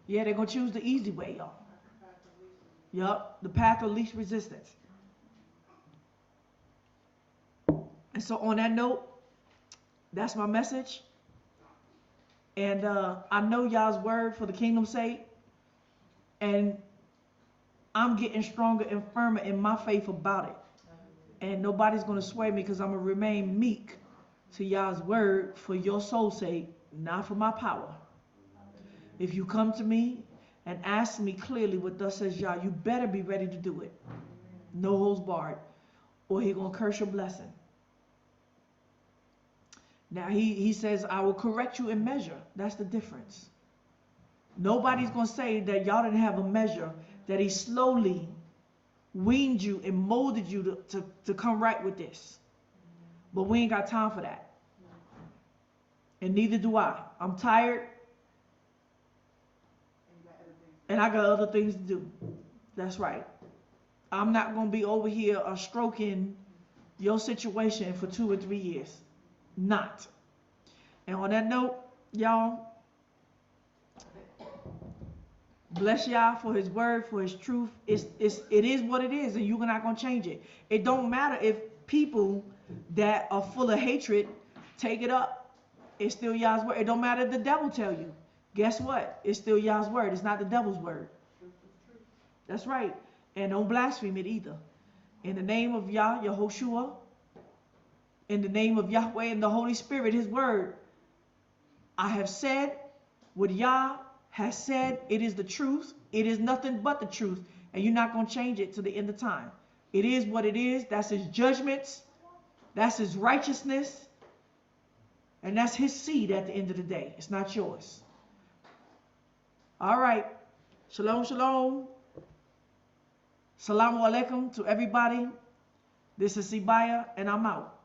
Yeah, they're going to choose the easy way, y'all. Yup, the path of least resistance. And so on that note, that's my message. And I know y'all's word for the kingdom's sake. And I'm getting stronger and firmer in my faith about it. And nobody's going to sway me, because I'm going to remain meek to y'all's word for your soul's sake, not for my power. If you come to me and ask me clearly what thus says Yah, you better be ready to do it. No holds barred, or He's going to curse your blessing. Now, he says, I will correct you in measure. That's the difference. Nobody's going to say that y'all didn't have a measure, that He slowly weaned you and molded you to come right with this. But we ain't got time for that. And neither do I. I'm tired. And I got other things to do. That's right. I'm not going to be over here stroking your situation for 2 or 3 years. Not. And on that note, y'all, bless Yah for His word, for His truth. It is what it is, and you're not going to change it. It don't matter if people that are full of hatred take it up. It's still Yah's word. It don't matter if the devil tell you. Guess what? It's still Yah's word. It's not the devil's word. That's right. And don't blaspheme it either. In the name of Yah, Yahoshua, in the name of Yahweh and the Holy Spirit, His word, I have said what Yah has said. It is the truth. It is nothing but the truth. And you're not going to change it to the end of time. It is what it is. That's His judgments. That's His righteousness. And that's His seed at the end of the day. It's not yours. All right. Shalom, shalom. Salamu alaikum to everybody. This is Sibaya, and I'm out.